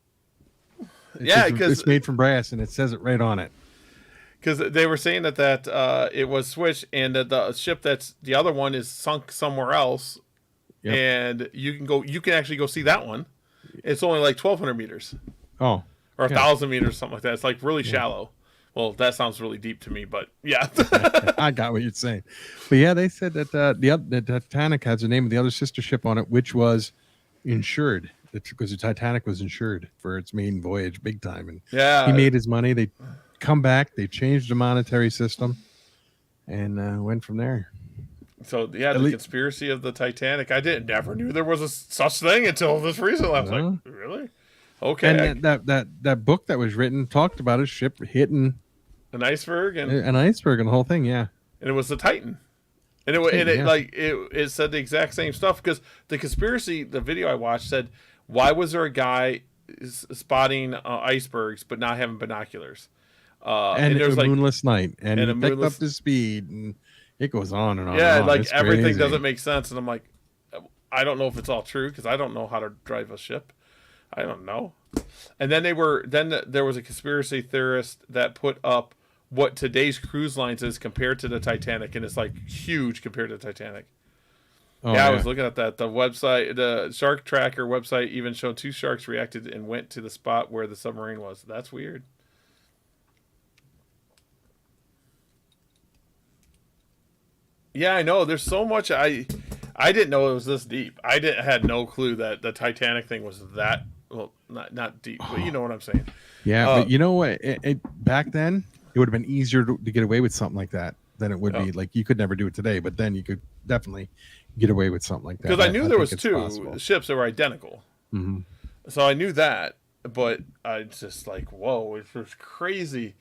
Because it's made from brass, and it says it right on it. Because they were saying that it was switched, and that the ship that's the other one is sunk somewhere else, and you can actually go see that one. It's only like 1,200 meters Oh, or yeah. 1,000 meters, something like that. It's like really shallow. Well, that sounds really deep to me, but yeah. I got what you're saying. But yeah, they said that the Titanic has the name of the other sister ship on it, which was insured because the Titanic was insured for its main voyage, big time, and Yeah. he made his money. They come back, they changed the monetary system, and went from there. So yeah, the conspiracy of the Titanic. I never knew there was a such thing until this recently. I was like, really? Okay. And that book that was written talked about a ship hitting an iceberg and the whole thing. Yeah, and it was the Titan. And it said the exact same stuff because the conspiracy, the video I watched said, why was there a guy spotting icebergs but not having binoculars? And there's a moonless night, and he picked up the speed, and it goes on and on. Yeah, and on. like It's everything crazy. doesn't make sense, and I'm like, I don't know if it's all true because I don't know how to drive a ship. I don't know. And then there was a conspiracy theorist that put up what today's cruise lines is compared to the Titanic, and it's like huge compared to the Titanic. Oh, I was looking at that. The website, the Shark Tracker website, even showed 2 sharks reacted and went to the spot where the submarine was. That's weird. Yeah, I know. There's so much. I didn't know it was this deep. Had no clue that the Titanic thing was that. Well, not deep, but you know what I'm saying. Yeah, but you know what? Back then, it would have been easier to get away with something like that than it would be. Like you could never do it today, but then you could definitely get away with something like that. Because I knew there was 2 possible. ships that were identical, so I knew that. But I just like, whoa, it was crazy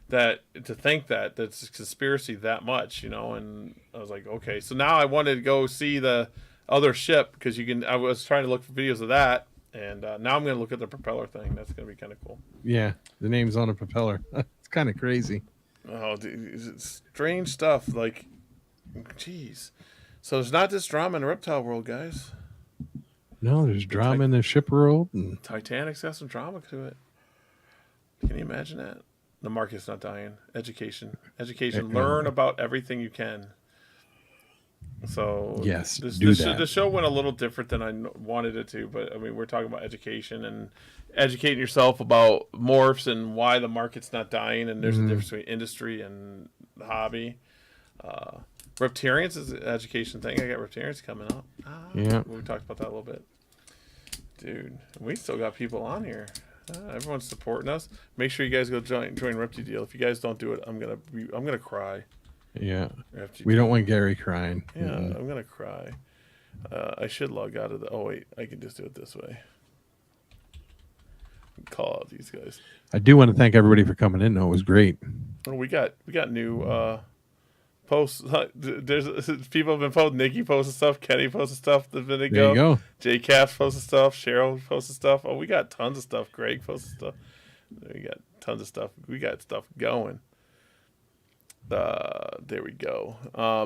that to think that that's a conspiracy that much, you know. And I was like, okay, so now I wanted to go see the other ship because you can. I was trying to look for videos of that. And now I'm going to look at the propeller thing. That's going to be kind of cool. Yeah, the name's on a propeller. It's kind of crazy. Oh, dude, it's strange stuff. Like, jeez. So there's not this drama in the reptile world, guys. No, there's drama in the ship world. And Titanic's got some drama to it. Can you imagine that? The market's not dying. Education. Learn about everything you can. So yes, the show went a little different than I wanted it to, but I mean we're talking about education and educating yourself about morphs and why the market's not dying, and there's a difference between industry and the hobby. Reptarians is an education thing. I got reptarians coming up. Yeah, we talked about that a little bit, dude. We still got people on here. Everyone's supporting us. Make sure you guys go join Reptile. If you guys don't do it, I'm gonna cry. Yeah, we don't want Gary crying. Yeah, I'm gonna cry. I should log out of the. Oh wait, I can just do it this way. Call out these guys. I do want to thank everybody for coming in. Though it was great. Oh, we got new posts. There's people have been posting. Nikki posted stuff. Kenny posted stuff. The minute There you go. Jay Caps posted stuff. Cheryl posted stuff. Oh, we got tons of stuff. Greg posted stuff. We got tons of stuff. We got stuff going. There we go. I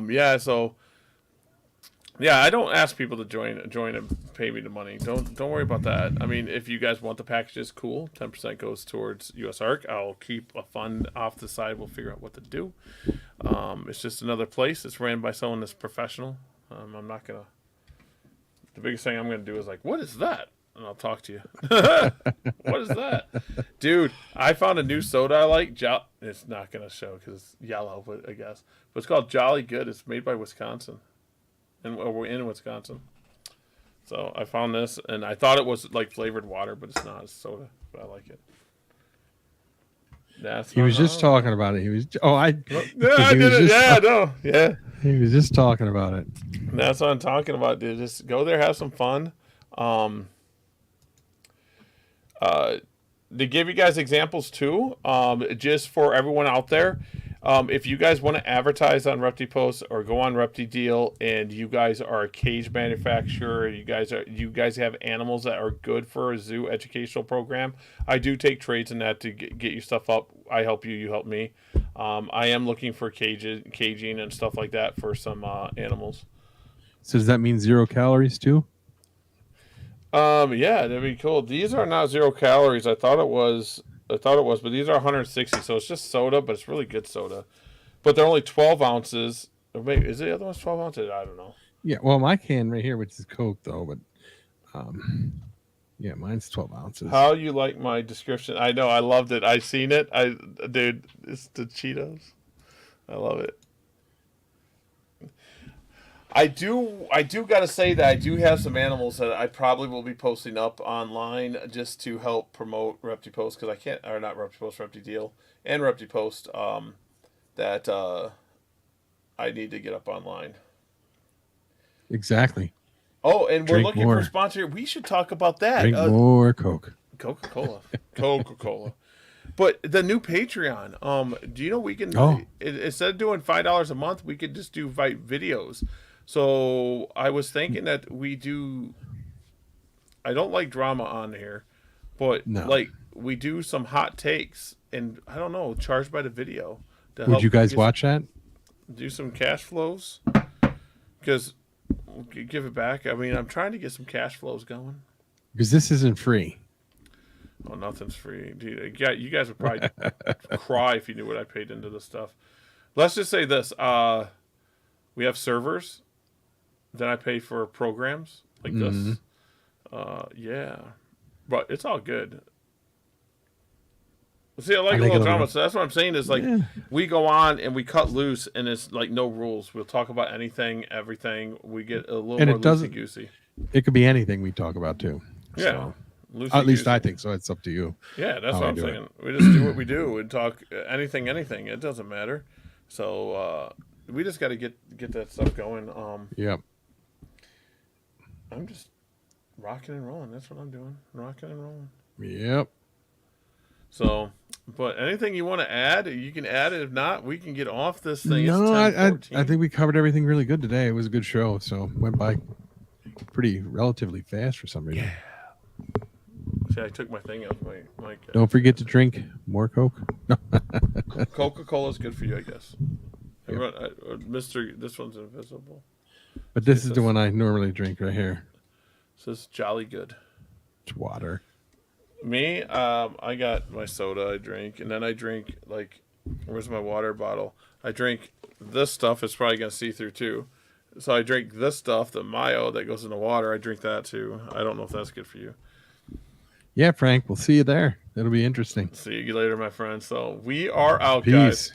don't ask people to join and pay me the money. Don't worry about that. I mean, if you guys want the packages, cool. 10% goes towards US Arc. I'll keep a fund off the side. We'll figure out what to do. It's just another place. It's ran by someone that's professional. I'm not gonna. The biggest thing I'm gonna do is like, what is that? And I'll talk to you. What is that? Dude, I found a new soda I like. It's not going to show because it's yellow, but I guess. But it's called Jolly Good. It's made by Wisconsin. And we're in Wisconsin. So I found this, and I thought it was like flavored water, but it's not. It's soda, but I like it. He was just talking about it. He was. Oh, I. Yeah, I did it. Yeah, no. Yeah. He was just talking about it. That's what I'm talking about, dude. Just go there, have some fun. To give you guys examples too, just for everyone out there, if you guys want to advertise on ReptiPost or go on ReptiDeal, and you guys are a cage manufacturer, you guys have animals that are good for a zoo educational program, I do take trades in that to get your stuff up. I help you, you help me. I am looking for caging and stuff like that for some animals. So does that mean 0 calories too? Yeah, that'd be cool. These are not 0 calories. I thought it was, but these are 160. So it's just soda, but it's really good soda. But they're only 12 ounces. Or maybe, is the other one's 12 ounces? I don't know. Yeah, well, my can right here, which is Coke though, but Yeah, mine's 12 ounces. How you like my description? I know, I loved it. I seen it. Dude, it's the Cheetos. I love it. I do gotta say that I do have some animals that I probably will be posting up online just to help promote ReptiPost because I can't, or not ReptiPost, ReptiDeal and ReptiPost that I need to get up online. Exactly. Oh, and we're Drink looking more. for a sponsor. We should talk about that. Drink more Coke. Coca-Cola. Coca-Cola. But the new Patreon, do you know we can, instead of doing $5 a month, we could just do videos. So I was thinking that we do, I don't like drama on here, but like we do some hot takes and I don't know, charge by the video. Would you guys watch that? Do some cash flows? Because give it back. I mean, I'm trying to get some cash flows going. Because this isn't free. Oh, nothing's free. Dude, yeah, you guys would probably cry if you knew what I paid into this stuff. Let's just say this. We have servers. Then I pay for programs like this. Yeah. But it's all good. See, I like a little drama. So that's what I'm saying is like we go on and we cut loose and it's like no rules. We'll talk about anything, everything. We get a little more loosey-goosey. It could be anything we talk about too. Yeah. So, at least I think so. It's up to you. Yeah, that's what I'm saying. We just do what we do and talk anything. It doesn't matter. So we just got to get that stuff going. Yep. I'm just rocking and rolling. That's what I'm doing. Rocking and rolling. Yep. So, but anything you want to add, you can add it. If not, we can get off this thing. No, I think we covered everything really good today. It was a good show. So went by pretty relatively fast for some reason. Yeah. See, I took my thing out of my mic. Don't forget to drink more Coke. Coca-Cola is good for you, I guess. Yep. This one's invisible. But this is the one I normally drink right here. This is Jolly Good. It's water. Me, I got my soda I drink, and then I drink, like, where's my water bottle? I drink this stuff. It's probably going to see through, too. So I drink this stuff, the Mayo that goes in the water. I drink that, too. I don't know if that's good for you. Yeah, Frank, we'll see you there. It'll be interesting. See you later, my friend. So we are out, Peace. guys.